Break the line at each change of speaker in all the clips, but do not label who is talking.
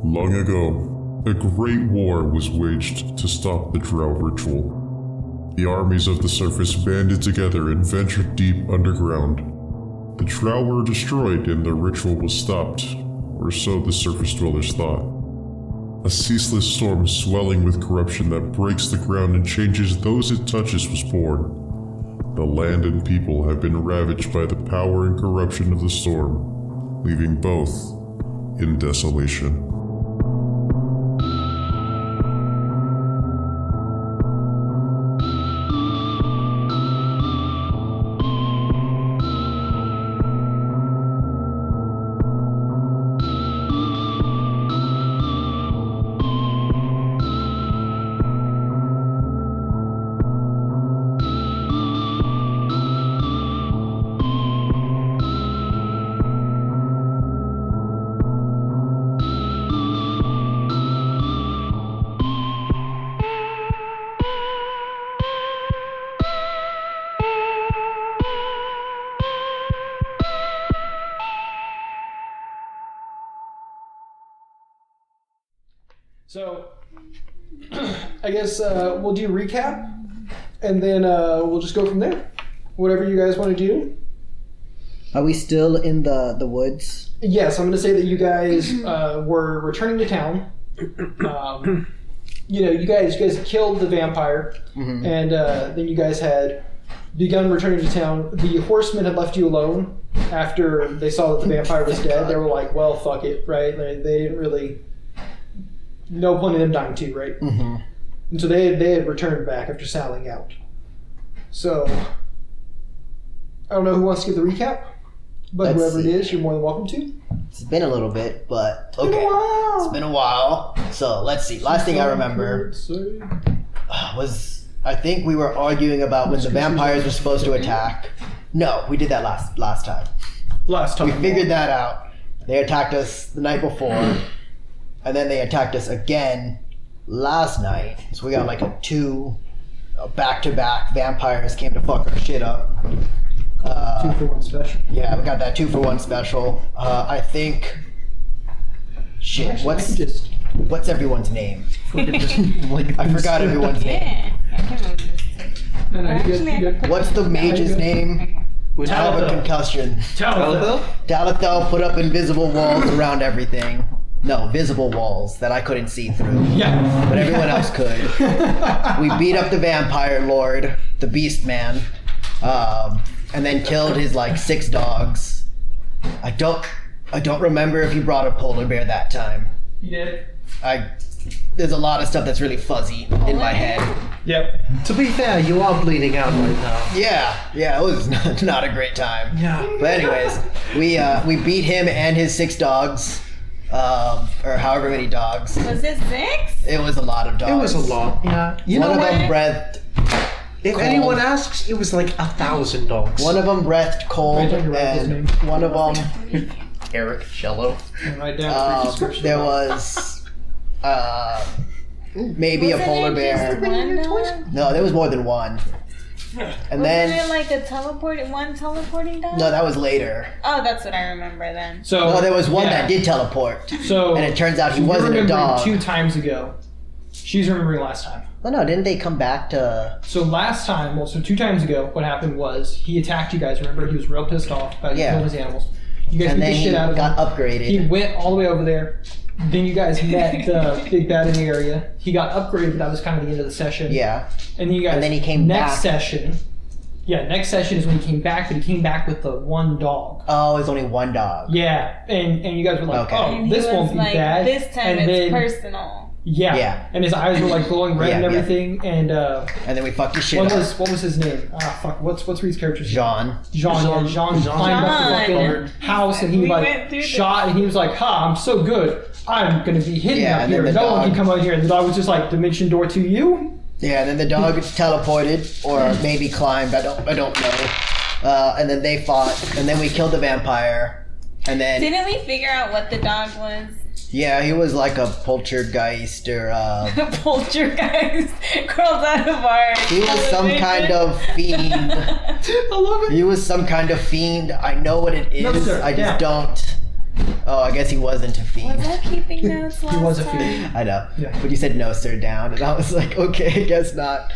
Long ago, a great war was waged to stop the Drow ritual. The armies of the surface banded together and ventured deep underground. The Drow were destroyed and the ritual was stopped, or so the surface dwellers thought. A ceaseless storm swelling with corruption that breaks the ground and changes those it touches was born. The land and people have been ravaged by the power and corruption of the storm, leaving both in desolation.
So, I guess we'll do recap, and then we'll just go from there. Whatever you guys want to do.
Are we still in the woods?
Yes, I'm going to say that you guys were returning to town. You guys killed the vampire, and then you guys had begun returning to town. The horsemen had left you alone after they saw that the vampire was dead. They were like, well, fuck it, right? They didn't really... No point in them dying too, right? Mm-hmm. And so they had returned back after sailing out. So, I don't know who wants to give the recap, but whoever it is, you're more than welcome to.
It's been a little bit, but okay. It's been a while. So, let's see. Last thing I remember was, I think we were arguing about when the vampires were supposed to attack. No, we did that last time.
Last time.
We figured that out. They attacked us the night before. And then they attacked us again last night. So we got like two back-to-back vampires came to fuck our shit up.
2-for-1 special.
Yeah, we got that 2-for-1 special. I think... Shit,
actually,
what's everyone's name? I forgot everyone's name.
I can't remember.
What's the mage's name? I have a concussion. Talithel put up invisible walls around everything. No, visible walls that I couldn't see through.
Yeah.
But everyone else could. We beat up the vampire lord, the beast man, and then killed his 6 dogs. I don't remember if he brought a polar bear that time.
You did?
There's a lot of stuff that's really fuzzy in my head.
Yep.
To be fair, you are bleeding out right now.
Yeah, it was not a great time.
Yeah.
But anyways, we beat him and his 6 dogs. Or however many dogs.
Was it 6?
It was a lot of dogs.
It was a lot. Yeah.
One of them breathed.
If anyone asks, it was like 1,000 dogs.
One of them breathed cold, and one of them,
Eric Cello.
Write down the description.
There was maybe a polar bear. No, there was more than one. And then
wasn't it like a teleporting dog?
No, that was later.
Oh, that's what I remember then.
So
no, there was one that did teleport.
So
and it turns out he wasn't a dog.
2 times ago. She's remembering last time.
Well, no, didn't they come back to?
So last time, 2 times ago, what happened was he attacked you guys. Remember, he was real pissed off about killing his animals. You guys beat the shit out of him.
Got upgraded.
He went all the way over there. Then you guys met the big bad in the area. He got upgraded, but that was kind of the end of the session.
Yeah.
And then you guys.
And then he came
next
back.
Session. Yeah, next session is when he came back, but he came back with the 1 dog.
Oh, it's only 1 dog.
Yeah, and you guys were like,
and
this won't be bad.
This time
and
it's
then,
personal.
Yeah. And his eyes were glowing red and everything, and
then we fucked his shit
up.
up.
What was his name? Fuck. What's Reed's character's name? Jean climbed up the fucking house, and he shot, and he was like, I'm so good. I'm gonna be hidden out here. No one can come out here. And the dog was just like, dimension door to you.
Yeah, and then the dog teleported, or maybe climbed. I don't know. And then they fought, and then we killed the vampire, and then
didn't we figure out what the dog was?
Yeah, he was like a poltergeist or
poltergeist crawled out of our
He was some kind of fiend.
I love it.
He was some kind of fiend. I know what it is.
No, sir.
I just don't. Oh, I guess he wasn't a fiend.
Was I keeping notes last
He was a
time?
fiend.
I know.
Yeah.
But you said no, sir, down. And I was like, okay, I guess not.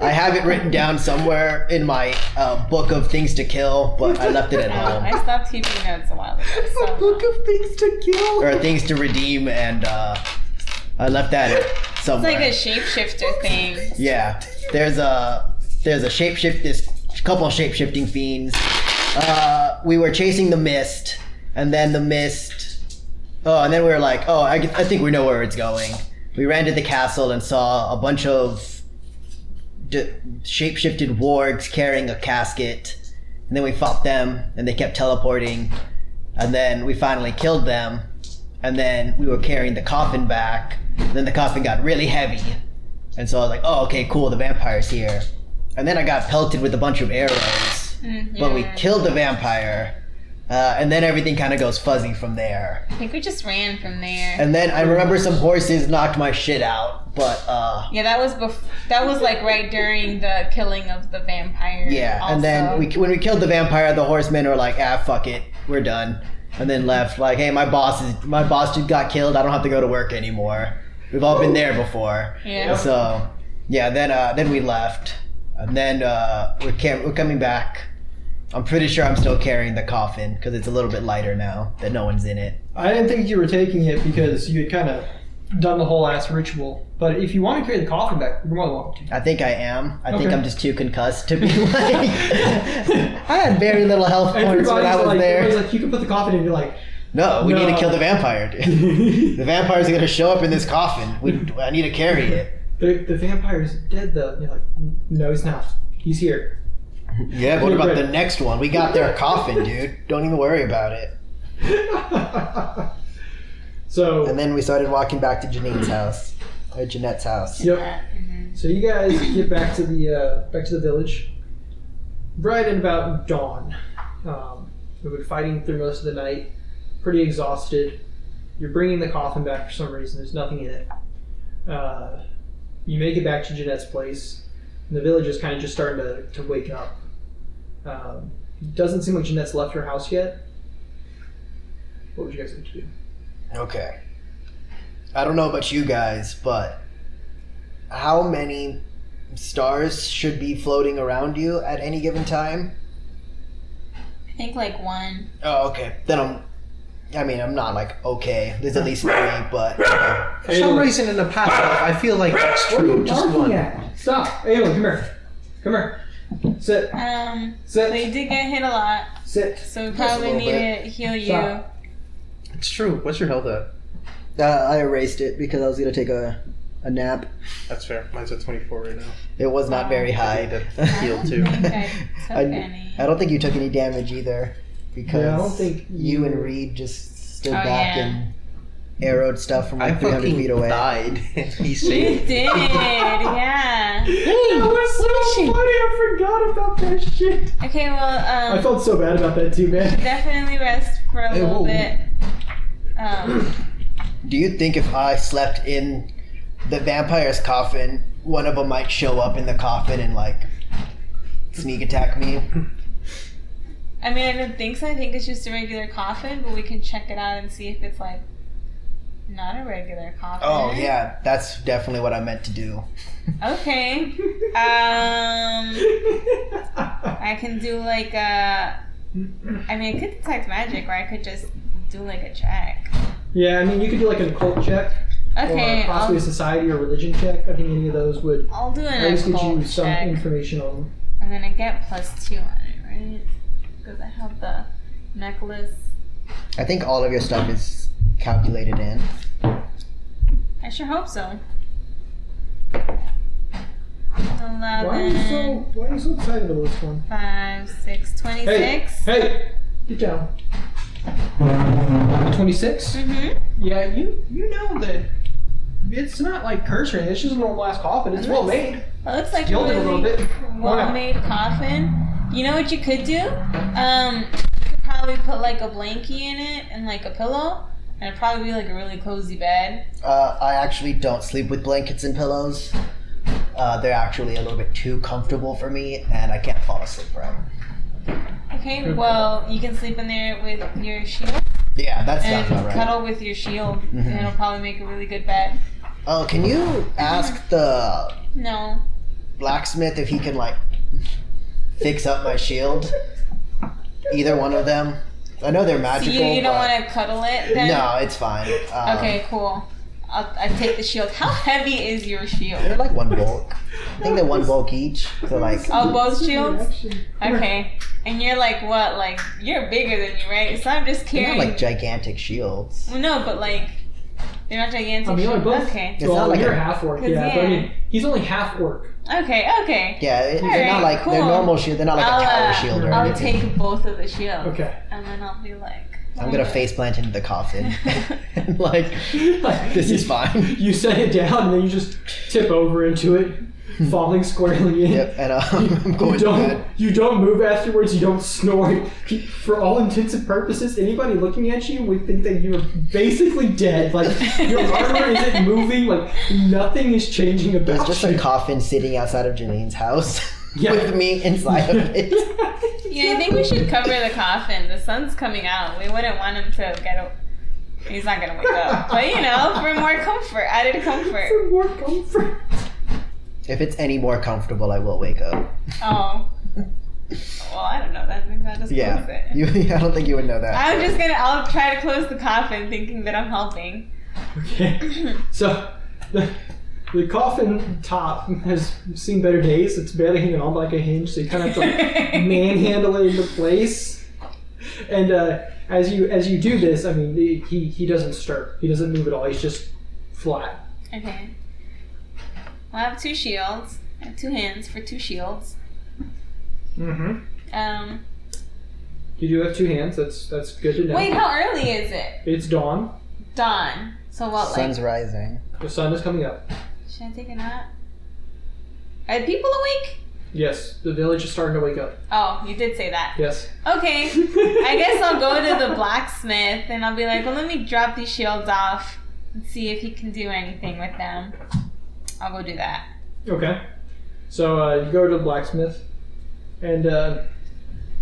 I have it written down somewhere in my book of things to kill, but I left it at
No,
home.
I stopped keeping notes a while ago. So.
Book of things to kill.
Or things to redeem, and I left that
It's
somewhere.
like a shapeshifter thing.
Yeah. There's a shapeshift. There's a couple of shape-shifting fiends. We were chasing the mist, and then the mist. Oh, and then we were like, oh, I think we know where it's going. We ran to the castle and saw a bunch of shape-shifted wargs carrying a casket, and then we fought them, and they kept teleporting, and then we finally killed them, and then we were carrying the coffin back, and then the coffin got really heavy, and so I was like, oh, okay, cool, the vampire's here. And then I got pelted with a bunch of arrows, but we killed the vampire, and then everything kind of goes fuzzy from there.
I think we just ran from there.
And then I remember some horses knocked my shit out, but
Yeah, that was like right during the killing of the vampire.
yeah.
Also.
And then when we killed the vampire, the horsemen were like, ah, fuck it, we're done, and then left. Like, hey, my boss just got killed. I don't have to go to work anymore. We've all been there before.
Yeah.
So yeah, then we left, and then we're coming back. I'm pretty sure I'm still carrying the coffin because it's a little bit lighter now that no one's in it.
I didn't think you were taking it because you had kind of done the whole ass ritual. But if you want to carry the coffin back, you're more than welcome to.
I think I am. I think
Okay.
I'm just too concussed to be like. I had very little health points when I was
everybody's
there.
like, you can put the coffin in. You're like,
No, we need to
No.
kill the vampire. Dude. The vampire's gonna show up in this coffin. I need to carry it.
the vampire's dead though. And you're like, no, he's not. He's here.
Yeah, but what about the next one? We got their coffin, dude. Don't even worry about it.
So
And then we started walking back to Janine's house, or Jeanette's house.
Yep. So you guys get back to the village, right at about dawn. We've been fighting through most of the night, pretty exhausted. You're bringing the coffin back for some reason. There's nothing in it. You make it back to Jeanette's place, and the village is kind of just starting to wake up. Doesn't seem like Jeanette's left her house yet. What would you guys like to do?
Okay. I don't know about you guys, but how many stars should be floating around you at any given time?
I think like one.
Oh, okay. Then I'm not like okay. There's at least 3, but
For some reason in the past life, I feel like that's true. Just one.
Stop. Ayla, come here. Come here. Sit.
So you did get hit a lot,
Sit.
so we probably
little
need
bit.
to heal you.
Stop.
It's true. What's your health at?
I erased it because I was gonna take a nap.
That's fair. Mine's at 24 right now.
It was not very
I
high.
need to heal too.
I think I took any.
I don't think you took any damage either, because
Yeah, I don't think
you and
you-
Reed just stood
Oh,
back
yeah.
and arrowed stuff from
I
like 300
fucking
feet away.
died. He
You
saved.
did, yeah.
That was so funny. I forgot about that shit.
Okay, well,
I felt so bad about that too, man.
definitely rest for a little
Ew.
bit.
Do you think if I slept in the vampire's coffin, one of them might show up in the coffin and like sneak attack me?
I mean, I don't think so. I think it's just a regular coffin, but we can check it out and see if it's like not a regular coffin.
Oh yeah, that's definitely what I meant to do.
Okay. I can do like a. I mean, I could detect magic, or I could just do like a check.
Yeah, I mean, you could do like an occult check,
Okay,
or possibly a society or religion check. I think any of those would
I'll do
at
an
least get you
occult
some
check,
information on them.
and then I get +2 on it, right? Because I have the necklace.
I think all of your stuff is calculated in.
I sure hope so.
Why are you
11,
so excited about this one?
5, 6, 26.
Hey, get down. 26?
Mm-hmm.
Yeah, you know that it's not like curse or anything. It's just a normal ass coffin. It's well made.
It looks like
Gilded a little bit.
well-made coffin. You know what you could do? You could probably put like a blankie in it and like a pillow, and it'd probably be like a really cozy bed.
I actually don't sleep with blankets and pillows. They're actually a little bit too comfortable for me, and I can't fall asleep right.
Okay, well, you can sleep in there with your shield.
Yeah, that sounds
And
about right.
cuddle with your shield, and it'll probably make a really good bed.
Oh, can you ask the
No.
blacksmith if he can like fix up my shield? Either one of them. I know they're
So
magical.
you don't
but-
want to cuddle it then?
No, it's fine.
Okay, cool. I take the shield. How heavy is your shield?
They're like one bulk. I think they're one bulk each. So like.
Oh, both shields? Okay. And you're like what? Like you're bigger than me, right? So I'm just
They're
carrying.
not like gigantic shields.
Well, no, but like they're not gigantic.
I mean,
shields.
both.
Okay.
It's
Well,
not like
you're
a-
half orc,
'Cause,
yeah. But I
yeah.
mean, he's only half orc.
Okay.
Yeah, they're
Alright,
not like
cool.
they're normal shield. They're not like a tower shield or
I'll
anything.
take both of the shields.
Okay.
And then I'll be like.
I'm gonna face plant into the coffin. Like this is fine.
You set it down and then you just tip over into it, falling squarely in.
Yep, and I'm going to bed.
You don't move afterwards. You don't snore. For all intents and purposes, anybody looking at you would think that you're basically dead. Like your armor isn't moving. Like nothing is changing about
There's just
you.
a coffin sitting outside of Janine's house
Yeah.
with me inside of it.
Yeah, I think we should cover the coffin. The sun's coming out. We wouldn't want him to get. He's not gonna wake up. But you know, for more comfort, added comfort.
For more comfort.
If it's any more comfortable, I will wake up.
Oh. Well, I don't know that. Maybe I'll just close
Yeah,
it.
I don't think you would know that.
I'll try to close the coffin thinking that I'm helping.
Okay. So the coffin top has seen better days. It's barely hanging on by like a hinge, so you kind of have to like, manhandle it into place. And as you do this, I mean, he doesn't stir. He doesn't move at all. He's just flat.
Okay. Well, I have 2 shields. I have 2 hands for 2 shields.
Mm-hmm. You do have 2 hands. That's good to know.
Wait, how early is it?
It's dawn.
Dawn. So what,
Sun's
like...
rising.
The sun is coming up.
Should I take a nap? Are the people awake?
Yes, the village is starting to wake up.
Oh, you did say that.
Yes.
Okay. I guess I'll go to the blacksmith and I'll be like, well, let me drop these shields off and see if he can do anything with them. I'll go do that.
Okay. So you go to the blacksmith, and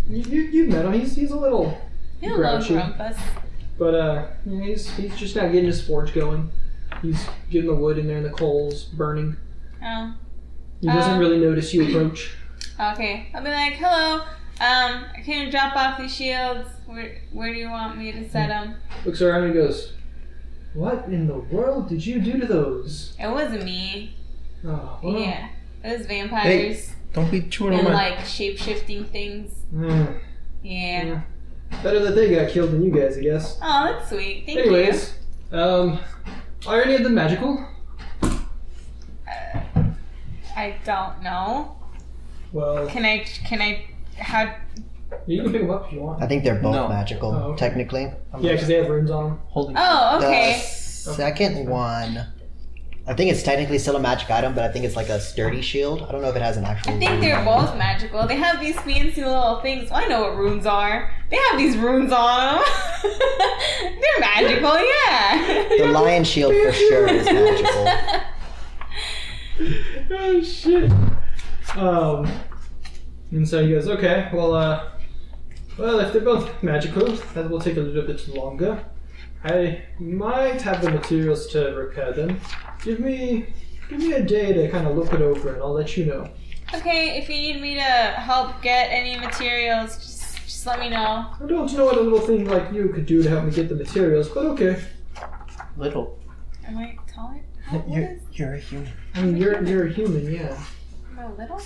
you've met him. He's a little
He'll love
grouchy,
Grumpus.
but yeah, he's just now getting his forge going. He's getting the wood in there and the coals burning.
Oh.
He doesn't really notice you approach.
Okay. I'll be like, hello. I came to drop off these shields. Where do you want me to set them?
Looks around and goes, "What in the world did you do to those?"
It wasn't me.
Oh, well.
Yeah. It was vampires
Don't be chewing on
and
my...
like shape-shifting things.
Mm.
Yeah.
Better that they got killed than you guys, I guess.
Oh, that's sweet. Thank
Anyways, are any of them magical?
you. I don't know.
Well,
How...
you can pick them up if you want.
I think they're both
No.
magical,
Oh, okay.
technically.
Yeah, because they have runes on them.
Holding.
Oh, okay.
The second one, I think it's technically still a magic item, but I think it's like a sturdy shield. I don't know if it has an actual.
I think they're both magical. They have these fancy little things. Well, I know what runes are. They have these runes on them. They're magical, yeah.
The lion shield for sure is magical.
Oh shit. And so he goes, okay, well, if they're both magical, that will take a little bit longer. I might have the materials to repair them. Give me a day to kind of look it over, and I'll let you know.
Okay, if you need me to help get any materials, just let me know.
I don't know what a little thing like you could do to help me get the materials, but okay.
Little.
Am I taller? What is?
You're a human.
I mean, you're a human, yeah.
Am I little?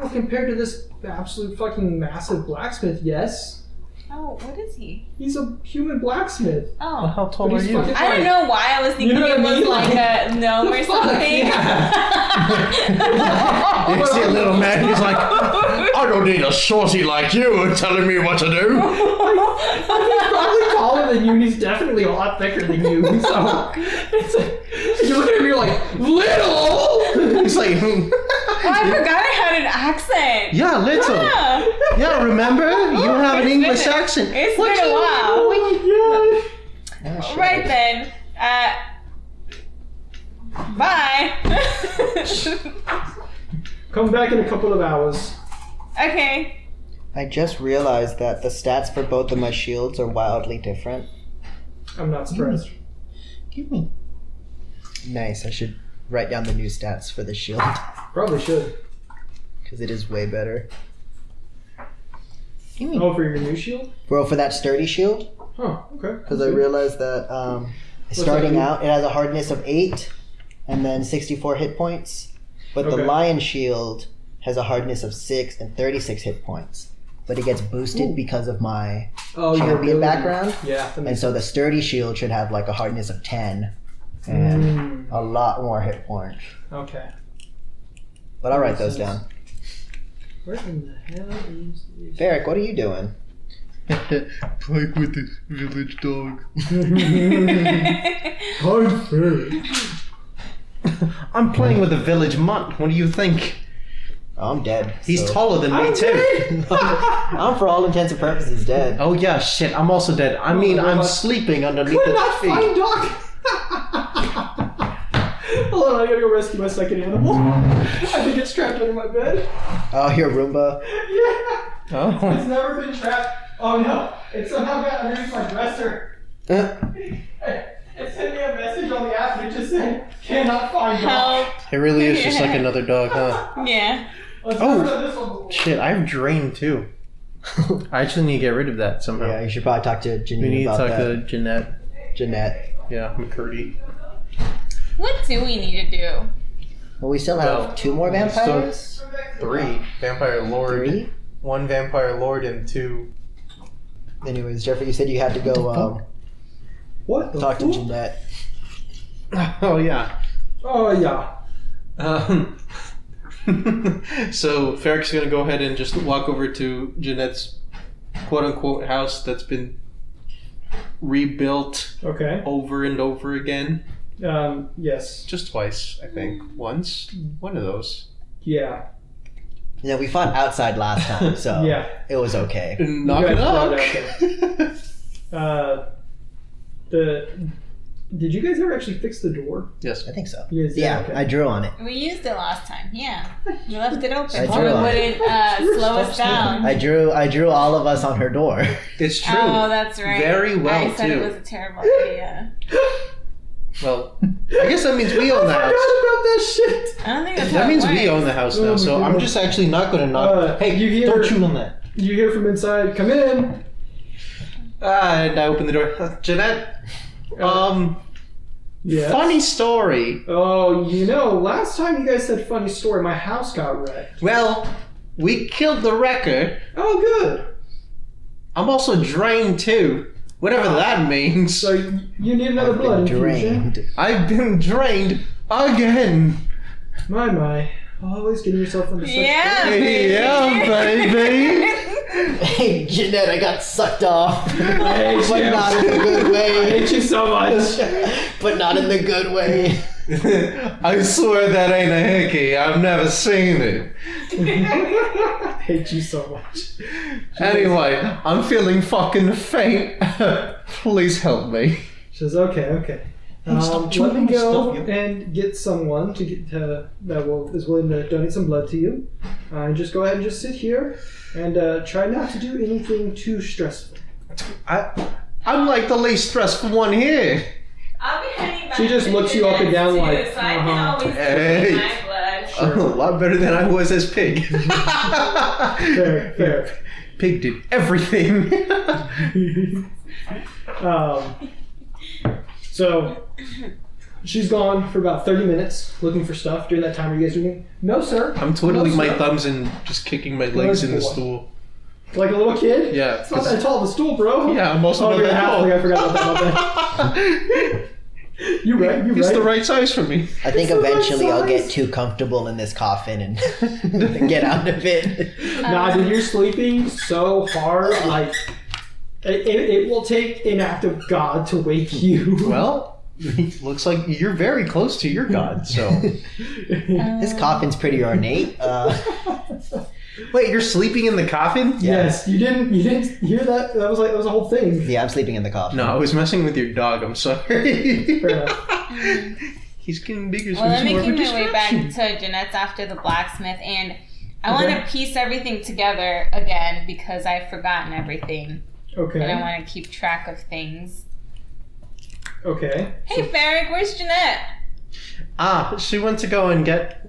Well, compared to this absolute fucking massive blacksmith, yes.
Oh, what is he?
He's a human blacksmith.
Oh.
How tall
But
are
he's
you?
fucking
I don't
like-
know why I was thinking
You know
it
what I
was
mean?
like a gnome or
The fuck,
something.
yeah.
You see a little man, he's like, I don't need a saucy like you telling me what to do.
He's probably taller than you, and he's definitely a lot thicker than you. So it's like, you look at him, you're like, little.
He's like,
Oh, I forgot I had an accent.
yeah, little.
Yeah.
Yeah, remember? You have an English accent.
It's
What
been a
you-
while.
Oh
Oh, shit.
Right then. Bye.
my god! Come back in a couple of hours.
Okay.
I just realized that the stats for both of my shields are wildly different.
I'm not surprised.
Give me.
Nice. I should write down the new stats for the shield
Probably should.
because it is way better.
Oh, for your new shield?
Bro, for that sturdy shield,
Huh, okay.
because I realized that starting out, it has a hardness of 8 and then 64 hit points. But the
Okay.
lion shield has a hardness of 6 and 36 hit points. But it gets boosted because of my
your
champion
ability.
background.
Yeah. that
And
makes
so the sturdy shield should have like a hardness of 10 and a lot more hit points.
Okay.
But I'll write
Makes
those
sense.
down.
Where in the hell is this?
Varric, what are you doing?
Playing with the village dog. I'm playing with a village mutt. What do you think?
Oh, I'm dead.
He's
so-
taller than me too.
I'm for all intents and purposes dead.
Oh yeah, shit. I'm also dead. I mean, I'm sleeping underneath
Could
the
not
tree.
find Doc! Hold on, I gotta go rescue my second animal. I think it's trapped under my bed.
Oh, your Roomba.
Yeah!
Oh.
It's never been trapped. Oh no, it somehow got underneath my dresser. It sent me a message on the app and it just said, cannot find Doc.
Help.
It really is just like another dog, huh?
Yeah.
Let's
Oh.
go to this one.
Shit, I have drain too. I actually need to get rid of that somehow.
Yeah, you should probably talk to
We
Janine
need to
about
talk
that.
to Jeanette.
Jeanette.
Yeah, McCurdy.
What do we need to do?
Well, we still have
Well,
2 more vampires?
3 vampire lord.
3?
1 vampire lord and 2.
Anyways, Jeffrey, you said you had to go
What the
talk to
fuck?
Jeanette.
Oh yeah.
Oh yeah.
So Ferric's gonna go ahead and just walk over to Jeanette's quote-unquote house that's been rebuilt
Okay.
over and over again.
Yes.
Just twice, I think. Once. One of those.
Yeah.
Yeah, we fought outside last time, so
Yeah.
it was okay.
Knock
guys
knock.
brought Did you guys ever actually fix the door?
Yes.
I think so.
You guys did?
Yeah,
Okay.
I drew on it.
We used it last time. Yeah. We left it open
I
so
drew
it
on
wouldn't slow us down.
I drew all of us on her door.
It's true.
Oh, that's right.
Very well,
I said
too.
it was a terrible idea.
Well, I guess that means we own the house.
about that shit.
I don't think that's how
That
it
means we
works.
own the house
Oh
now,
my
so I'm
God.
just actually not going to knock. Hey,
you hear-
don't chew on that.
You hear from inside, come in.
And I open the door. Jeanette,
Yes.
funny story.
Oh, last time you guys said funny story, my house got wrecked.
Well, we killed the wrecker.
Oh, good.
I'm also drained too. Whatever that means.
So you need another
I've
blood
been
infusion.
drained.
I've been drained again.
My. Always getting yourself into such
Yeah,
trouble.
baby.
Yeah, baby.
Hey, Jeanette, I got sucked off.
Hey,
But
Jim.
not in the good
I
way.
hate you so much.
But not in the good way.
I swear that ain't a hickey. I've never seen it.
I hate you so much.
Anyway, I'm feeling fucking faint. Please help me.
She says, okay.
stop
Let
chewing
me
on my
go
stuff,
and get someone to get is willing to donate some blood to you. Just go ahead and just sit here and try not to do anything too stressful.
I'm like the least stressful one here.
I'll be heading back.
She just
to
looks you up and down
too,
like,
so I can always
Hey.
my blood.
A lot better than I was as Pig.
Fair.
Pig did everything.
So she's gone for about 30 minutes looking for stuff. During that time, are you guys doing? No, sir.
I'm twiddling
No,
my
sir.
thumbs and just kicking my legs in the
boy.
stool.
Like a little kid?
Yeah.
It's not that tall of a stool, bro.
Yeah, I'm also
Oh,
not
you're
that
half.
tall.
I forgot about that. You're right.
He's the right size for me.
I think
It's the right
eventually I'll get
size.
too comfortable in this coffin and get out of it.
Nah, dude, you're sleeping so hard. Like, it will take an act of God to wake you.
Well, looks like you're very close to your god, so.
This coffin's pretty ornate.
Wait, you're sleeping in the coffin?
Yes, you didn't hear that? That was a whole thing.
Yeah, I'm sleeping in the coffin.
No, I was messing with your dog, I'm sorry.
Fair enough.
He's getting bigger, so
Well,
he's
I'm
more of a
making my way back
distraction.
to Jeanette's after the blacksmith, and I want to piece everything together again because I've forgotten everything.
Okay.
And I want to keep track of things.
Okay.
Hey, Farrick, where's Jeanette?
She went to go and get,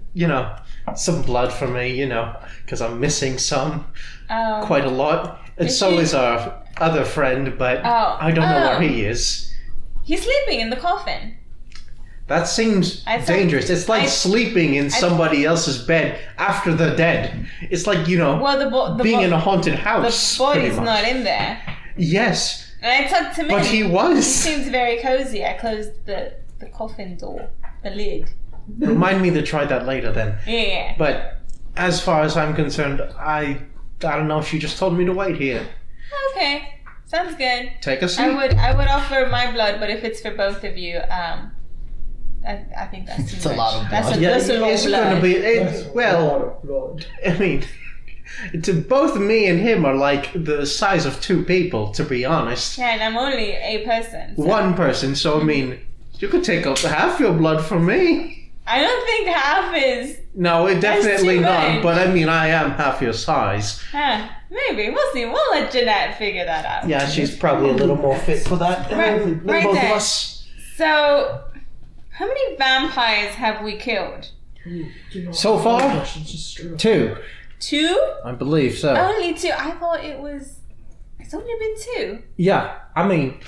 some blood for me, because I'm missing some.
Oh.
Quite a lot. And
Is
so
she-
is our other friend, but
Oh.
I don't know where
Oh.
he is.
He's sleeping in the coffin.
That seems
I thought-
dangerous. It's like
I-
sleeping in somebody else's bed after they're dead. It's like,
Well,
being in a haunted
the
house.
body's
pretty much.
not in there.
Yes,
And I tucked him
but
in.
he
He
was.
seems very cozy. I closed the coffin door, the lid.
Remind me to try that later then.
Yeah.
But as far as I'm concerned, I don't know. She just told me to wait here.
Okay. Sounds good.
Take a seat.
I would offer my blood, but if it's for both of you, I think that's too
It's
much.
a lot of
That's
blood.
a, that's a lot of
it's
blood.
going to be.
That's a
Well,
lot of blood.
I mean, both me and him are like the size of two people, to be honest.
Yeah, and I'm only a person. So
One person, so I mean, you could take up half your blood from me.
I don't think half is.
No, it
That's
definitely
too
not.
much.
But I mean, I am half your size.
Maybe we'll see. We'll let Jeanette figure that out.
Yeah, she's probably a little more fit for that
Right-
than
right
both
there.
of us.
So, how many vampires have we killed?
So far, 2,
2?
I believe so.
Only 2. I thought it was. It's only been 2.
Yeah, I mean,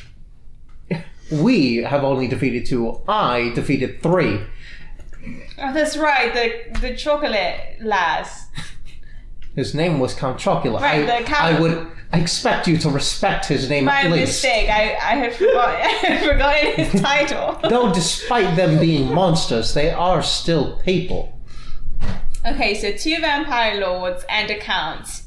we have only defeated 2. I defeated 3.
Oh, that's right. The chocolate lass.
His name was Count Chocula.
Right, the Count-
I would expect you to respect his name
My
at least.
mistake. I had forgotten. I had forgotten his title.
Though, despite them being monsters, they are still people.
Okay, so 2 vampire lords and a count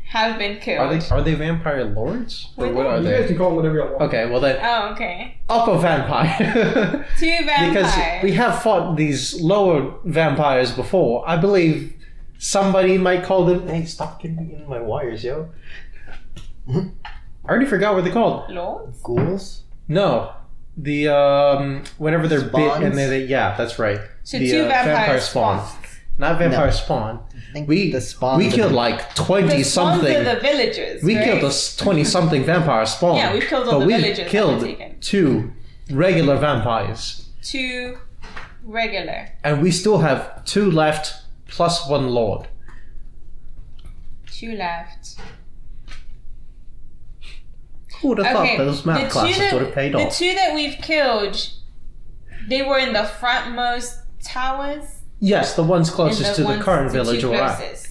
have been killed.
Are they vampire lords? Or what are
You guys
they?
can call them whatever you want.
Okay, well then,
Oh, okay.
upper vampire.
2 vampires.
Because we have fought these lower vampires before. I believe somebody might call them. Hey, stop getting me in my wires, yo. I already forgot what they're called.
Lords?
Ghouls?
No, the whenever they're bit
Spawns?
and they yeah, that's right.
So
the
2 vampire
spawn,
spawns.
not vampire
No.
spawn.
I think
We
the spawns
we
are
killed
the-
like 20
The spawns
something.
are the villagers.
We
right?
killed us 20 something vampire spawn.
Yeah, we've killed all
but
the
we
villagers that
killed
were taken.
2 regular vampires,
2 regular.
and we still have 2 left plus 1 lord.
2 left.
Who would have
Okay,
thought those math classes would have paid
the
off?
2 that we've killed, they were in the frontmost towers.
Yes, the ones
and
closest to the
ones-
current
the 2
village we're at.
closest.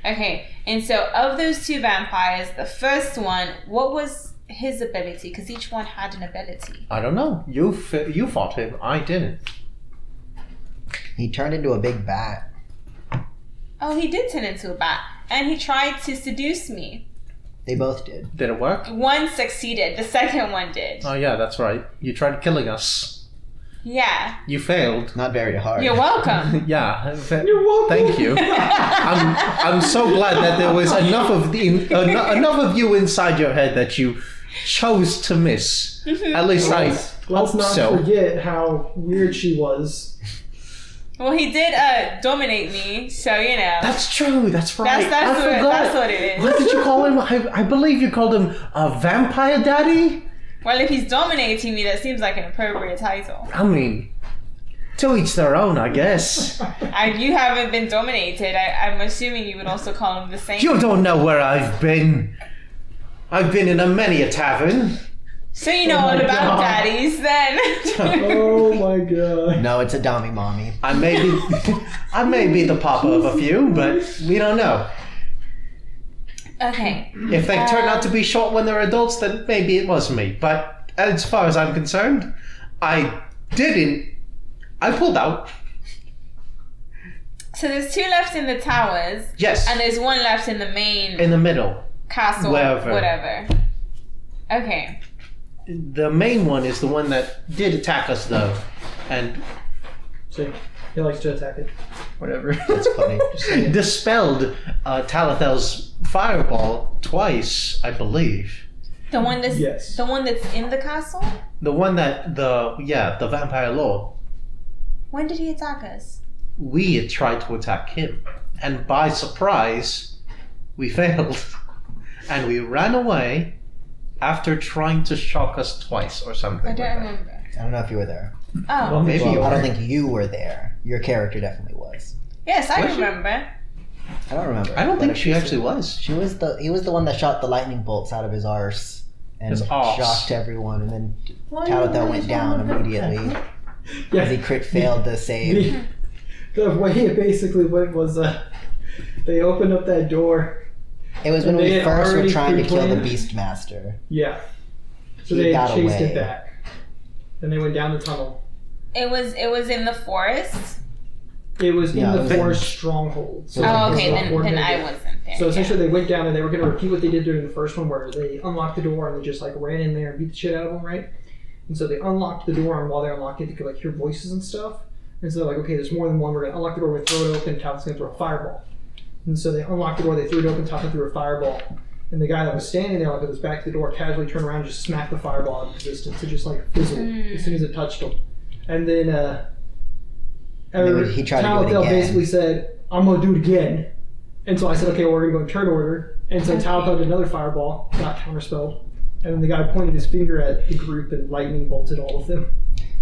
Okay, and so of those 2 vampires, the first one, what was his ability? Because each one had an ability.
I don't know. You fought him. I didn't.
He turned into a big bat.
Oh, he did turn into a bat, and he tried to seduce me.
They both did.
Did it work?
One succeeded, the second one did.
Oh yeah, that's right. You tried killing us.
Yeah,
You failed.
Not very hard.
you're welcome.
Yeah.
You're welcome.
Thank you. I'm so glad that there was enough of enough of you inside your head that you chose to miss. At least I
Let's
hope
not
so.
forget how weird she was.
Well, he did dominate me, so you know.
That's true. That's right.
That's
I
what-
forgot.
that's what it is.
What did you call him? I believe you called him a vampire daddy.
Well, if he's dominating me, that seems like an appropriate title.
I mean, to each their own, I guess.
You haven't been dominated. I'm assuming you would also call him the same.
You don't know where I've been. I've been in many a tavern.
So you know
Oh
all
my
about
God.
daddies then.
Oh my god.
No, it's a dummy mommy.
I may be the papa of a few, but we don't know.
Okay.
If they turn out to be short when they're adults, then maybe it was me. But as far as I'm concerned, I didn't. I pulled out.
So there's 2 left in the towers.
Yes.
And there's 1 left in the main
In the middle.
castle.
wherever.
Whatever. Okay.
The main one is the one that did attack us, though. And
See, he likes to attack it.
whatever.
That's funny.
saying.
Dispelled Talathel's fireball twice, I believe.
The one that's
Yes.
the one that's in the castle?
The one that the vampire lord.
When did he attack us?
we had tried to attack him. And by surprise, we failed. And we ran away after trying to shock us twice or something.
I don't remember.
I don't know if you were there.
Oh.
Well, maybe you
I don't
were.
think you were there. Your character definitely was.
Yes, I
Was she?
remember.
I don't remember.
I don't
But
think
if
she actually was.
He was the one that shot the lightning bolts out of his arse and
His arse.
shocked everyone, and then Talitha went down immediately because he crit failed the save.
The way it basically went was they opened up that door.
It was when
And they
we
had
first were
already
trying to kill the
pre-planned?
Beastmaster.
Yeah. So
He
they
got
chased
away.
it back. Then they went down the tunnel.
It was in the forest.
It was
Yeah,
in
it
the
was
forest stronghold. So
Oh,
it was
okay.
about
Then
4
I
minutes.
wasn't there.
So essentially, they went down and they were going to repeat what they did during the first one, where they unlocked the door and they just like ran in there and beat the shit out of them, right? And so they unlocked the door, and while they unlocked it, they could like hear voices and stuff. And so they're like, okay, there's more than one. We're going to unlock the door, we're going to throw it open. Talon's going to throw a fireball. And so they unlocked the door, they threw it open. Talon threw a fireball, and the guy that was standing there, like with his back to the door, casually turned around and just smacked the fireball out of existence. It just like fizzled as soon as it touched him. And then
He tried to do it
Talitha
again.
basically said, I'm going to do it again. And so I said, okay, well, we're going to go in turn order. And so Talitha did another fireball, got counterspelled. And then the guy pointed his finger at the group and lightning bolted all of them.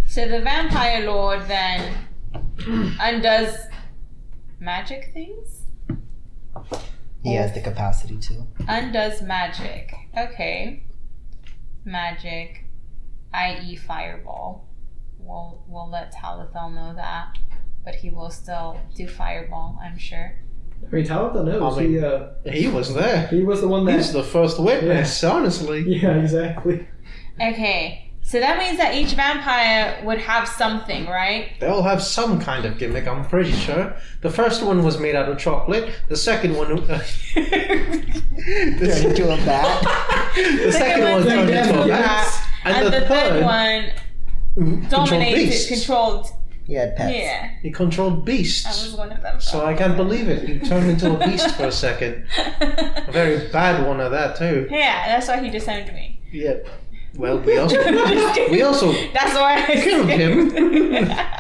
So the vampire lord then undoes magic things?
He has the capacity to.
Undoes magic. Okay. Magic, i.e. fireball. We'll let Talitha know that. But he will still do fireball, I'm sure.
I mean, Talitha knows.
I mean, he was there.
He was the one that...
He's the first witness, honestly.
Yeah, exactly.
Okay. So that means that each vampire would have something, right?
They all have some kind of gimmick, I'm pretty sure. The first one was made out of chocolate. The second one...
Turned into a bat.
the second one turned into a bat.
And the third one dominated, controlled.
He had pets.
Yeah.
He controlled
I
beasts.
was one of them.
So I can't believe it. He turned into a beast for a second. A very bad one of that, too.
Yeah, that's why he disowned me.
Yeah. Well, we also
That's why I
killed him.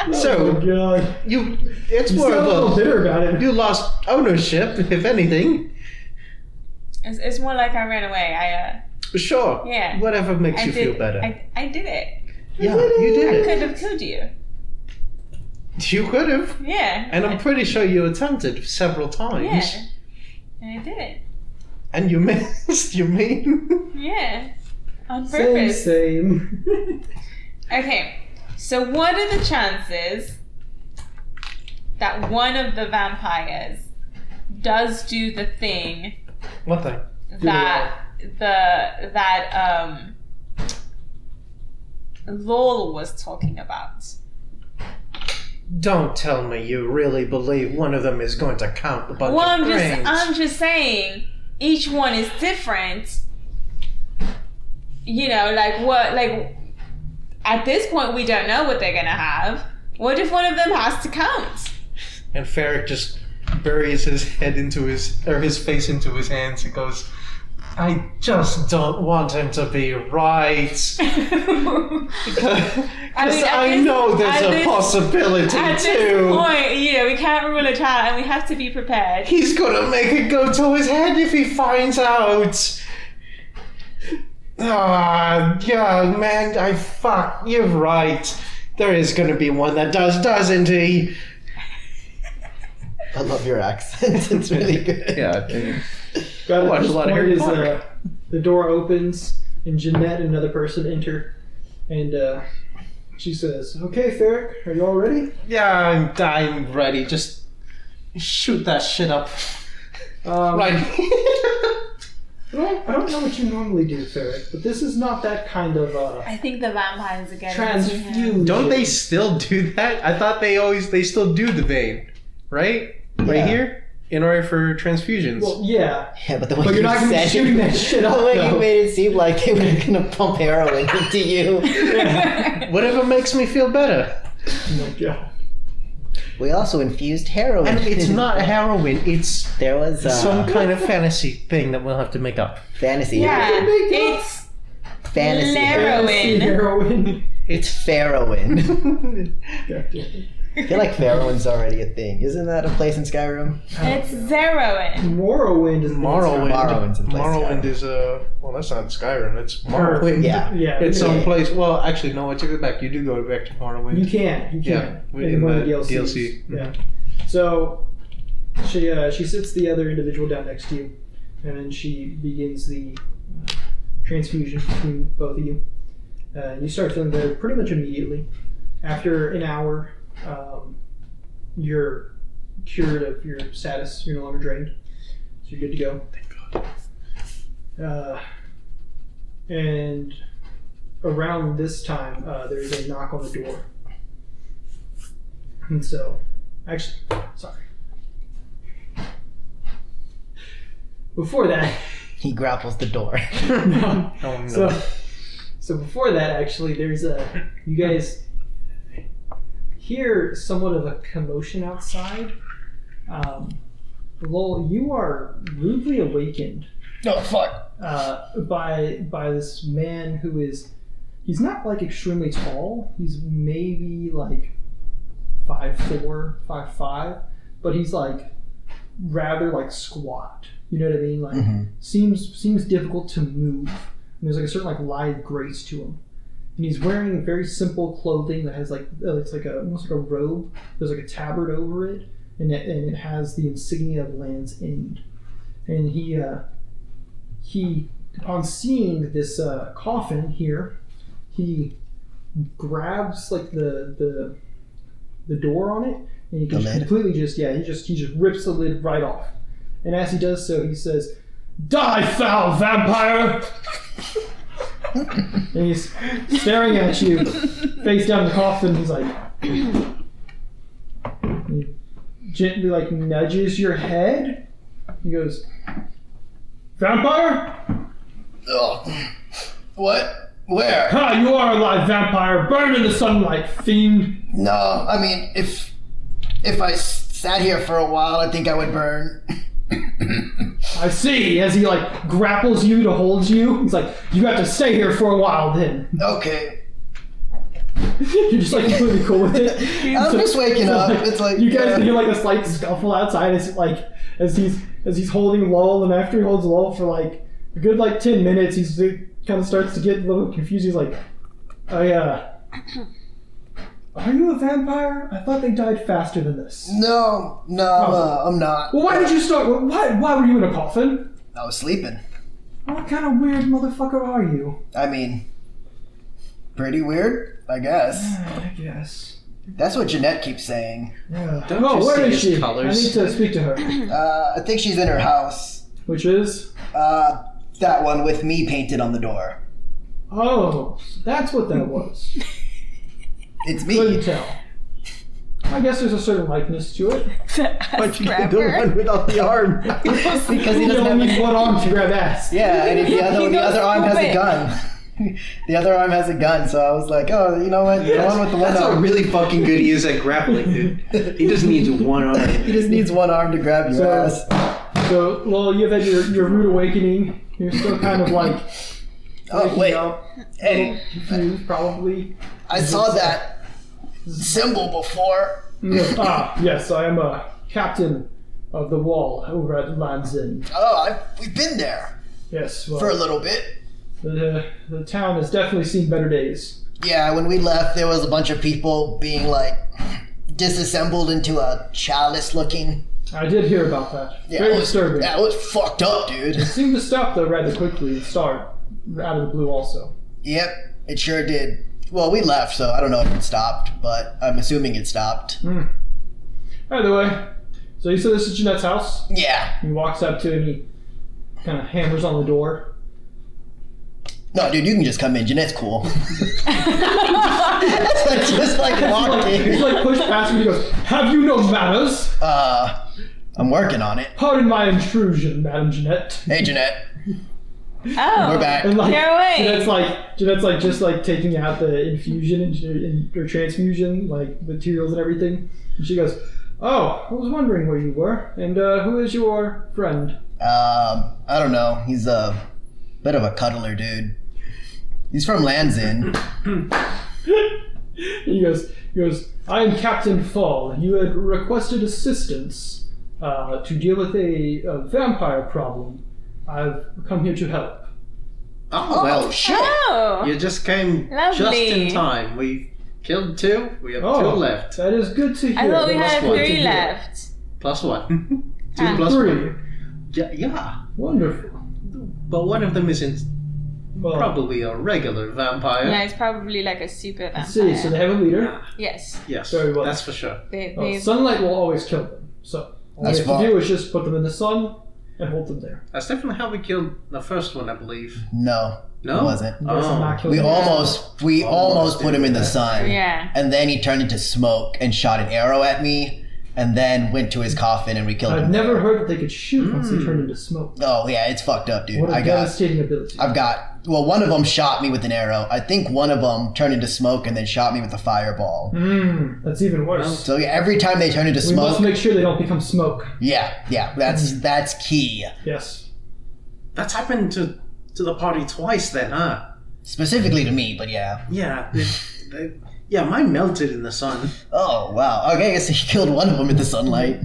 Oh,
So
God.
it's
He's
more
still a little
of
bitter about it.
you lost ownership, if anything.
It's more like I ran away.
Sure.
Yeah.
Whatever makes
I
you
did,
feel better.
I did it.
Yeah, you
I
did
could
it.
have killed you.
You could have.
Yeah.
And I'm pretty sure you attempted several times.
Yeah. And I did it.
And you missed, you mean?
Yeah. On
Same,
purpose.
same.
Okay. So what are the chances that one of the vampires does do the thing
What thing?
that Lowell was talking about?
Don't tell me you really believe one of them is going to count a bunch
Well,
of brains.
I'm just saying each one is different. You know, like at this point we don't know what they're gonna have. What if one of them has to count?
And Ferric just buries his head into his face into his hands. He goes, I just don't want him to be right. Because I know there's a possibility
At
too.
this point, you know, we can't rule it out and we have to be prepared.
He's gonna make it go to his head if he finds out. Ah, yeah, man, you're right. There is gonna be one that does, doesn't he?
I love your accent. It's really good.
Yeah,
Got
watched a lot of Harry Potter.
The door opens and Jeanette and another person enter, and she says, "Okay, Ferric, are you all ready?"
yeah, I'm ready. Just shoot that shit up. Right.
I don't know what you normally do, Ferric, but this is not that kind of
I think the vampires are getting to him.
transfusion.
Don't they still do that? I thought they still do the vein, right? Right
Yeah.
here? In order for transfusions.
Well, yeah.
Yeah, but the way
But
you
you're not going to be
said
shooting
it,
that shit up,
the way
though.
you made it seem like they were going to pump heroin into you.
Whatever makes me feel better.
Oh my God.
We also infused heroin.
And it's not heroin, it's
There was
some kind of fantasy thing that we'll have to make up.
fantasy
Yeah,
heroin.
it's
Fantasy
Heroin.
heroin.
Heroin.
It's Farrowin.
God
I feel like Farrowin's already a thing. Isn't that a place in Skyrim?
It's Zeroin.
Morrowind is
Morrowind's in place.
Morrowind is well, that's not Skyrim. It's Morrowind.
Yeah.
Yeah,
It's
yeah.
some place. Well, actually, no. I take it back. You do go back to Morrowind.
You can.
Yeah,
In one of
the
DLCs.
DLC.
Yeah. So she sits the other individual down next to you, and then she begins the transfusion between both of you. You start feeling better pretty much immediately. After an hour, you're cured of your status. You're no longer drained, so you're good to go.
Thank God.
And around this time, there is a knock on the door. And so, actually, sorry. Before that,
He grapples the door.
no.
Oh, no.
So before that, actually, there's you guys hear somewhat of a commotion outside. Lowell, you are rudely awakened
Oh, fuck.
by this man who he's not like extremely tall. He's maybe like 5'4", 5'5", but he's like rather like squat. You know what I mean? Like seems difficult to move. And there's like a certain like lithe grace to him. And he's wearing very simple clothing that has like it's like almost like a robe. There's like a tabard over it, and it has the insignia of Land's End. And he upon seeing this coffin here, he grabs like the door on it, and he can completely he just rips the lid right off. And as he does so, he says, "Die, foul vampire!" And he's staring at you, face down in the coffin. He's like, he gently like nudges your head. He goes, "Vampire?
Oh. What? Where?
Ha! You are a live vampire. Burn in the sunlight, fiend."
No, I mean, if I sat here for a while, I think I would burn.
I see. As he like grapples you to hold you, he's like, "You have to stay here for a while, then."
Okay.
You're just like completely cool with it.
I'm just waking up. It's like
you guys hear like a slight scuffle outside as he's holding Lowell, and after he holds Lowell for like a good like 10 minutes, he kind of starts to get a little confused. He's like, "Oh yeah. Are you a vampire? I thought they died faster than this."
No, I'm not.
Well, why did you start? Why were you in a coffin?
I was sleeping.
What kind of weird motherfucker are you?
I mean, pretty weird, I guess.
I guess.
That's what Jeanette keeps saying.
Yeah.
Don't
Oh,
you
where
see
is
his
she?
colors?
I need to speak to her.
I think she's in her house.
Which is?
That one with me painted on the door.
Oh, that's what that was.
It's
Couldn't
me.
tell. I guess there's a certain likeness to it.
But you did the one without the arm. Because he
You
doesn't
only
have
need
any...
one arm to grab ass.
Yeah, and the other arm has a
stupid.
gun. The other arm has a gun, so I was like, oh, you know what? The one with the one
That's how
arm.
really fucking good he is at grappling, dude. He just needs one arm.
He just needs one arm to grab your ass.
So, well, you've had your rude awakening. You're still kind of like
Oh,
waking
wait.
up,
Hey,
confused probably.
I saw that symbol before.
He goes, yes, I am a captain of the wall over at Land's End.
Oh, we've been there
Yes, well,
for a little bit.
the town has definitely seen better days.
Yeah, when we left, there was a bunch of people being like disassembled into a chalice looking.
I did hear about that.
Yeah,
Very
it was,
disturbing.
that was fucked up, dude.
It seemed to stop though rather quickly. Start out of the blue also.
Yep, it sure did. Well, we left, so I don't know if it stopped, but I'm assuming it stopped.
Either way, so you said this is Jeanette's house.
Yeah.
He walks up to it and he kind of hammers on the door.
No, dude, you can just come in. Jeanette's cool. It's like, just like
He's
walking.
like pushed past him and he goes, "Have you no manners?
I'm working on it.
Pardon my intrusion, Madam Jeanette."
Hey, Jeanette.
Oh.
We're back.
And like
Get away.
Jeanette's like just like taking out the infusion or transfusion like materials and everything. And she goes, "Oh, I was wondering where you were. And who is your friend?"
I don't know. He's a bit of a cuddler, dude. He's from Land's End.
He goes, I am Captain Fall. You had requested assistance to deal with a vampire problem. I've come here to help.
Oh, well, shit.
Oh,
You just came just
Lovely.
in time. We killed 2. We have 2
Oh,
left.
that is good to hear.
I thought we
That's
had
good to
3
hear.
left.
Plus 1. 2
Ah.
plus
3.
1. Yeah.
Wonderful.
But one of them isn't
Well,
probably a regular vampire.
Yeah, it's probably like a super vampire.
let's see. So they have a leader.
Yes.
Yes,
Very well.
that's for sure.
They
Sunlight will always kill them. So all
That's
you have
fine.
to do is just put them in the sun and hold them there.
That's definitely how we killed the first one, I believe.
No,
No?
it wasn't.
You guys have not killed
We
them.
almost put him in the sun.
Yeah.
And then he turned into smoke and shot an arrow at me, and then went to his coffin and we killed
I've
him.
never heard that they could shoot once they turn into smoke.
Oh yeah, it's fucked up, dude.
What a devastating ability.
One of them shot me with an arrow. I think one of them turned into smoke and then shot me with a fireball.
That's even worse.
So yeah, every time they turn into
We must
smoke,
make sure they don't become smoke.
that's key.
Yes.
That's happened to the party twice then, huh?
Specifically to me, but yeah.
Yeah. Yeah, mine melted in the sun.
Oh wow. Okay, I guess he killed one of them in the sunlight.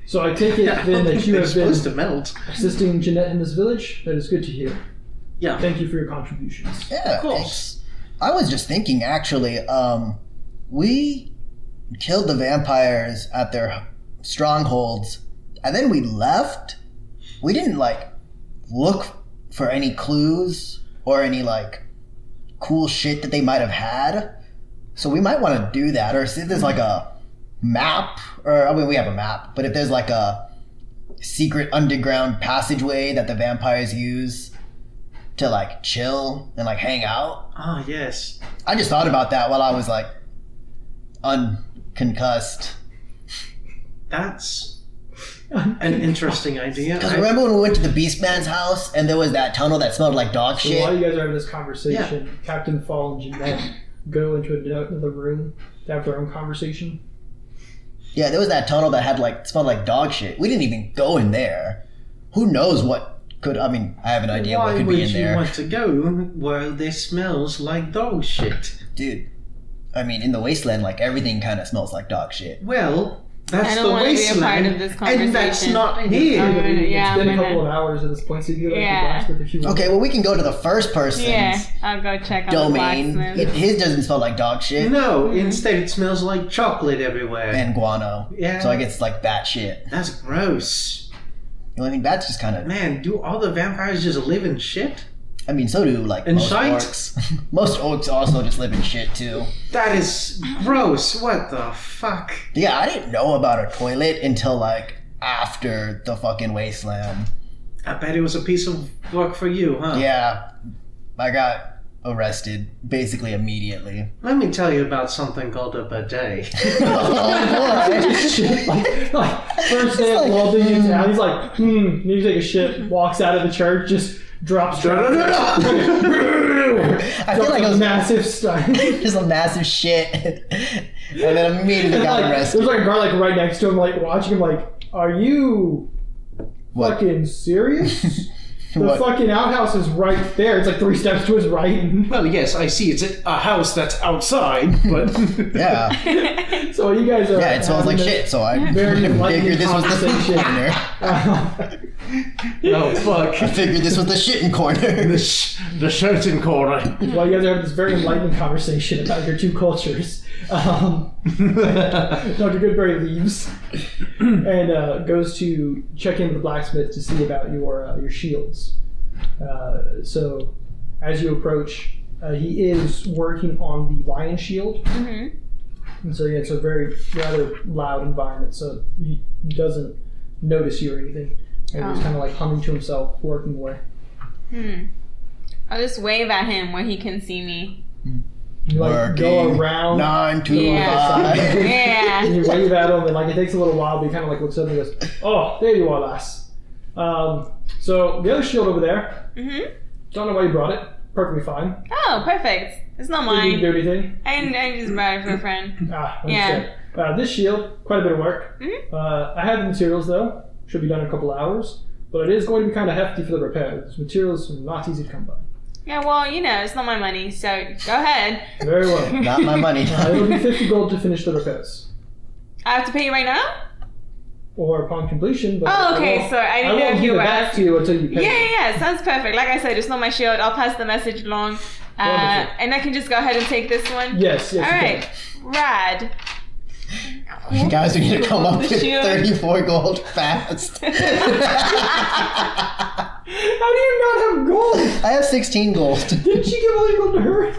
So I take it
I
then
don't think
that you
they're
have
supposed
been
to melt.
assisting Jeanette in this village. That is good to hear.
Yeah.
Thank you for your contributions.
Yeah,
Of course.
thanks. I was just thinking, actually, we killed the vampires at their strongholds, and then we left. We didn't look for any clues or any cool shit that they might have had. So we might want to do that, or see if there's a map, or I mean, we have a map, but if there's a secret underground passageway that the vampires use to chill and hang out.
Ah, yes.
I just thought about that while I was unconcussed.
That's an interesting idea.
Because remember when we went to the Beastman's house and there was that tunnel that smelled like dog
So while
shit?
you guys are having this conversation, Captain Fall and Jeanette go into another room to have their own conversation.
Yeah, there was that tunnel that had smelled like dog shit. We didn't even go in there. Who knows what could? I mean, I have an idea
Why
what could
would
be in
you
there,
want to go where there smells like dog shit?
dude. I mean, in the wasteland, everything kind of smells like dog shit.
Well, that's
I don't
the
wanna be a
wasteland,
part of this
and that's
conversation.
not here.
Yeah,
It's been
I'm
a couple
gonna-
of hours at this point, so you can go
Yeah.
to blacksmith if you want.
Okay, well, we can go to the first person's
Yeah, I'll go check on
domain.
the blacksmith.
His doesn't smell like dog shit
No, instead it smells like chocolate everywhere.
and guano.
Yeah.
So I guess it's bat shit.
That's gross.
You know, I mean, bats just kind of.
Man, do all the vampires just live in shit?
I mean, so do
And
most
shite?
orcs. Most orcs also just live in shit too.
That is gross. What the fuck?
Yeah, I didn't know about a toilet until after the fucking wasteland.
I bet it was a piece of work for you, huh?
Yeah, I got arrested basically immediately.
Let me tell you about something called a bidet.
Shit, first day of Walt Disney Town, he's like, need to take a shit, walks out of the church, just drops
I feel like it was
massive stuff.
just a massive shit, and then immediately got arrested.
There's a guard right next to him, watching him, are you
What?
fucking serious? The
What?
fucking outhouse is right there. It's 3 steps to his right.
Well, yes, I see it's a house that's outside, but...
Yeah,
So you guys are.
yeah, it smells like
having
shit. So I
Very enlightening
figured this was the
conversation.
corner.
Oh, fuck.
I figured this was the shitting corner.
The shirting corner.
While you guys are having this very enlightening conversation about your two cultures, Dr. Goodberry leaves and goes to check in with the blacksmith to see about your shields. So, as you approach, he is working on the lion shield.
Mm-hmm.
And so, yeah, it's a very rather loud environment, so he doesn't notice you or anything. And he's kind of humming to himself, working away.
I'll just wave at him where he can see me.
You go around.
9 to
Yeah.
5.
Yeah.
And you wave at him, and it takes a little while, but he kind of looks up and goes, "Oh, there you are, lass." So the other shield over there.
Mm-hmm.
Don't know why you brought it. Perfectly fine.
Oh, perfect. It's not
Didn't do
mine.
anything.
I just brought it for a friend.
Understand. This shield, quite a bit of work.
Mhm.
I have the materials though. Should be done in a couple hours, but it is going to be kind of hefty for the repair. These materials are not easy to come by.
Yeah, well, it's not my money, so go ahead.
Very well.
Not my money.
It'll be 50 gold to finish the repairs.
I have to pay you right now?
Or upon completion, but
Oh, okay, sorry. I didn't know if you were
back to you until you pay.
Yeah, sounds perfect. Like I said, it's not my shield. I'll pass the message along. And I can just go ahead and take this one?
Yes.
All right. Rad.
Guys, we need to come up with
shield.
34 gold fast.
How do you not have gold?
I have 16 gold.
Didn't she give all your gold to her?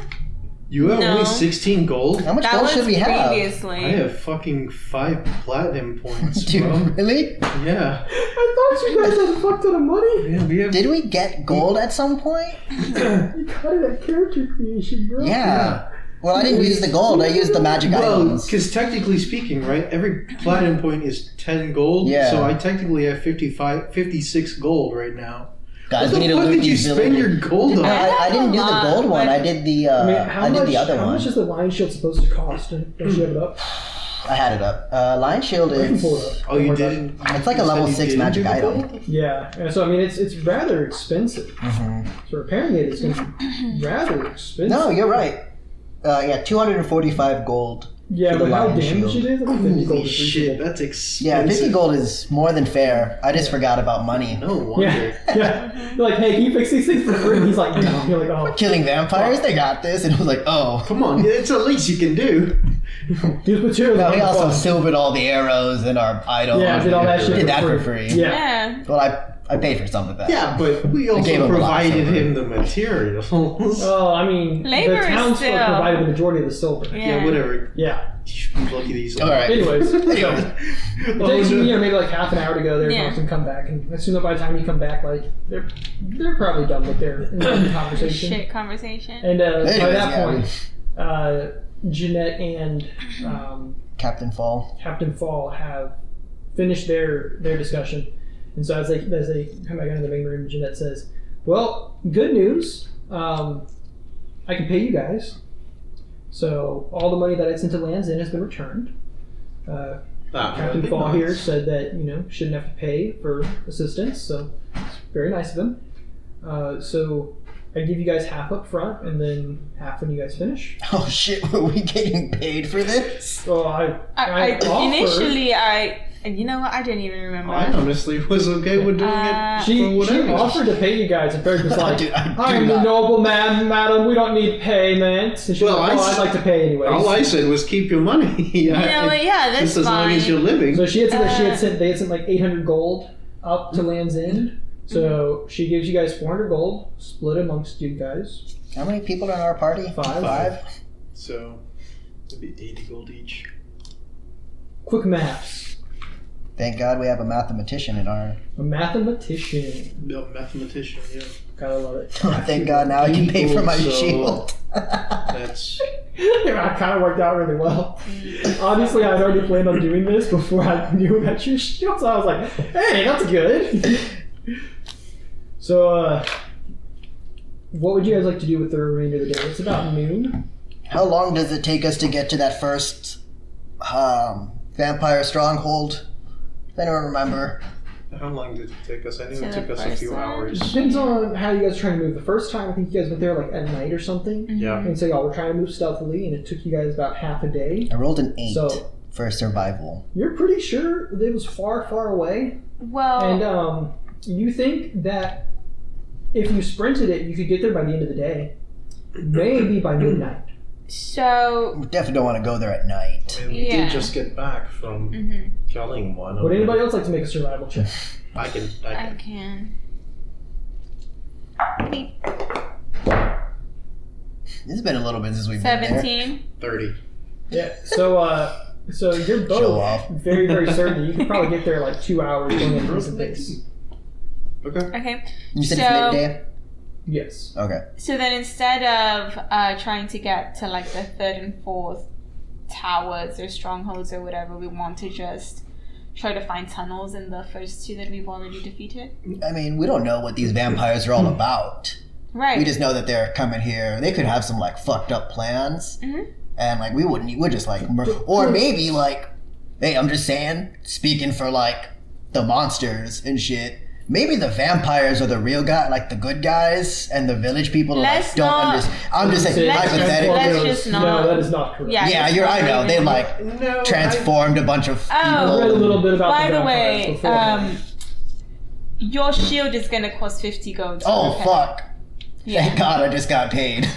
You have
No.
only 16 gold?
How much
That
gold
was
should we have?
previously.
I have fucking 5 platinum points,
Dude,
bro.
really?
Yeah.
I thought you guys had a fuck ton of money.
Yeah, we have...
Did we get gold at some point?
You got it at character creation, bro.
Yeah. Well, I didn't use the gold. I used the magic
Well,
items.
because technically speaking, right, every platinum point is 10 gold.
Yeah.
So I technically have 56 gold right now.
Guys,
What
we
the
need to
fuck
loot
did you
these
spend your
villagers.
gold
No,
on?
I didn't do the
lot,
gold one.
but-
I did the
I mean,
I did the other
how
one.
much is the lion shield supposed to cost? Don't you have it up?
I had it up. Lion shield
I can pull
is.
it up.
Oh, you
Don't worry
didn't?
It's like a
you
level
said you
6
didn't
magic
do the
item.
gold?
Yeah, and so I mean it's rather expensive.
Mhm.
So repairing it is going to be rather expensive.
No, you're right. Yeah, 245 gold.
Yeah,
for
but
the
how
lion
damaged
shield.
it is, I think 50 gold
Holy
is
shit,
reasonable.
that's expensive.
Yeah, 50 gold is more than fair. I just forgot about money.
No wonder.
Yeah. You're like, hey, can you fix these things for free? And he's like, no. You're like, oh.
Killing vampires, they got this. And it was like, oh.
Come on, it's the least you can do.
These materials
No,
are
he also
fun.
silvered all the arrows and our items.
Yeah, did all that shit
Did
for
that
free.
for free.
Yeah.
Yeah.
Well, I paid for some of that.
Yeah, but we
gave
also
him a lot,
provided
so-
him the materials.
Oh, I mean,
Labor
the
is
townsfolk
still-
provided the majority of the silver.
Yeah, whatever.
Yeah.
Look at these.
All right.
Anyways, so, it
Oh,
takes you,
no.
maybe like half an hour to go there,
Yeah.
talk and come back, and as soon as by the time you come back, like they're probably done with their conversation.
Shit conversation.
And by
Anyways,
that
yeah,
point, Jeanette and
Captain Fall.
Captain Fall have finished their discussion, and so as they come back into the main room, Jeanette says, "Well, good news. I can pay you guys. So all the money that I sent to Land's End has been returned. Captain Fall here said that shouldn't have to pay for assistance, so it's very nice of him. So I give you guys half up front, and then half when you guys finish.
Oh shit, were we getting paid for this?
So I
Initially, you know what? I didn't even remember.
I honestly was okay with doing it for
She
whatever.
offered to pay you guys, and Fergus was like,
Dude, I do
I'm the
not.
nobleman, madam, we don't need payment. And she was
Well,
like, I'd like to pay anyways.
All I said was keep your money.
Yeah, that's
just as long as
fine.
you're living.
So she had said that they had sent like 800 gold up to Land's End. So she gives you guys 400 gold, split amongst you guys.
How many people are in our party?
5.
So it'd be 80 gold each.
Quick maths.
Thank God we have a mathematician in our.
A mathematician.
No, mathematician, yeah.
Gotta love it.
Thank God now I can pay for my
So-
shield.
That's
That kind of worked out really well. Obviously, I'd already planned on doing this before I knew about your shield, so I was like, hey, that's good. So, what would you guys like to do with the remainder of the day? It's about noon.
How long does it take us to get to that first vampire stronghold? I don't remember.
how long did it take us? I knew
So
it took
the
us a
first
few
one?
hours.
Depends on how you guys are trying to move. The first time, I think you guys went there like at night or something.
Yeah.
And so y'all were trying to move stealthily, and it took you guys about half a day.
I rolled an 8
So
for survival.
you're pretty sure that it was far, far away.
Well,
And you think that if you sprinted it, you could get there by the end of the day. Maybe by midnight.
so
We definitely don't want to go there at night.
I mean, we
Yeah.
did just get back from killing one. of
Would anybody
them.
else like to make a survival check?
I can.
I can. Beep.
It's been a little bit since we've been there.
17.
30.
Yeah. So you're
Show
both
off.
very, very certain that you could probably get there like 2 hours going at a decent pace.
Okay.
Okay.
You said
So-
it's midday?
Yes.
Okay.
So then instead of trying to get to like the third and fourth towers or strongholds or whatever, we want to just try to find tunnels in the first two that we've already defeated.
I mean, we don't know what these vampires are all about.
Right.
We just know that they're coming here. They could have some like fucked up plans, and like we're just like, or maybe like, hey, I'm just saying, speaking for like the monsters and shit. maybe the vampires are the real guy, like the good guys, and the village people
Let's
don't
not-
understand. I'm just saying,
Let's
hypothetically.
Let's just not.
No, that is not correct.
Yeah.
Yeah, I know. They like transformed a bunch of
I
people.
read a little bit about
By
the
the
vampires
way,
beforehand.
your shield is gonna cost 50 gold. to
Oh
repair.
fuck!
Yeah.
Thank God I just got paid.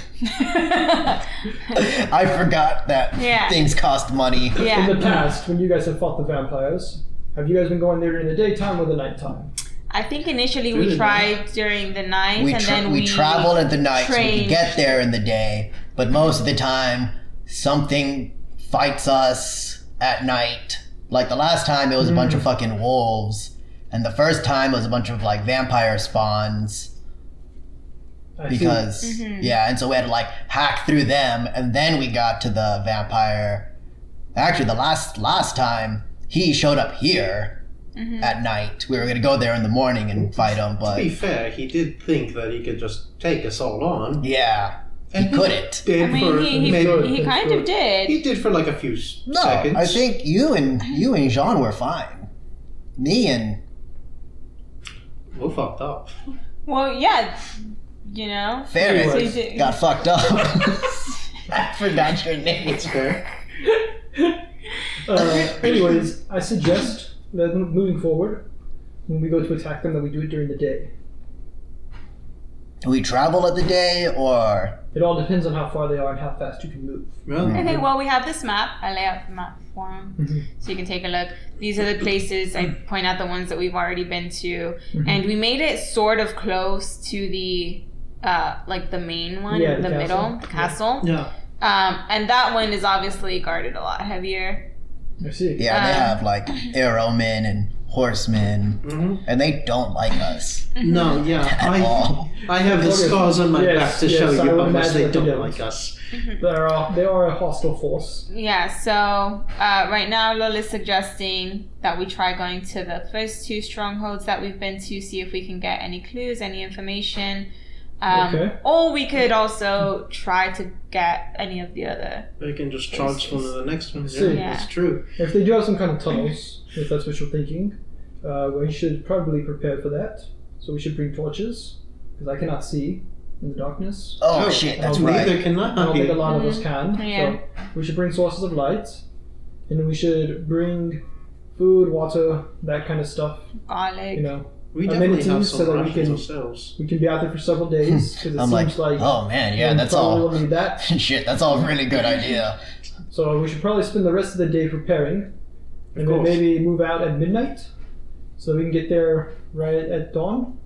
I forgot that
Yeah.
things cost money.
Yeah.
In the past, when you guys have fought the vampires, have you guys been going there during the daytime or the nighttime?
I think initially
During
we
the
tried during the night, and then
we traveled at the night so we could
trained.
get there in the day, but most of the time something fights us at night. Like the last time it was a bunch of fucking wolves, and the first time it was a bunch of like vampire spawns.
I see.
Because yeah, and so we had to like hack through them, and then we got to the vampire. Actually, the last time he showed up here at night. We were gonna go there in the morning and fight him,
To be
but
fair, he did think that he could just take us all on.
yeah, he
And
couldn't.
Did
I mean,
for
he
maybe
kind of did.
he did for like a few
No,
seconds.
I think you and Jean were fine. Me and
we fucked up.
Well, yeah, you know.
Ferret
So you did-
got fucked up. I forgot your name.
It's fair.
Anyways, I suggest that moving forward, when we go to attack them, that we do it during the day.
Do we travel at the day or?
It all depends on how far they are and how fast you can move.
Well,
Okay, well, we have this map. I lay out the map for him so you can take a look. These are the places. I point out the ones that we've already been to. And we made it sort of close to the, like the main one,
Yeah,
the
the castle.
middle, the castle.
yeah.
And that one is obviously guarded a lot heavier.
I see.
Yeah, they have like arrowmen and horsemen,
Mm-hmm.
and they don't like us
No, yeah.
at all.
I have the
Okay.
scars on my
Yes,
back to
yes,
show
I
you
would
how much
imagine
they
that they
don't
don't.
like us.
They are a hostile force.
Yeah, so right now Lola is suggesting that we try going to the first two strongholds that we've been to, see if we can get any clues, any information.
Okay.
Or we could also try to get any of the other.
They can just charge one of the next ones.
See.
Yeah, that's true.
If they do have some kind of tunnels, if that's what you're thinking, we should probably prepare for that. So we should bring torches, because I cannot see in the darkness.
Oh shit, that's
Neither
right.
I don't think a lot of us can.
Yeah.
So we should bring sources of light, and then we should bring food, water, that kind of stuff.
Garlic.
You know,
We definitely have
amenities so
some
that we
rations
can-
ourselves.
we can be out there for several days because it
I'm
seems
like,
like
oh man, yeah,
we
that's
probably
all.
will need that.
Shit, that's all a really good idea.
So we should probably spend the rest of the day preparing, and then
course.
maybe move out at midnight, so we can get there right at dawn.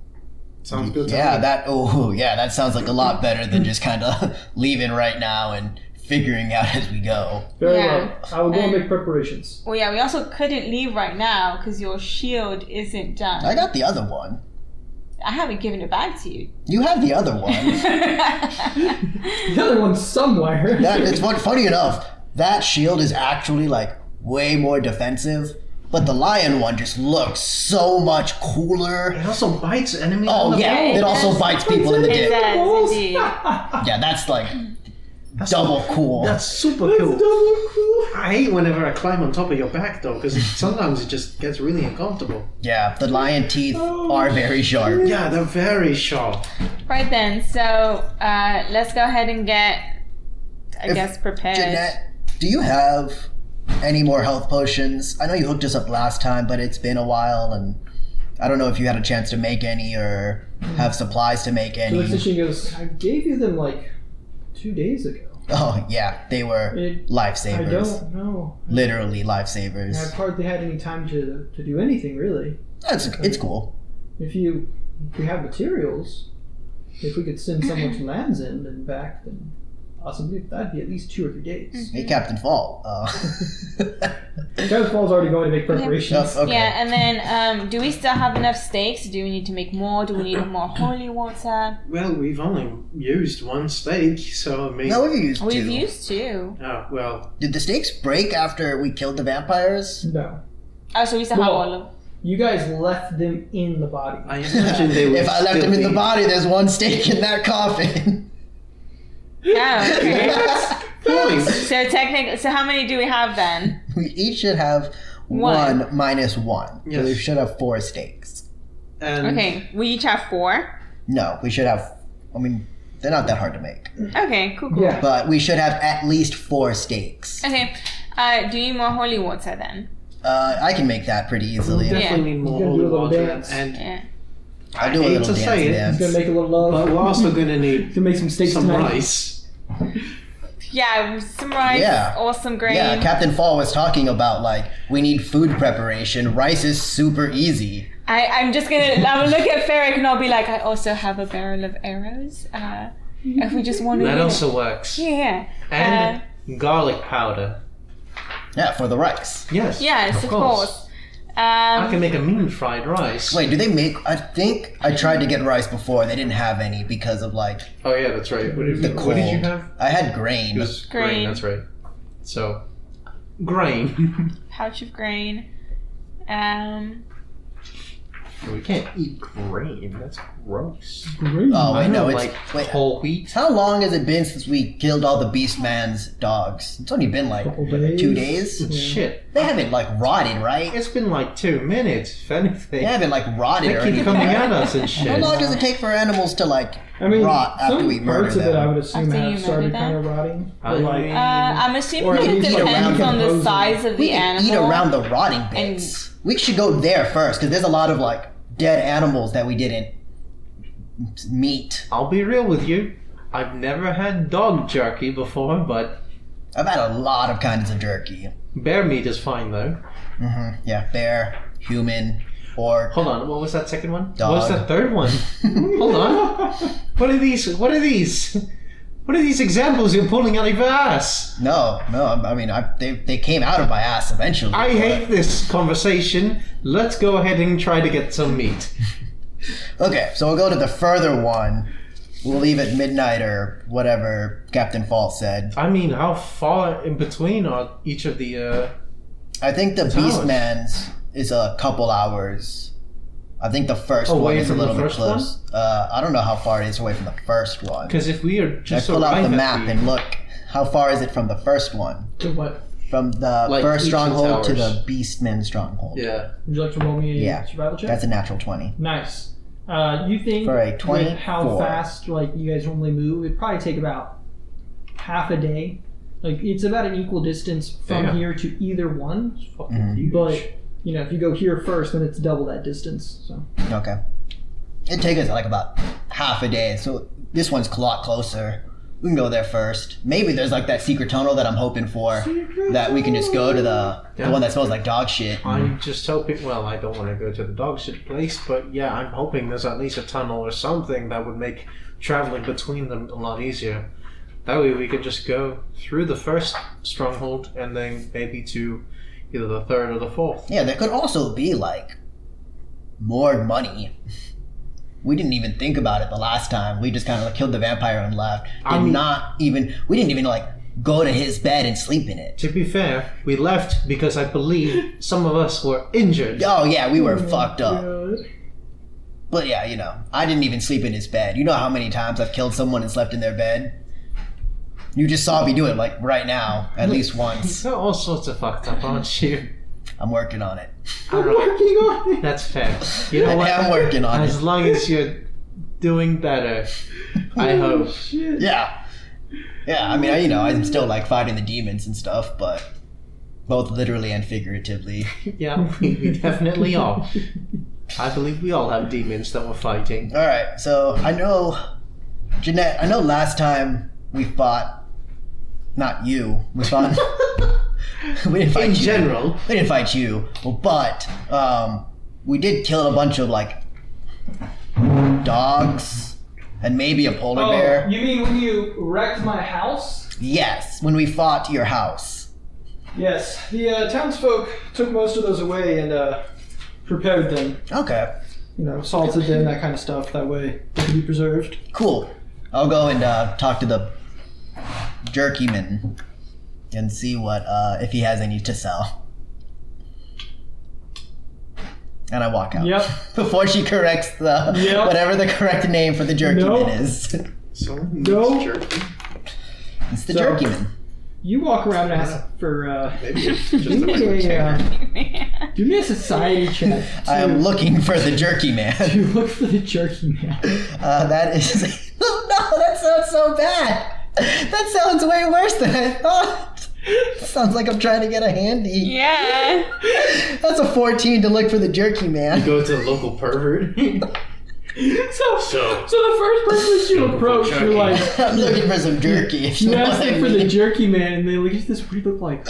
Sounds good. to
Yeah,
me.
that sounds like a lot better than just kind of leaving right now and figuring out as we go.
Very
Yeah.
well. I will go and
And-
make preparations.
Well, yeah, we also couldn't leave right now because your shield isn't done.
I got the other one.
I haven't given it back to you.
You have the other one.
The other one's somewhere.
Funny enough, that shield is actually like way more defensive, but the lion one just looks so much cooler.
It also bites enemies.
Oh
on the
yeah,
it
it also
does.
bites people in the
It
dick.
does, indeed.
Yeah, that's like
That's
double cool.
That's super
That's
cool.
double cool.
I hate whenever I climb on top of your back though, because sometimes it just gets really uncomfortable.
Yeah, the lion teeth are very sharp.
Yeah, they're very sharp.
Right then, so let's go ahead and get, I guess, prepared.
Jeanette, do you have any more health potions? I know you hooked us up last time, but it's been a while, and I don't know if you had a chance to make any or have supplies to make
So
any.
the she goes, I gave you them like 2 days ago.
Oh yeah, they were
I
lifesavers.
don't know.
Literally
I've
lifesavers.
hardly had any time to do anything really.
It's cool.
If we have materials, if we could send someone to Land's End and back, then possibly that'd be at least 2 or 3 days.
Hey, Captain Fall.
Travis Fall's already going to make preparations.
Okay.
Yeah, and then do we still have enough steaks? Do we need to make more? Do we need more holy water?
Well, we've only used one steak, so I mean.
No, we've used
We've
two.
used two.
Oh, well,
Did the stakes break after we killed the vampires?
No.
Oh, so we still
Well,
have all of.
You guys left them in the body.
I imagine they would.
If I left
still
him in the
be-
body, there's one stake in that coffin.
Oh, okay.
Point.
So technically, so how many do we have then?
We each should have
One.
one minus one. So
Yes.
we should have 4 stakes.
And
Okay, we each have 4.
No, we should have. I mean, they're not that hard to make,
Okay, cool.
Yeah.
but we should have at least 4 steaks.
Okay, do you need more holy water then?
I can make that pretty easily.
definitely need more
He's gonna
holy
do a little
water.
dance.
And
Yeah.
I'll do a
hate
little
to say it,
dance.
He's gonna make a little love.
but we're also gonna need
He's gonna make some steaks
some
tonight.
rice.
Yeah, some rice
Yeah.
or some grain.
Yeah, Captain Fall was talking about like we need food preparation. Rice is super easy.
I'm just gonna look at Ferric and I'll be like, I also have a barrel of arrows. If we just want to.
That also works.
Yeah.
And garlic powder.
Yeah, for the rice.
Yes.
Yes, of course.
I can make a mean fried rice.
Wait, do they make? I think I tried to get rice before. They didn't have any because of like
Oh yeah, that's right. What did,
the
you,
cold.
what did you have?
I had grain.
It was
Grain.
grain. That's right. So, grain.
pouch of grain.
We can't eat grain. That's gross.
Oh
I
wait, no,
know,
it's
like
wait.
whole wheat.
How long has it been since we killed all the Beastman's dogs? It's only been like
Couple
what,
days.
2 days.
Shit.
They haven't like rotted, right?
It's been like 2 minutes, if anything.
They haven't like rotted
They
or
keep
anything.
coming at us and
How
shit.
long does it take for animals to like
I mean,
rot after
some
we murder
parts of it, I
them?
would assume,
After you
have
murder
started
them?
kind of rotting.
I
But like,
mean-
I'm
Or
assuming
at
it
least,
like,
depends on the
decomposing.
size of
We
the
can
animal.
eat around the rotting bits. We should go there first because there's a lot of like dead animals that we didn't meat.
I'll be real with you. I've never had dog jerky before, but
I've had a lot of kinds of jerky.
bear meat is fine though.
Yeah, bear, human, orc.
Hold on, what was that second one?
Dog.
What was that third one? Hold on. What are these? What are these? What are these examples you're pulling out of your ass?
No, I mean, they came out of my ass eventually.
I
but-
hate this conversation. Let's go ahead and try to get some meat.
Okay, so we'll go to the further one. We'll leave at midnight or whatever Captain Fall said.
I mean, how far in between are each of the?
I think the
Towers.
Beastman's is a couple hours. I think the first
Away
one is a
from the
little bit
first
close. I don't know how far it is away from the first one.
Because if we are
I
just
pull out the
arrive at
map and look. How far is it from the first one?
to what?
From the
Like
first
each of the
stronghold to
towers.
the Beastman stronghold.
Yeah.
Would you like to roll me a
Yeah,
survival check?
That's a natural 20.
Nice. You think
For a
with
24.
how fast like you guys normally move, it'd probably take about half a day. Like it's about an equal distance from
Damn.
here to either one.
It's fucking huge.
But you know, if you go here first, then it's double that distance. So
Okay. It'd take us like about half a day, so this one's a lot closer. We can go there first. Maybe there's like that secret tunnel that I'm hoping for, that we can just go to the one that smells like dog shit.
I'm just hoping. Well, I don't want to go to the dog shit place, but yeah, I'm hoping there's at least a tunnel or something that would make traveling between them a lot easier. That way, we could just go through the first stronghold and then maybe to either the third or the fourth.
Yeah, there could also be like more money. We didn't even think about it the last time. We just kind of like killed the vampire and left. We didn't even like go to his bed and sleep in it.
To be fair, we left because I believe some of us were injured.
Oh yeah, we were fucked up.
God.
But yeah, you know, I didn't even sleep in his bed. You know how many times I've killed someone and slept in their bed? You just saw me do it like right now, at least once.
You're all sorts of fucked up, aren't you?
I'm working on it.
Alright, that's fair. You know
I
what?
am working on
As
it.
long as you're doing better, I hope.
Shit.
Yeah. Yeah, I mean, I'm still like fighting the demons and stuff, but both literally and figuratively.
Yeah, we definitely are. I believe we all have demons that we're fighting.
All right, so Jeanette, I know last time we fought, not you, we fought, we didn't fight
In
you.
general.
We didn't fight you, but we did kill a bunch of like dogs and maybe a polar
Oh,
bear.
you mean when you wrecked my house?
Yes, when we fought your house.
Yes. The townsfolk took most of those away and prepared them.
Okay,
You know, salted them, that kind of stuff. That way they can be preserved.
cool. I'll go and talk to the jerkyman and see what if he has any to sell. And I walk out.
Yep.
Before she corrects the
Yep.
whatever the correct name for the jerkyman
Nope.
is.
So,
Go.
jerky.
It's the
So-
jerkyman.
You walk around and ask for.
Maybe it's just
Give
a
me
regular
a,
chair.
give Give me a society check.
I am looking for the jerky man.
To look for the jerky man.
That is... No, that sounds so bad. That sounds way worse than I thought. Sounds like I'm trying to get a handy.
Yeah.
That's a 14 to look for the jerky man.
Go to the local pervert.
So the first person you approach, you're like,
I'm looking for some jerky. If you
you
know
ask
what I
them for the
mean.
jerky man, and they look at this. What do you look like?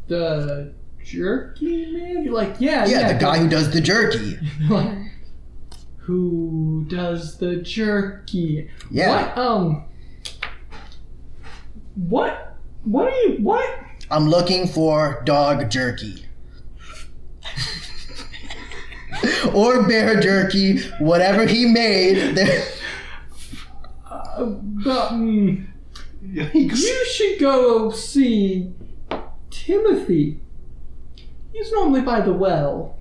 The jerky man? You're like, yeah.
The guy who does the jerky.
They're like, who does the jerky?
Yeah.
What?
I'm looking for dog jerky. Or bear jerky, whatever he made.
You should go see Timothy. He's normally by the well.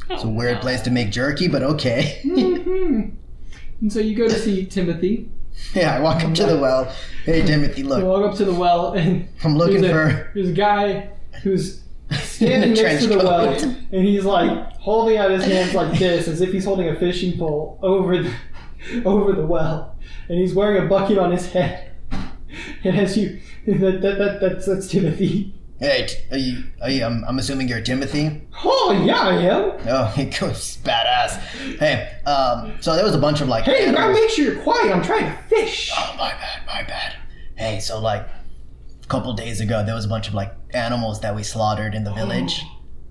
It's a weird place to make jerky, but okay.
Mm-hmm. And so you go to see Timothy.
Yeah, I walk up to the well. Hey, Timothy,
You
look.
walk up to the well, and
I'm looking for...
there's a guy who's standing
In a
next to the
trench
well,
coat.
and he's like holding out his hands like this, as if he's holding a fishing pole over the well, and he's wearing a bucket on his head. And as you, that's Timothy.
Hey, are you, I'm assuming you're Timothy?
Oh yeah, I am.
Oh, he goes badass. Hey, so there was a bunch of like...
Hey, you gotta
animals.
make sure you're quiet. I'm trying to fish.
Oh, my bad. Hey, so like a couple days ago, there was a bunch of like animals that we slaughtered in the village.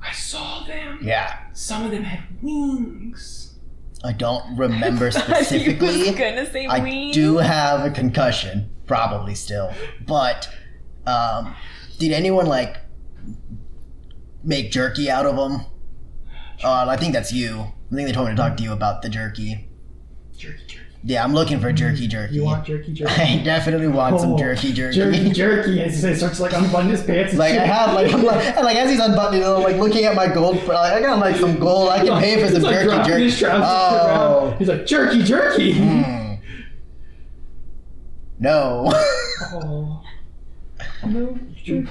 I saw them.
Yeah.
Some of them had wings.
I don't remember
I
specifically.
was gonna say
I
wings.
do have a concussion, probably still. But did anyone like make jerky out of them? I think that's you. I think they told me to talk to you about the jerky.
Jerky.
Yeah, I'm looking for jerky.
You want jerky?
I definitely want some
Oh,
jerky.
Jerky. And he starts like unbuttoning his pants. And
Like
shit.
I have, like as he's unbuttoning, I'm like looking at my gold. Like I got like some gold. I can pay for some
He's like dropping
jerky.
his trousers
Oh,
around. He's like jerky.
no.
Oh. No jerky.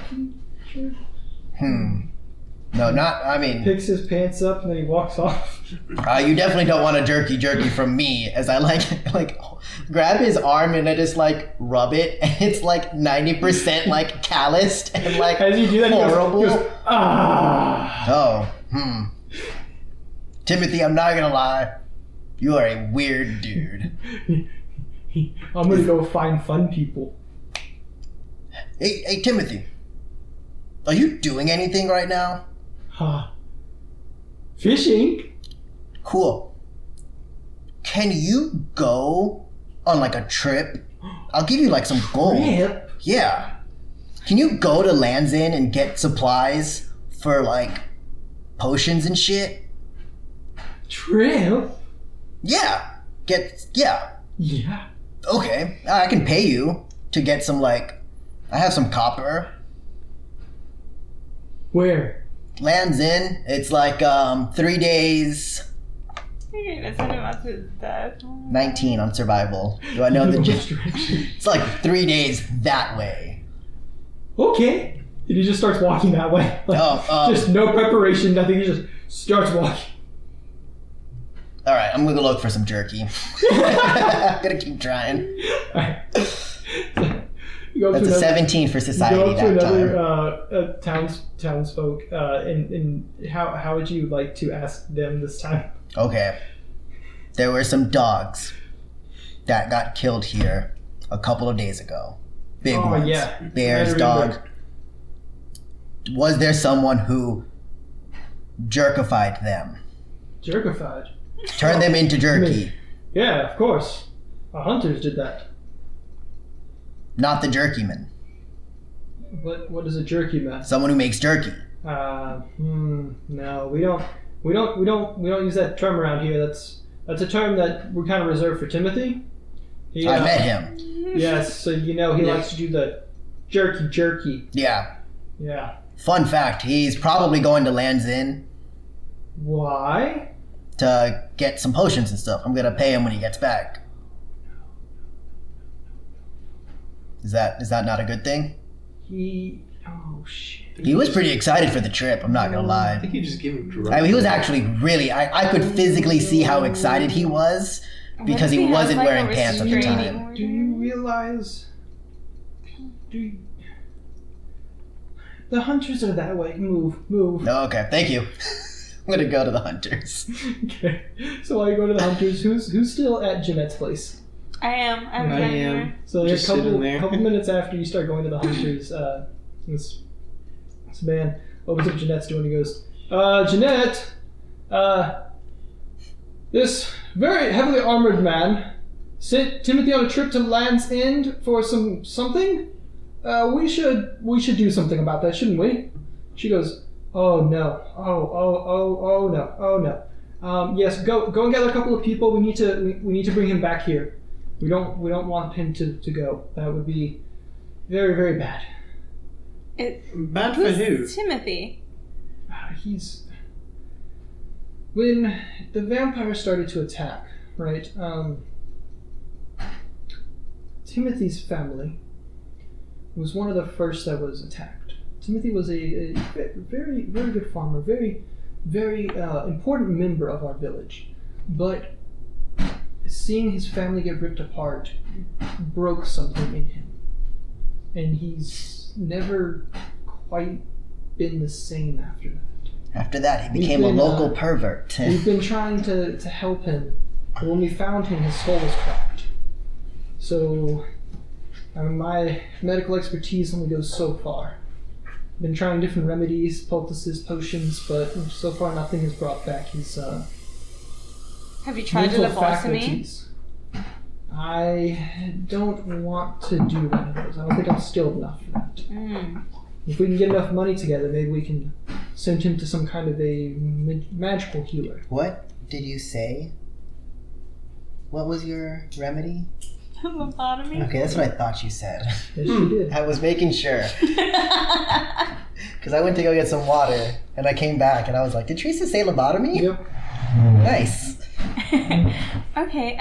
No, not. I mean,
Picks his pants up and then he walks off.
you definitely don't want a jerky from me. As I like grab his arm and I just like rub it, and it's like 90% like calloused and like
As you do that,
horrible.
he goes, ah.
Oh, Timothy, I'm not gonna lie. You are a weird dude.
I'm gonna go find fun people.
Hey, Timothy. Are you doing anything right now?
Fishing?
Cool. Can you go on like a trip? I'll give you like some gold.
Trip?
Yeah. Can you go to Land's End and get supplies for like potions and shit?
Trip?
Yeah. Yeah.
Yeah.
Okay. I can pay you to get some like, I have some copper.
Where?
Land's End. It's like 3 days.
You're gonna send him out to death.
19 on survival. Do I know the
Which direction?
It's like 3 days that way.
Okay. And he just starts walking that way. Like, just no preparation, nothing. He just starts walking.
All right, I'm gonna look for some jerky. I'm gonna keep trying.
Alright. You go up
That's
to
a
another-
17 for
You
society
go up to
that time.
another townsfolk, and how would you like to ask them this time?
Okay. There were some dogs that got killed here a couple of days ago. Big ones.
Yeah.
Bears,
I
dog.
remember.
Was there someone who jerkified them?
Jerkified.
Turned them into jerky.
Yeah, of course. Our hunters did that.
Not the jerkyman.
What is a jerky man?
Someone who makes jerky.
No, we don't use that term around here. That's a term that we're kind of reserved for Timothy.
I met him.
Yes, so he likes to do the jerky.
Yeah.
Yeah.
Fun fact, he's probably going to Land's End
Why?
to get some potions and stuff. I'm gonna pay him when he gets back. Is that not a good thing?
Oh shit.
He was pretty excited for the trip, I'm not gonna
I
lie.
think you just give him drugs.
I mean, he was actually really, I could physically see how excited he was because he wasn't wearing pants at the time.
Do you realize? The hunters are that way. Move.
Oh, okay, thank you. I'm gonna go to the hunters.
Okay. So while you go to the hunters, who's still at Jeanette's place?
I am. I'm
I
here.
am.
So
Just
a couple
sitting there.
minutes after you start going to the hunters, this man opens up Jeanette's door and he goes, Jeanette, this very heavily armored man sent Timothy on a trip to Land's End for something. We should do something about that, shouldn't we? She goes, oh no, oh no. Yes, go and gather a couple of people. We need to bring him back here. We don't want him to go. That would be very, very bad.
Bad for who?
Who's Timothy?
When the vampire started to attack, right? Timothy's family was one of the first that was attacked. Timothy was a very, very good farmer, very, very important member of our village, but seeing his family get ripped apart broke something in him, and he's never quite been the same after that.
After that, he became a local pervert.
We've been trying to help him, but when we found him, his skull was cracked. So, my medical expertise only goes so far. Been trying different remedies, poultices, potions, but so far nothing has brought back his
Have you tried
mental
lobotomy?
faculties. I don't want to do one of those. I don't think I'm skilled enough for that. If we can get enough money together, maybe we can send him to some kind of a magical healer.
What did you say? What was your remedy?
Lobotomy?
Okay, that's what I thought you said.
Yes, she did.
I was making sure. Because I went to go get some water, and I came back, and I was like, did Teresa say lobotomy?
Yep.
Nice.
Okay,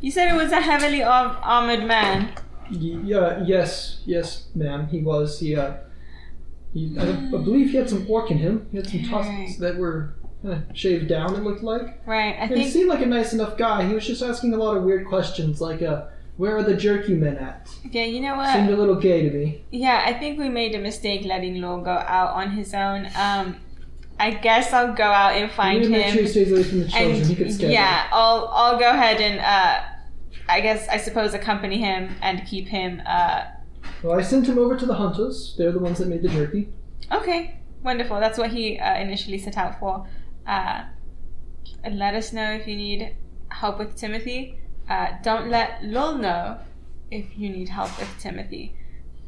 you said it was a heavily armored man.
Yes, ma'am. He was. I believe he had some orc in him. He had some tusks that were shaved down, it looked like.
Right, I
He
think...
seemed like a nice enough guy. He was just asking a lot of weird questions, like, where are the jerky men at?
Yeah, you know
Seemed
what?
a little gay to me.
Yeah, I think we made a mistake letting Lowell go out on his own. I guess I'll go out and find
Make sure he
him.
stays away from the children.
And
He could scare
yeah, I'll go ahead and I suppose accompany him and keep him.
them. Well, I sent him over to the hunters. They're the ones that made the jerky.
Okay, wonderful. That's what he initially set out for. Let us know if you need help with Timothy. Don't let Lowell know if you need help with Timothy.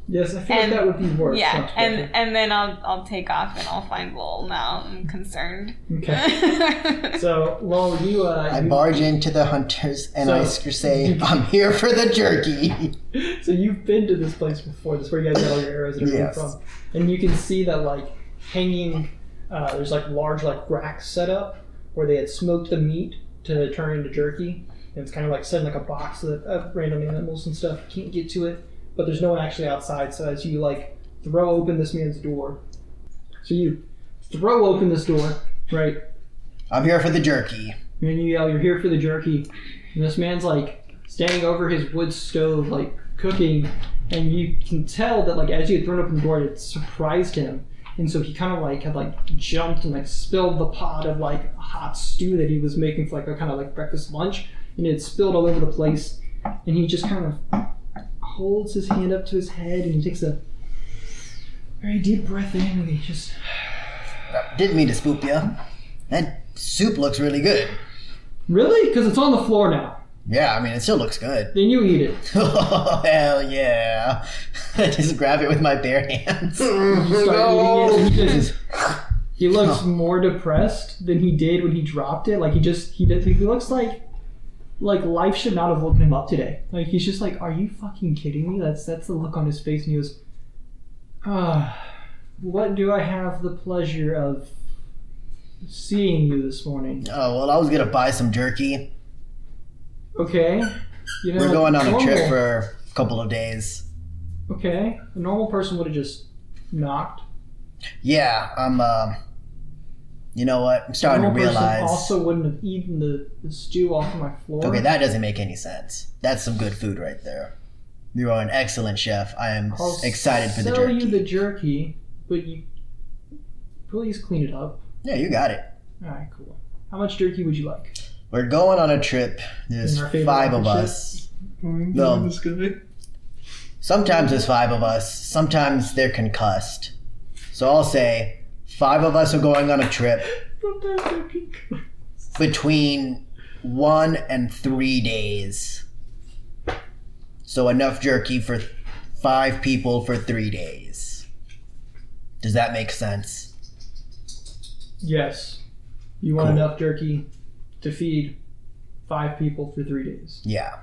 Yes, I feel like that would be worse.
Yeah,
much better.
and then I'll take off and I'll find Lowell now. I'm concerned.
Okay. So, Lowell,
I barge into the hunters, and I say, I'm here for the jerky.
So you've been to this place before. This is where you guys get all your arrows and everything
Yes.
from. And you can see that, like, hanging, there's, like, large, like, racks set up where they had smoked the meat to turn into jerky. And it's kind of, like, set in, like, a box of random animals and stuff. You can't get to it. But there's no one actually outside, so as you, like, throw open this man's door. So you throw open this door, right?
I'm here for the jerky.
And you yell, you're here for the jerky. And this man's, like, standing over his wood stove, like, cooking. And you can tell that, like, as you had thrown open the door, it surprised him. And so he kind of, like, had, like, jumped and, like, spilled the pot of, like, hot stew that he was making for, like, a kind of, like, breakfast lunch. And it spilled all over the place. And he just kind of holds his hand up to his head and he takes a very deep breath in and he just...
Didn't mean to spook you. That soup looks really good.
Really? Because it's on the floor now.
Yeah, I mean, it still looks good.
Then you eat it.
Oh, hell yeah. I just grab it with my bare hands.
You start eating it and he looks more depressed than he did when he dropped it. Like, he looks like life should not have woken him up today. Like, he's just like, are you fucking kidding me? That's the look on his face, and he goes, what do I have the pleasure of seeing you this morning?
Oh, well, I was gonna buy some jerky.
Okay. You know,
We're going on a trip
normal-
for a couple of days.
Okay. A normal person would have just knocked.
Yeah, I'm, you know what? I'm starting to
Normal person
realize.
also wouldn't have eaten the stew off of my floor.
Okay, that doesn't make any sense. That's some good food right there. You are an excellent chef. I am excited for the
I'll
jerky.
sell you the jerky, but you please clean it up.
Yeah, you got it.
All right, cool. How much jerky would you like?
We're going on a trip. There's
And our favorite
5 of
rocket
us. No.
This guy.
Sometimes there's 5 of us. Sometimes they're concussed. So I'll say 5 of us are going on a trip between 1 and 3 days. So enough jerky for 5 people for 3 days. Does that make sense?
Yes. You want
Cool.
enough jerky to feed 5 people for 3 days.
Yeah.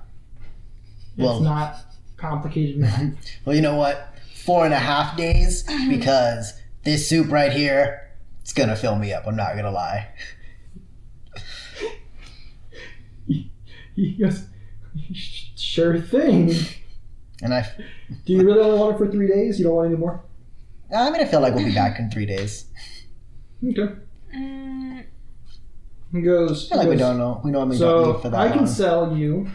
It's
Well-
not complicated math.
Well, you know what? 4.5 days, because this soup right here, it's gonna fill me up. I'm not gonna lie.
He goes, sure thing.
And
Do you really only want it for 3 days? You don't want any more?
I feel like we'll be back in 3 days.
Okay.
Mm,
He goes.
I feel like
he
we
goes,
don't know. We normally don't
So
leave for that
I can
long.
sell you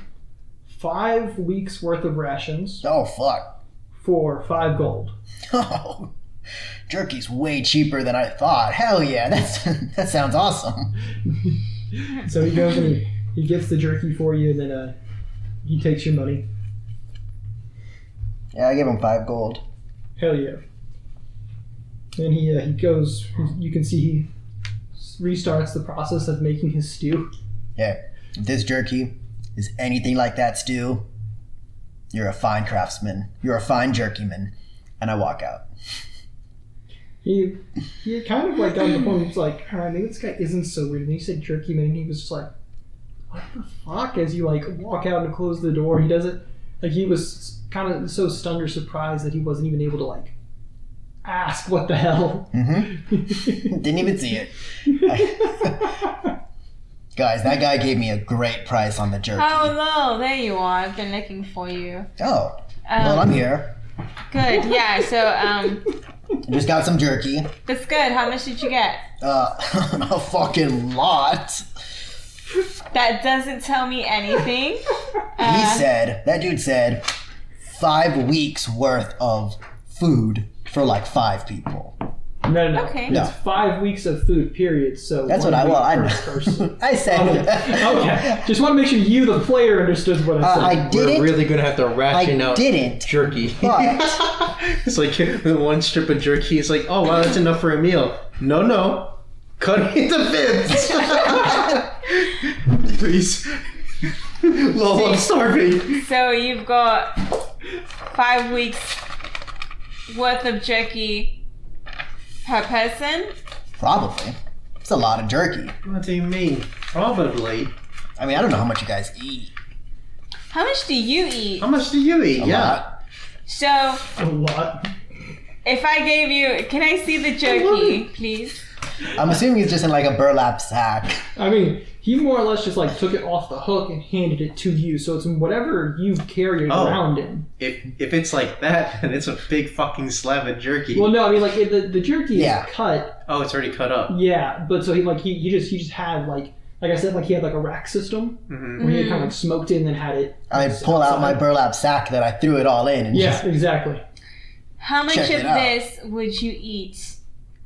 5 weeks worth of rations
Oh fuck!
for 5 gold.
Oh, jerky's way cheaper than I thought. Hell yeah, that sounds awesome.
So he goes and he gets the jerky for you, and then he takes your money.
Yeah, I give him 5 gold.
Hell yeah. And he goes. You can see he restarts the process of making his stew.
Yeah, if this jerky is anything like that stew, you're a fine craftsman. You're a fine jerkyman. And I walk out.
He kind of like got to the point. He's like, all right, maybe this guy isn't so weird. And he said jerky man. And he was just like, what the fuck? As you like walk out and close the door, he doesn't like. He was kind of so stunned or surprised that he wasn't even able to like ask what the hell.
Mm-hmm. Didn't even see it. Guys, that guy gave me a great price on the jerky.
hello, there you are. I've been looking for you.
Oh, well, I'm here.
Good, yeah, so,
Just got some jerky.
that's good. How much did you get?
A fucking lot.
That doesn't tell me anything.
That dude said 5 weeks worth of food for like 5 people.
No.
Okay.
It's 5 weeks of food, period. So
That's what
one
I
week
want.
per person.
I said.
Okay. Just want to make sure you, the player, understood what I said.
I didn't.
We're really gonna have to ration
I
out
didn't.
jerky.
But
It's like one strip of jerky. It's like, oh wow, that's enough for a meal. No, cut it into bits. Please. Well, I'm starving.
So you've got 5 weeks worth of jerky per person.
probably. It's a lot of jerky.
What do you mean? Probably.
I mean, I don't know how much you guys eat.
How much do you eat?
How much do you eat?
A
Yeah.
lot.
So
A lot.
if I gave you, can I see the jerky, please?
I'm assuming it's just in like a burlap sack.
I mean, he more or less just like took it off the hook and handed it to you. So it's in whatever you carry it
Oh.
around in.
If it's like that, then it's a big fucking slab of jerky.
Well, no, I mean like the jerky
Yeah.
is cut.
Oh, it's already cut up.
Yeah, but so he just had like I said, like he had like a rack system
Mm-hmm.
where he had kind of like smoked it and then had it.
I pull out my burlap sack that I threw it all in and
Yeah,
just
exactly.
How much
Check
of
it out.
this would you eat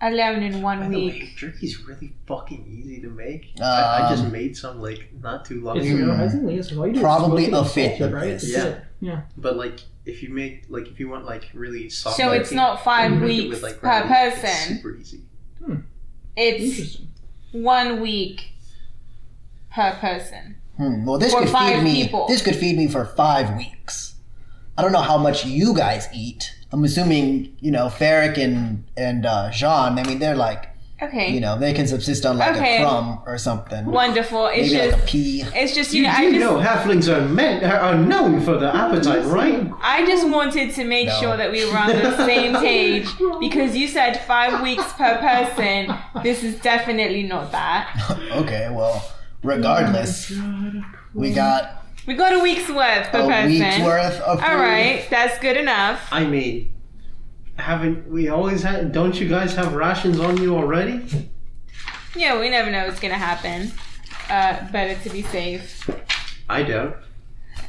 alone in
By
1
the
week?
way, jerky's really fucking easy to make. I just made some like not too long
It's
ago.
surprisingly, yes. All you do is
Probably
smoke it
a
and
fifth
salt it,
of
right?
this.
That's
Yeah.
it. Yeah.
But like, if you make like if you want like really soft.
So it's
jerky,
not 5
you make it
weeks
with, like,
per
ground beef. It's
person.
super easy.
It's
Interesting.
1 week per person.
Well, this
For
could
5
feed me.
people.
This could feed me for 5 weeks. I don't know how much you guys eat. I'm assuming Ferric and Jean. I mean, they're like
Okay.
they can subsist on like
Okay.
a crumb or something.
Wonderful. It's
Maybe
just
like a pea.
it's just
You
I
do
just
know halflings are known for their appetite, right?
I just wanted to make
No.
sure that we were on the same page because you said 5 weeks per person. This is definitely not that.
Okay, well, regardless, we got
We got a week's worth per
a
person.
week's worth of food.
All right, that's good enough.
I mean, Haven't we always had? Don't you guys have rations on you already?
Yeah, we never know what's gonna happen. Better to be safe.
I don't.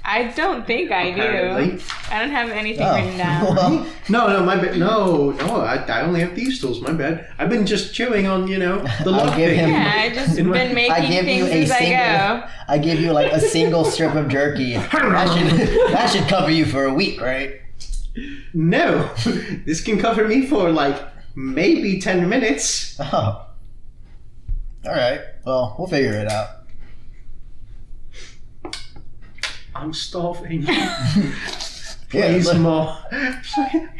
I don't think I do.
Apparently.
I don't have anything written down.
Well,
No, my bad. No, I only have these tools. My bad. I've been just chewing on, the lock
give
pick.
him-
Yeah, I just
In my-
been making
I give you
things
a
as I
single.
go.
I give you like a single strip of jerky. That should cover you for a week, right?
No, this can cover me for like maybe 10 minutes.
Oh. All right. Well, we'll figure it out.
I'm starving.
Yeah,
Please,
look-
more.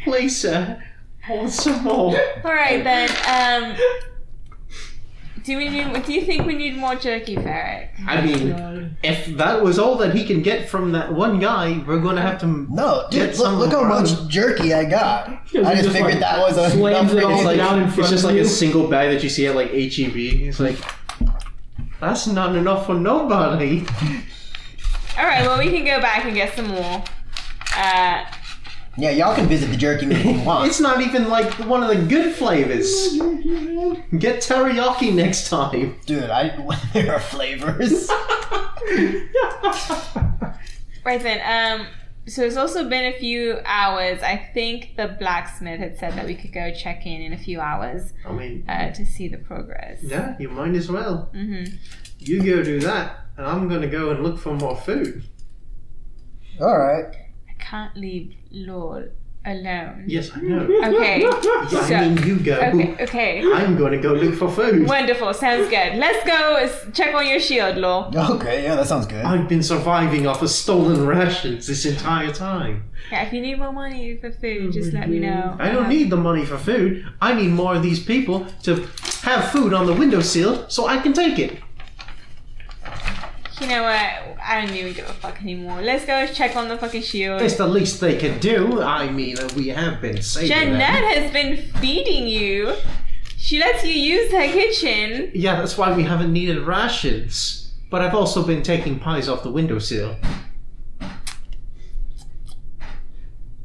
Please, sir. I want some more.
All right then. Do you think we need more jerky, Ferric?
I mean, if that was all that he can get from that one guy, we're gonna have to.
No, dude,
Get some
look how
of our
much
own.
jerky I got.
Because
I
he
just figured
like,
that was a
slams it all
It's like
down in front
it's just
of
like
you.
a single bag that you see at like HEB. It's like that's not enough for nobody.
All right. Well, we can go back and get some more.
Yeah, y'all can visit the jerky meat if you want.
It's not even like one of the good flavors. Get teriyaki next time.
Dude, there are flavors.
Right then. So it's also been a few hours. I think the blacksmith had said that we could go check in a few hours
I mean,
to see the progress.
yeah, you might as well.
Mm-hmm.
You go do that, and I'm gonna go and look for more food.
All right.
I can't leave Lord alone.
Yes, I know.
Okay.
Yeah,
So-
I mean, you go.
Okay.
I'm gonna go look for food.
Wonderful. Sounds good. Let's go check on your shield, Law.
Okay, yeah, that sounds good.
I've been surviving off of stolen rations this entire time.
Yeah, if you need more money for food, just let me know.
I don't need the money for food. I need more of these people to have food on the windowsill so I can take it.
You know what? I don't even give a fuck anymore. Let's go check on the fucking shield.
It's the least they can do. I mean, we have been saving them.
Jeanette has been feeding you. She lets you use her kitchen.
Yeah, that's why we haven't needed rations. But I've also been taking pies off the windowsill.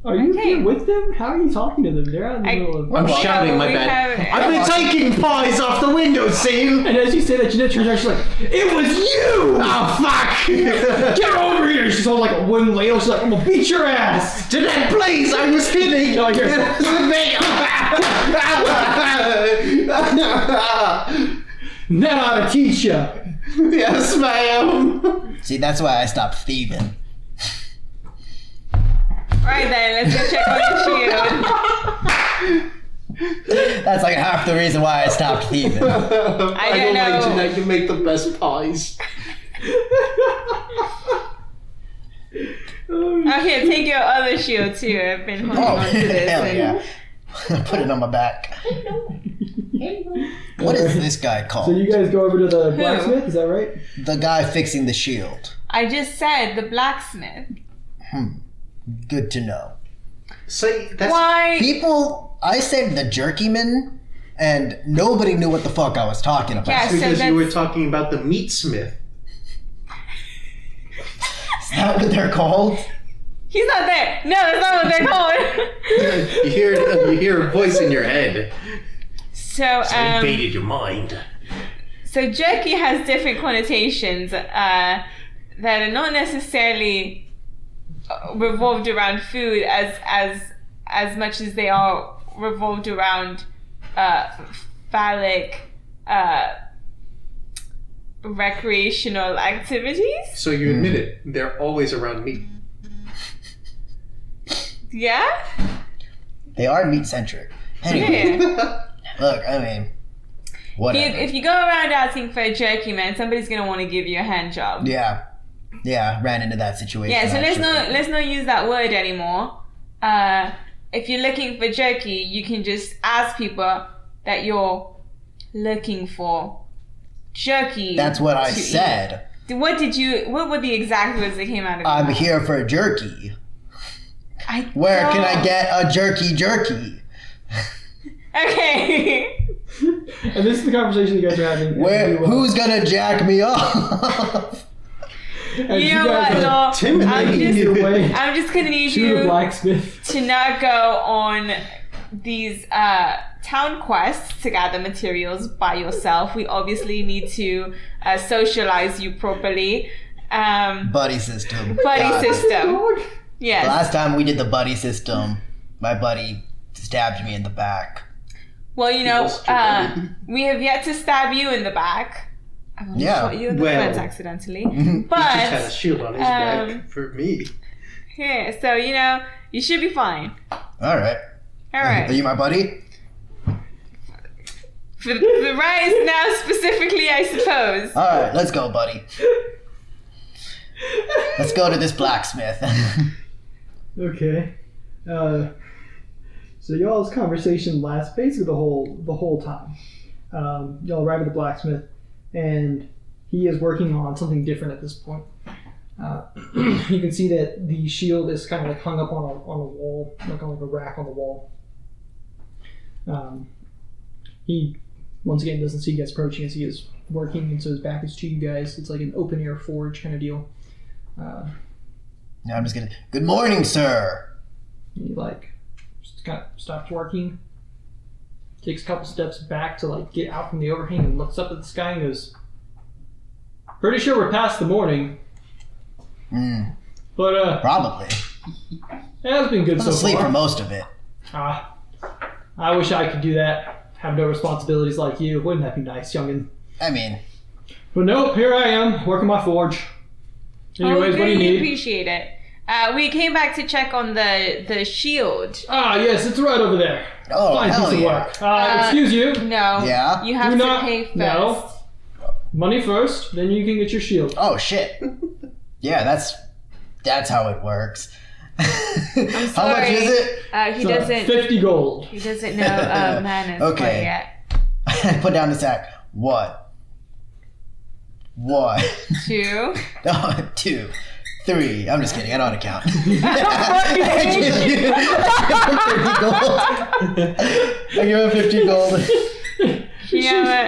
Are you
Okay.
here with them? How are you talking to them? They're out in the middle of...
I'm
Well,
shouting, my
we
bad.
have-
I've been taking pies off the windowsill!
And as you say that, Jeanette turns around, she's like, "It was you!
Oh, fuck!
Get over here!" She's holding like a wooden ladle. She's like, "I'm gonna beat your ass!"
Jeanette, please! I was kidding!
No, you're- Now how to teach ya.
Yes, ma'am!
See, that's why I stopped thieving.
Right then, let's go check on your shield.
That's like half the reason why I stopped thieving.
I
don't
like
know.
Jeanette, you make the best pies.
Oh, here, take your other shield too. I've been holding
Oh,
on to this.
hell
and-
yeah. Put it on my back. What is this guy
So
called?
you guys go over to the blacksmith, is that right?
The guy fixing the shield.
I just said the blacksmith.
Good to know.
See, that's...
Why?
People, I said the jerkyman, and nobody knew what the fuck I was talking about.
Yeah, so
Because you
that's-
were talking about the meatsmith.
Is that what they're called?
He's not there. No, that's not what they're called.
You hear a voice in your head.
So,
I invaded your mind.
so jerky has different connotations that are not necessarily revolved around food as much as they are revolved around phallic recreational activities.
So you admit it, they're always around meat.
Yeah?
They are meat centric. Anyway,
Yeah.
look, I mean, whatever.
If you go around asking for a jerky man, somebody's gonna want to give you a hand job.
Yeah, ran into that situation.
Yeah, so
actually.
let's not use that word anymore. If you're looking for jerky, you can just ask people that you're looking for jerky.
That's what I
to
said.
eat. What were the exact words that came out of your
I'm
mouth?
here for jerky.
I
Where can I
don't-
get a jerky?
Okay.
And this is the conversation you guys are having.
Who's gonna jack me off?
As
You know what,
guys are
Law?
Timothy.
I'm
making your way
I'm just gonna need
to the
you
blacksmith.
to not go on these town quests to gather materials by yourself. We obviously need to socialize you properly.
Buddy system.
Buddy system. Yes.
The last time we did the buddy system, my buddy stabbed me in the back.
Well, we have yet to stab you in the back. I only shot you in the front accidentally. But
he just had a shield on his back for me.
Yeah, so you should be fine.
All right. Are you my buddy?
For the right now specifically, I suppose.
All right, let's go, buddy. Let's go to this blacksmith.
Okay. So y'all's conversation lasts basically the whole time. Y'all arrive at the blacksmith, and he is working on something different at this point. You can see that the shield is kind of like hung up on a wall, like on like a rack on the wall. He once again doesn't see you guys approaching as he is working, and so his back is to you guys. It's like an open air forge kind of deal.
Now I'm just gonna. Good morning, sir.
He just kind of stops working, takes a couple steps back to get out from the overhang, and looks up at the sky and goes, "Pretty sure we're past the morning." But
probably.
It has been good
I was
so
asleep
far.
for most of it.
I wish I could do that. Have no responsibilities like you. Wouldn't that be nice, youngin?
I mean,
But nope, here I am, working my forge. Anyways, what do you need?
Appreciate it. We came back to check on the shield.
Yes, it's right over there.
oh,
Fine
hell
piece of
yeah.
work. Excuse you.
No.
Yeah?
You have
Do
to
not-
pay first.
no. Money first, then you can get your shield.
Oh, shit. Yeah, that's how it works.
I'm
How much
sorry.
is it?
He
So,
doesn't.
50 gold.
He doesn't know manners quite
Okay.
yet.
I put down the sack. What?
2.
Oh, 2, 3. I'm just kidding. I don't want to count. I give him 50 gold.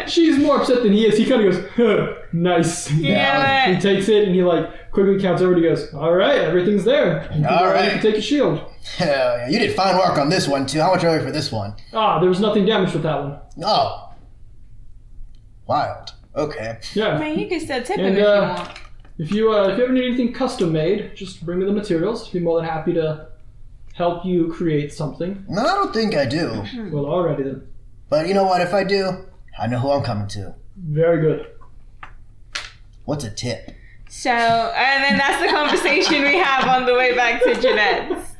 She's more upset than he is. He kind of goes, huh, nice.
Yeah.
He takes it and he quickly counts over and he goes, all right, everything's there. You can
All
go ahead
right.
and take your shield.
Hell yeah. You did fine work on this one, too. How much are we for this one?
There was nothing damaged with that one.
Oh. Wild. Okay.
Yeah.
I mean, you can still tip him
And,
if you want.
If you ever need anything custom made, just bring me the materials. I'd be more than happy to help you create something.
No, I don't think I do.
Well, alrighty then.
But you know what? If I do, I know who I'm coming to.
Very good.
What's a tip?
So, and then that's the conversation we have on the way back to Jeanette's.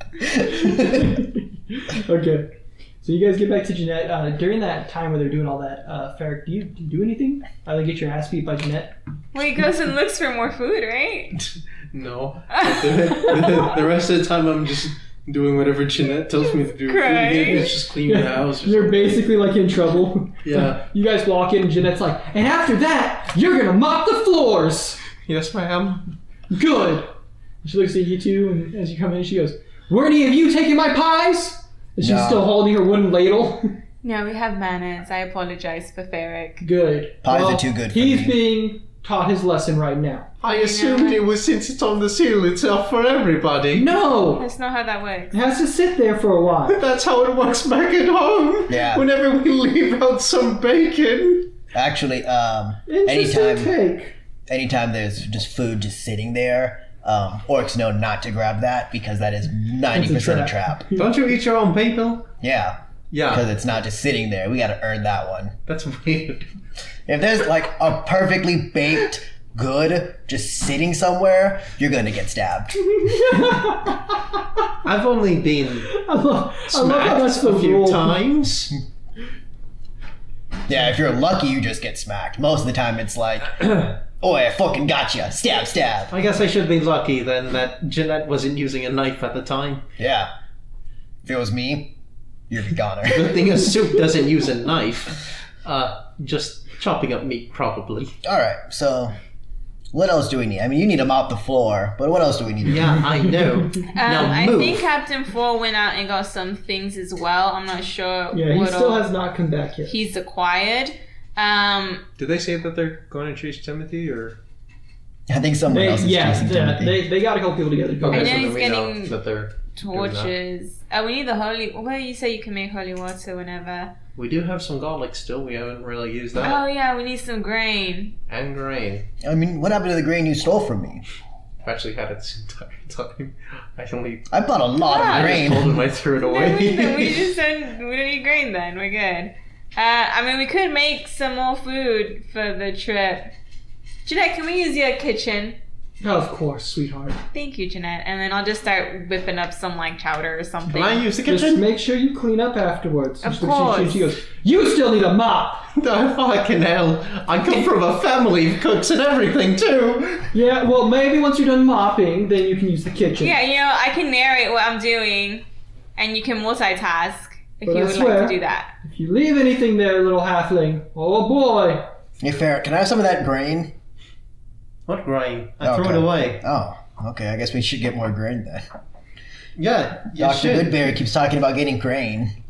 Okay. So you guys get back to Jeanette. During that time where they're doing all that, Farrick, do you do anything? Either get your ass beat by Jeanette?
Well, he goes and looks for more food, right?
No. The rest of the time I'm just doing whatever Jeanette tells me to do.
Crying.
It's just cleaning the house. Or
You're
something.
basically in trouble.
Yeah.
You guys walk in and Jeanette's like, and after that, you're gonna mop the floors.
Yes, ma'am.
Good. And she looks at you two, and as you come in, she goes, were any of you taking my pies? And she's
No.
still holding her wooden ladle.
No, we have manners. I apologize for Farrick.
Good.
Pies are too good for
He's
me.
being taught his lesson right now.
I assumed it was since it's on the seal itself for everybody.
No!
That's not how that works.
It has to sit there for a while.
That's how it works back at home.
Yeah.
Whenever we leave out some bacon.
Actually,
Interesting
anytime there's just food just sitting there, orcs know not to grab that because that is 90% a trap.
Don't you eat your own people?
Yeah.
Yeah.
Because it's not just sitting there. We gotta earn that one.
That's weird.
If there's a perfectly baked good just sitting somewhere, you're gonna get stabbed.
I've only been
I love how that's
smacked
the
a few
rule.
times.
Yeah, if you're lucky, you just get smacked. Most of the time, it's like, oh, I fucking gotcha. Stab, stab.
I guess I should be lucky then that Jeanette wasn't using a knife at the time.
Yeah. If it was me, you'd be goner.
Good thing a soup doesn't use a knife. Just chopping up meat, probably.
Alright, so what else do we need? I mean, you need to mop the floor, but what else do we need to do?
Yeah, I know. Now
I
move.
think Captain 4 went out and got some things as well. I'm not sure
Yeah, he
what
still
all
has not come back yet.
he's acquired.
Did they say that they're going to chase Timothy, or?
I think someone else is chasing Timothy.
They got a couple people together.
I know
so
he's
then we know
getting
that they're
torches. Oh, we need the holy. Well, you say you can make holy water whenever.
We do have some garlic still. We haven't really used that.
Oh yeah, we need some grain.
And grain.
I mean, what happened to the grain you stole from me?
I've actually had it this entire time.
I bought a lot of
I
grain.
just told him I threw it away.
No, we don't need grain then. We're good. I mean, we could make some more food for the trip. Jeanette, can we use your kitchen?
Of course, sweetheart.
Thank you, Jeanette. And then I'll just start whipping up some like chowder or something.
Can I use the
Just
kitchen?
make sure you clean up afterwards.
Of course.
She goes, you still need a mop.
No, fucking hell. I come from a family of cooks and everything, too.
Yeah, well, maybe once you're done mopping, then you can use the kitchen.
Yeah, you know, I can narrate what I'm doing, and you can multitask if
But
you
I
would
swear,
like to do that.
If you leave anything there, little halfling, oh boy.
Hey, Farrah, can I have some of that grain?
What grain? I threw
Okay.
it away.
Oh, okay. I guess we should get more grain then.
Yeah, you
Dr.
should.
Goodberry keeps talking about getting grain.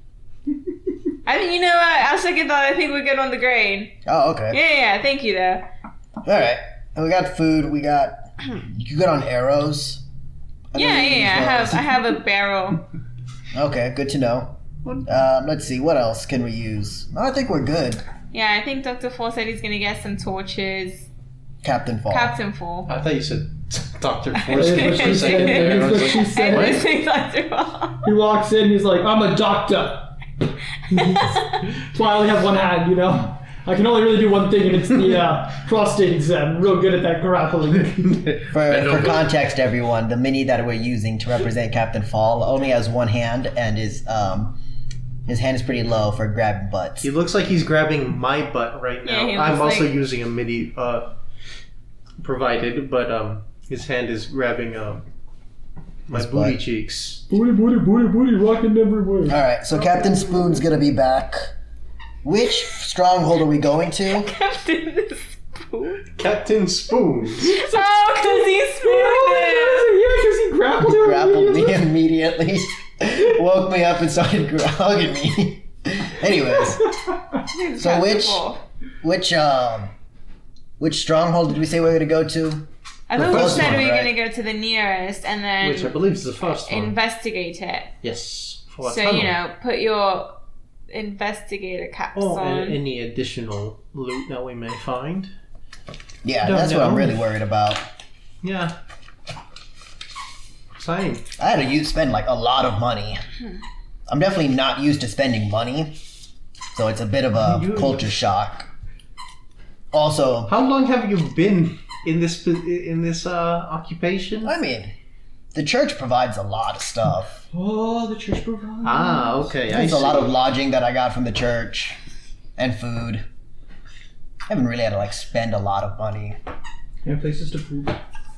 I mean, you know what? I'll second thought. I think we're good on the grain.
Oh, okay.
Yeah. Thank you, though.
All right. And we got food. We got. You good on arrows?
Yeah. I have a barrel.
Okay, good to know. Let's see. What else can we use? I think we're good.
Yeah, I think Dr. Fall said he's gonna get some torches.
Captain Fall.
Captain Fall.
I thought you said Dr.
That
Force.
is what she said. That is what she
I
said.
didn't say Dr. Fall.
He walks in, he's like, I'm a doctor. That's why I only have one hand, you know? I can only really do one thing, and it's the prostate exam. I'm real good at that grappling.
For context, everyone, the mini that we're using to represent Captain Fall only has one hand, and his hand is pretty low for grabbing butts.
He looks like he's grabbing my butt right now.
Yeah, he
I'm
looks
also
like-
using a MIDI provided, but his hand is grabbing my
His
booty
butt.
cheeks.
Booty, rocking everywhere.
All right, so Captain Spoon's gonna be back. Which stronghold are we going to?
Captain Spoon.
Captain Spoons.
Oh, because he
Yeah, because
spooned
he grappled her.
Grappled me immediately, woke me up and started hugging me. Anyways,
it.
so which stronghold did we say we were gonna go to?
I thought we
first
said
one,
we were
right?
going to go to the nearest and then
Which I believe is the first one.
investigate it.
Yes. For a
So,
tunnel.
you know, put your investigator caps
Or
on.
any additional loot that we may find.
Yeah,
Don't
that's what I'm
know.
really worried about.
Yeah. Same.
I had to spend like a lot of money. I'm definitely not used to spending money, so it's a bit of a culture shock. Also,
How long have you been in this occupation?
I mean, the church provides a lot of stuff.
Oh, the church provides.
Ah, okay.
There's
I
a lot
see.
of lodging that I got from the church, and food. I haven't really had to like spend a lot of money.
And places to poop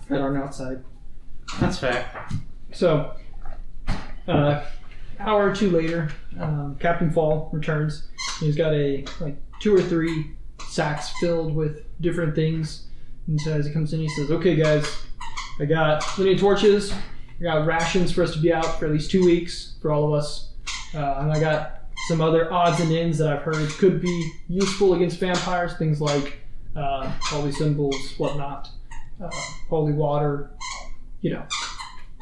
that aren't outside.
That's fair.
So, hour or two later, Captain Fall returns. He's got like 2 or 3 sacks filled with different things. And so as he comes in, he says, "Okay, guys, I got plenty of torches. I got rations for us to be out for at least 2 weeks for all of us. And I got some other odds and ends that I've heard could be useful against vampires. Things like holy symbols, whatnot, holy water, you know,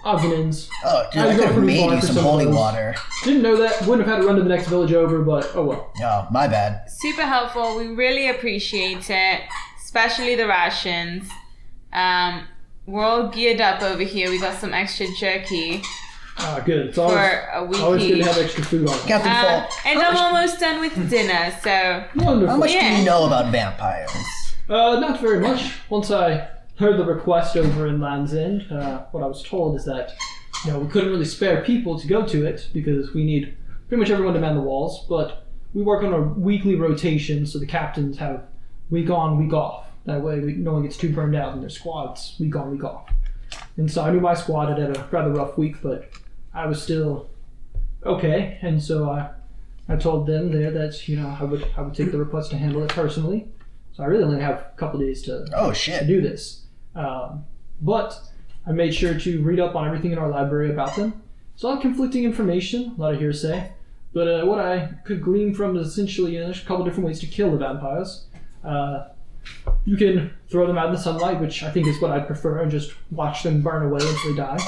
odds and ends."
Oh, dude,
I'd
I
go
could have
pretty
made
far
you
for
some
some of
holy
those.
water.
Didn't know that. Wouldn't have had to run to the next village over, but oh well.
Oh, my bad.
Super helpful. We really appreciate it, especially the rations. We're all geared up over here. We got some extra jerky
Good. It's
for
always,
a
always good
week.
to have extra food on.
Captain Fall,
And I'm almost done with dinner, so
Wonderful.
how much do
Yeah.
you know about vampires?
Not very much. Once I heard the request over in Land's End, what I was told is that we couldn't really spare people to go to it because we need pretty much everyone to man the walls, but we work on a weekly rotation, so the captains have week on, week off. That way no one gets too burned out in their squads, week on, week off. And so I knew my squad had a rather rough week, but I was still okay, and so I told them there that I would take the request to handle it personally. So I really only have a couple days to
Oh,
to
shit.
do this. But I made sure to read up on everything in our library about them. It's a lot of conflicting information, a lot of hearsay. But what I could glean from is essentially there's a couple different ways to kill the vampires. You can throw them out in the sunlight, which I think is what I'd prefer, and just watch them burn away until they die.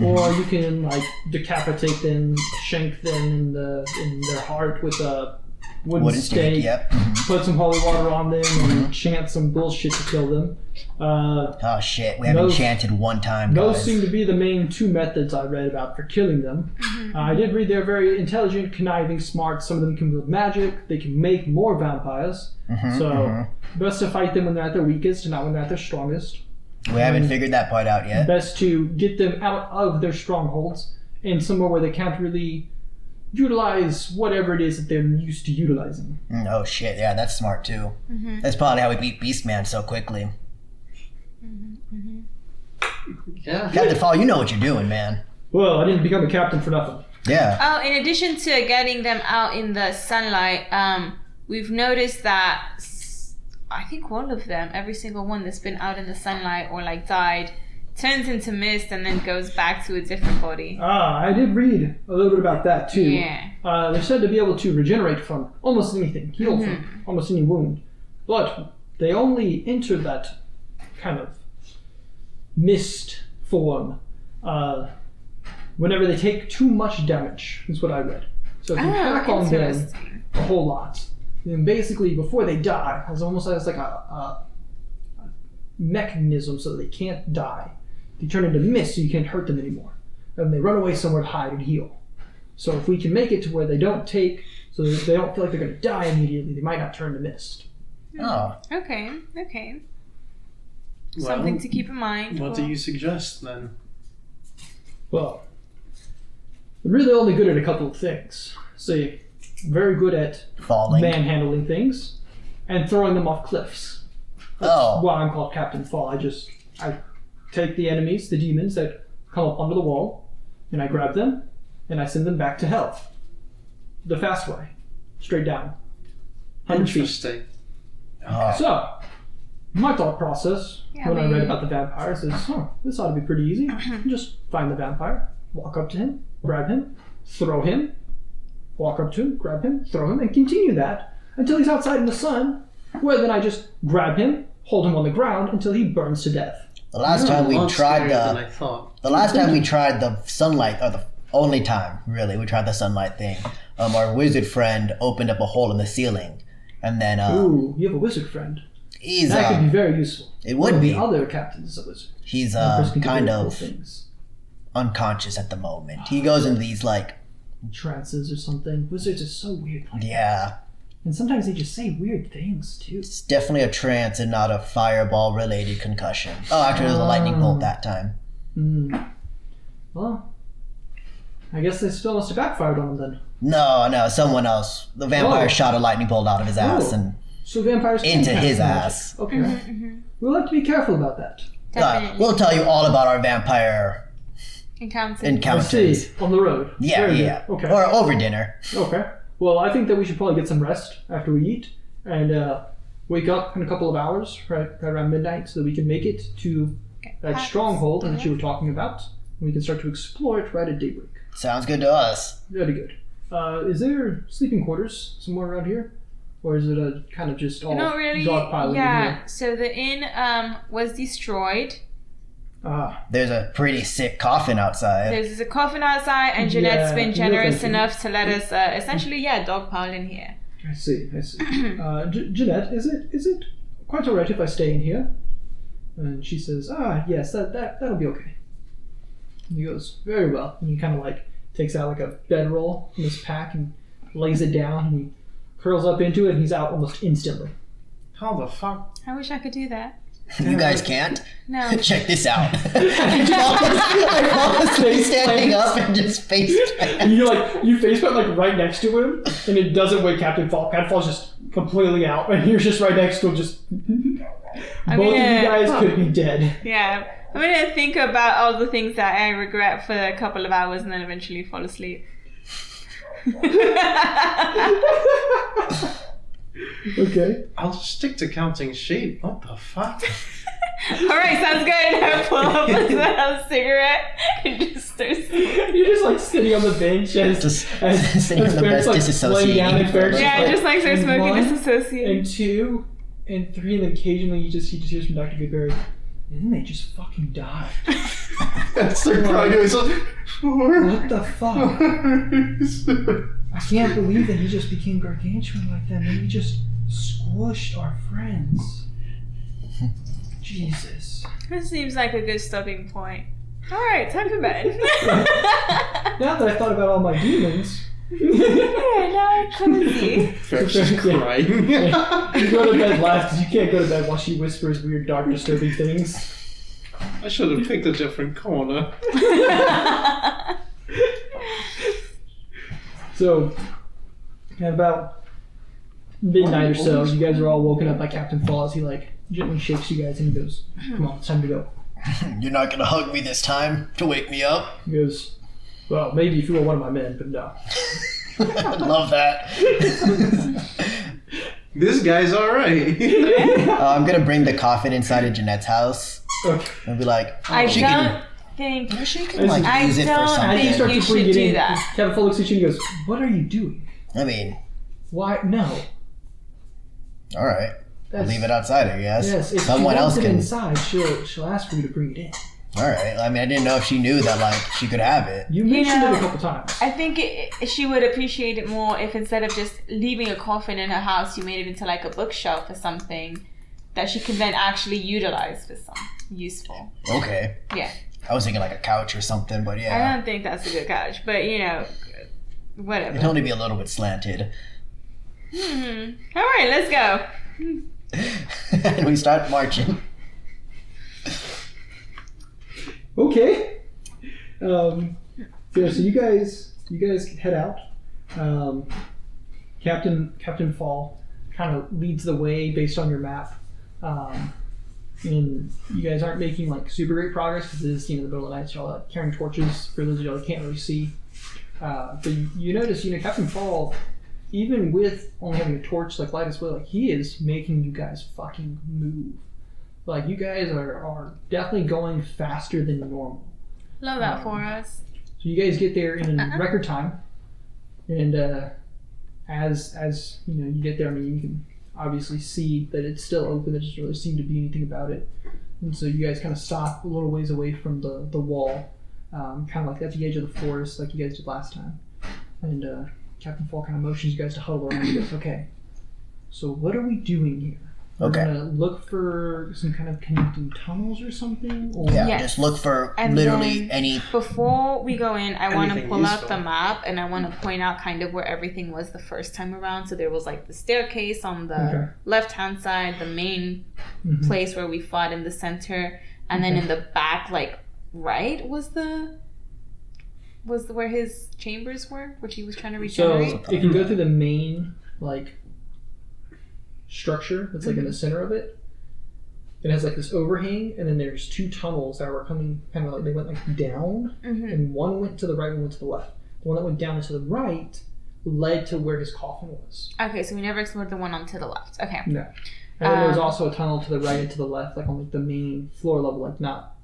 Or you can like decapitate them, shank them in their heart with a wooden stake.
Yep.
Put some holy water on them and chant some bullshit to kill them.
Oh shit, we haven't chanted one time.
Those
guys.
seem to be the main two methods I read about for killing them. I did read they're very intelligent, conniving, smart. Some of them can wield magic. They can make more vampires. Best to fight them when they're at their weakest and not when they're at their strongest.
We haven't figured that part out yet.
Best to get them out of their strongholds and somewhere where they can't really utilize whatever it is that they're used to utilizing.
Oh shit, yeah, that's smart too. That's probably how we beat Beastman so quickly.
Yeah.
Captain Fall, you know what you're doing, man.
Well, I didn't become a captain for nothing.
Yeah.
Oh, in addition to getting them out in the sunlight, we've noticed that I think all of them, every single one that's been out in the sunlight or like died, turns into mist and then goes back to a different body.
I did read a little bit about that too.
Yeah.
They're said to be able to regenerate from almost anything, heal from almost any wound. But they only enter that kind of mist form whenever they take too much damage, is what I read. So if you hack on them a whole lot, then basically before they die, it's almost like a mechanism so that they can't die. They turn into mist so you can't hurt them anymore. And they run away somewhere to hide and heal. So if we can make it to where they don't take, so that they don't feel like they're going to die immediately, they might not turn to mist.
Oh.
Okay.
Well,
Something to keep in mind.
What do you suggest then?
Well, they're really only good at a couple of things. See, very good at
Falling.
manhandling things and throwing them off cliffs. That's
Oh.
why I'm called Captain Fall. I take the enemies, the demons that come up onto the wall, and I grab them, and I send them back to hell. The fast way. Straight down. 100 feet.
Interesting.
Oh.
So, my thought process when I read about the vampires is, this ought to be pretty easy. Just find the vampire, walk up to him, grab him, throw him, walk up to him, grab him, throw him, and continue that until he's outside in the sun, where then I just grab him, hold him on the ground until he burns to death.
The last time we tried
than I thought.
the last time we tried the sunlight, or the only time really we tried the sunlight thing, our wizard friend opened up a hole in the ceiling, and then
Ooh, you have a wizard friend.
he's
That could be very useful.
it would
One of
be.
the other captain is a wizard.
He's
That person can do
kind
very cool
of
things.
unconscious at the moment. He goes into these like
Trances or something. Wizards are so weird.
yeah.
And sometimes they just say weird things too.
It's definitely a trance and not a fireball related concussion. Oh, actually, there was a lightning bolt that time.
Well, I guess they still must have backfired on him then.
No, someone else. The vampire
Oh.
shot a lightning bolt out of his ass
Oh.
and
So vampires can
into
cast
his
magic.
ass.
Okay. We'll have to be careful about that.
Definitely.
We'll tell you all about our vampire
Encounters.
I
encounters.
see. On the road.
Yeah,
Very
yeah.
good. Okay.
Or over dinner.
Okay. Well, I think that we should probably get some rest after we eat and wake up in a couple of hours, right around midnight, so that we can make it to that stronghold that you were talking about. We can start to explore it right at daybreak.
Sounds good to us.
Very good. Is there sleeping quarters somewhere around here? Or is it a kind of just all
Not really.
dogpiling
Yeah. So the inn was destroyed.
There's a pretty sick coffin outside.
There's a coffin outside, and Jeanette's
Yeah,
been
no,
generous
thank you.
enough to let us essentially, dogpile in here.
I see. Jeanette, is it quite alright if I stay in here? And she says, yes, that'll be okay. And he goes, very well. And he kind of like takes out like a bedroll from his pack and lays it down and he curls up into it and he's out almost instantly.
How the fuck?
I wish I could do that.
You guys can't?
No.
Check this out. I fall asleep standing up and just face
And you face plant like right next to him and it doesn't wake Captain Fall. Captain Fall's just completely out and you're just right next to him just... Both of you guys could be dead.
Yeah. I'm gonna think about all the things that I regret for a couple of hours and then eventually fall asleep.
Okay.
I'll just stick to counting sheep. What the fuck?
Alright, sounds good. I pull up a cigarette and just start smoking.
You're just like sitting on the bench as
sitting on the
Barrett's,
bench
laying down and Barrett's
disassociating.
Yeah, I just like start
and
smoking
one,
disassociate.
and 2 And then occasionally he just hears from Dr. Goodberry, and then they just fucking died.
That's the crying.
What the fuck? I can't believe that he just became gargantuan like that, and he just squished our friends. Jesus.
This seems like a good stopping point. Alright, time for bed.
Now that I thought about all my demons.
Yeah, now I'm cozy.
She's crying.
You go to bed last because you can't go to bed while she whispers weird, dark, disturbing things.
I should have picked a different corner.
So, at about midnight or so, you guys are all woken up by Captain Fall as he like gently shakes you guys and he goes, "Come on, it's time to go."
You're not gonna hug me this time to wake me up?
He goes, "Well, maybe if you were one of my men, but no."
Love that.
This guy's alright.
I'm gonna bring the coffin inside of Jeanette's house and be like,
I
she
don't think
she can like
I
use it for
don't
something.
think
start
you
to bring
should
it
do
in.
that.
Captain Fall looks at you and he goes, "What are you doing?
I mean,
Why? No."
all right. I'll
That's-
leave it outside, I guess.
Yes, if
Someone
she
else
wants it
can.
inside, she'll ask for you to bring it in.
All right. I mean, I didn't know if she knew that like she could have it.
You mentioned
know,
it a couple times.
I think she would appreciate it more if instead of just leaving a coffin in her house, you made it into like a bookshelf or something that she can then actually utilize for something useful.
Okay.
Yeah.
I was thinking like a couch or something, but
I
yeah,
don't think that's a good couch, but you know, whatever.
it'd only be a little bit slanted.
All right, let's go.
And we start marching.
Okay. So you guys head out. Captain Fall kind of leads the way based on your map. And you guys aren't making like super great progress because it is the middle of the night, so y'all are carrying torches for those of y'all that can't really see. But you notice, Captain Fall, even with only having a torch like light as well, like he is making you guys fucking move. Like you guys are definitely going faster than normal.
Love that for us.
So you guys get there in record time, and as you get there, I mean you can obviously see that it's still open. There doesn't really seem to be anything about it, and so you guys kind of stop a little ways away from the wall, kind of like at the edge of the forest, like you guys did last time. And Captain Fall kind of motions you guys to huddle around. He goes, "Okay, so what are we doing here? We're gonna look for some kind of connecting tunnels or something, or
Yeah,
Yes.
just look for
And
literally
then
any.
Before we go in, I want to
Anything
pull up
useful.
the map and I want to point out kind of where everything was the first time around. So there was like the staircase on the
Okay.
left-hand side, the main place where we fought in the center, and then in the back, like right, was where his chambers were, which he was trying to
So
regenerate.
if you go through the main like structure that's like in the center of it, it has like this overhang, and then there's two tunnels that were coming kind of like they went like down, and one went to the right, one went to the left. The one that went down and to the right led to where his coffin was.
Okay, so we never explored the one on to the left. Okay.
No. And then there was also a tunnel to the right and to the left, like on like the main floor level, like not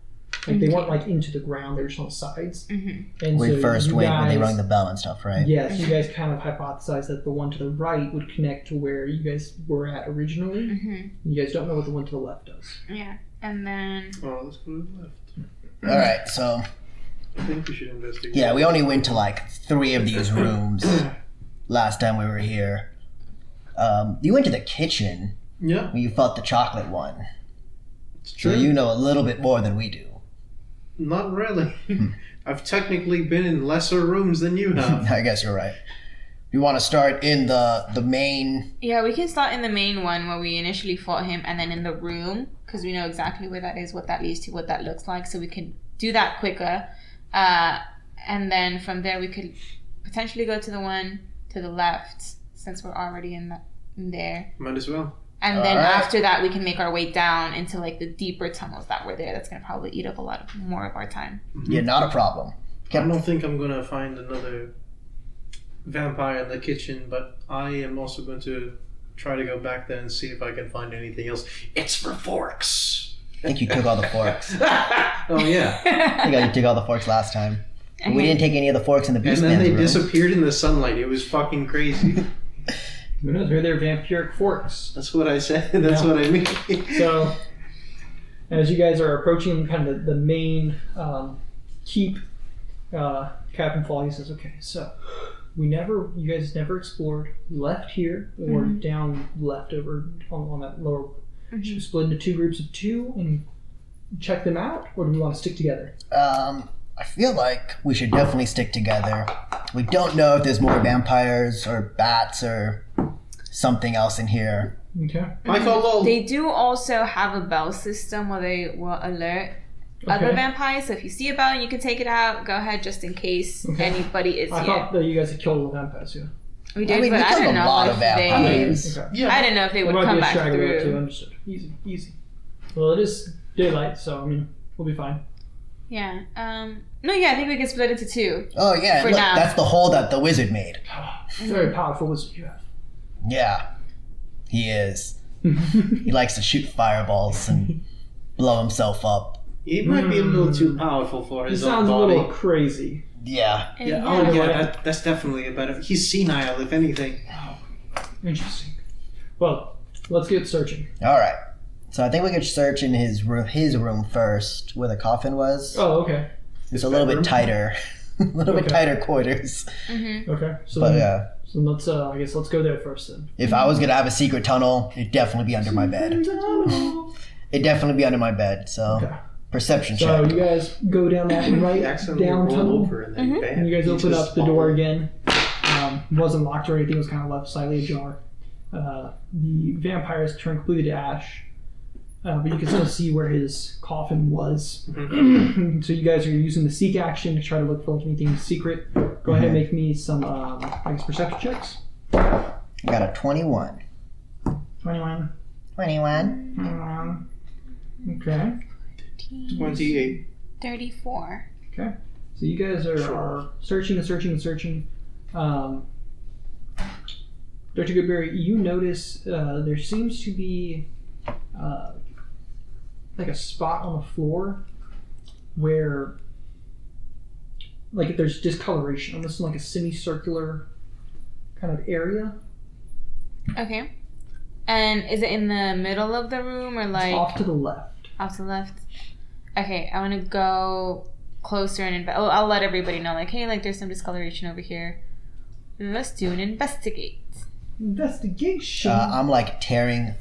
like they weren't like into the ground; they were just on the sides. And
We
so
first
you
went when they
guys-
rang the bell and stuff, right?
Yes, you guys kind of hypothesized that the one to the right would connect to where you guys were at originally. You guys don't know what the one to the left does.
Yeah, and then
Oh, let's go to the left.
All right, so
I think we should investigate.
yeah, we only went to like 3 of these rooms last time we were here. You went to the kitchen
Yeah,
when you fought the chocolate one,
it's
so
true.
you know a little bit more than we do.
Not really. I've technically been in lesser rooms than you have.
I guess you're right. You want to start in the main?
yeah, we can start in the main one where we initially fought him, and then in the room because we know exactly where that is, what that leads to, what that looks like, so we can do that quicker. And then from there we could potentially go to the one to the left since we're already in there.
Might as well.
And then
Alright.
after that we can make our way down into like the deeper tunnels that were there. That's gonna probably eat up a lot more of our time.
Yeah, not a problem.
I don't think I'm gonna find another vampire in the kitchen, but I am also going to try to go back there and see if I can find anything else. It's for forks.
I think you took all the forks.
Oh yeah.
I think you took all the forks last time. We didn't take any of the forks in the
And
beast
then
man's
they
room.
disappeared in the sunlight. It was fucking crazy.
Who knows? Maybe they're vampiric forks.
That's what I said. That's what I mean.
So, as you guys are approaching kind of the main keep, Captain Fall, he says, "Okay, so you guys never explored left here or down left over on that lower. Should we split into 2 groups of 2 and check them out, or do we want to stick together?"
I feel like we should definitely stick together. We don't know if there's more vampires or bats or something else in here.
Okay.
They do also have a bell system where they will alert other vampires. So if you see a bell and you can take it out, go ahead just in case anybody is
I
here.
thought that you guys had killed all the vampires, yeah.
We did,
I mean,
but
we
I
killed
don't
a
know
lot
if
of vampires.
they...
Okay.
Yeah.
I don't know if they
There
would
might
come
be a
back
straggler or 2,
through.
understood. Easy. Well, it is daylight, so, I mean, we'll be fine.
Yeah. No, yeah, I think we can split into 2.
Oh yeah,
For
look,
now.
that's the hole that the wizard made.
Very powerful wizard you have.
Yeah, he is. He likes to shoot fireballs and blow himself up.
He might be a little too powerful for
He
his own
sounds a
body.
little crazy.
Yeah.
That's definitely a better. He's senile, if anything.
Interesting. Well, let's get searching.
All right. So I think we could search in his room first, where the coffin was.
Oh, okay.
It's a little bit tighter, a little bit
Okay.
tighter quarters.
Okay. So,
But
then, so let's, I guess let's go there first then.
if I was gonna have a secret tunnel, it'd definitely be under my bed. It'd definitely be under my bed. So
Okay.
perception
So
check.
you guys go down that right
Accidentally
down
roll
tunnel,
over and then bam,
and you guys
he
open
just
up the door
fall.
again. It wasn't locked or anything; it was kind of left slightly ajar. The vampires turned completely to ash, but you can still see where his coffin was. So you guys are using the seek action to try to look for anything secret. Go ahead and make me some, I guess, perception checks.
I got a 21.
21.
21.
Okay.
28.
34.
Okay. So you guys are searching and searching and searching. Dr. Goodberry, you notice there seems to be like a spot on the floor where like there's discoloration, almost like a semicircular kind of area.
Okay. And is it in the middle of the room or like...
It's off to the left.
Off to the left? Okay, I want to go closer and... I'll let everybody know, like, hey, like, there's some discoloration over here. Let's do an investigate.
Investigation.
I'm like tearing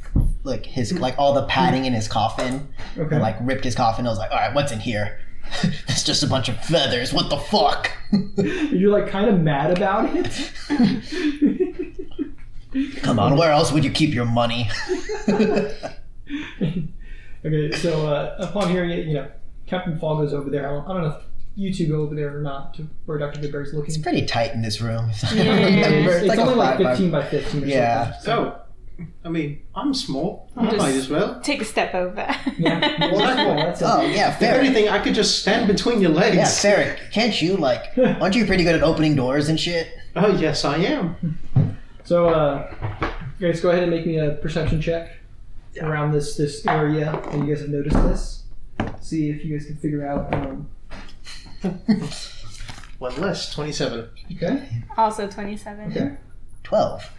like his like all the padding in his coffin.
Okay.
And like ripped his coffin. I was like, all right, what's in here? It's just a bunch of feathers. What the fuck?
You're like kind of mad about it.
Come on, where else would you keep your money?
Okay, so upon hearing it, Captain Fall goes over there. I don't know if you two go over there or not to where Dr. Goodberry's looking.
It's pretty tight in this room.
It's
like
only
a
like
5 by
15 by 15 or
Yeah.
something.
So, I mean, I'm small. I
Just-
might as well.
Take a step over.
Yeah. Well, that's it.
Oh yeah,
If
fair.
anything, I could just stand between your legs.
Yeah, Ferric, can't you aren't you pretty good at opening doors and shit?
Oh, yes, I am.
So, guys, go ahead and make me a perception check around this area. And you guys have noticed this. See if you guys can figure out.
One less, 27.
Okay.
Also 27.
Okay.
12.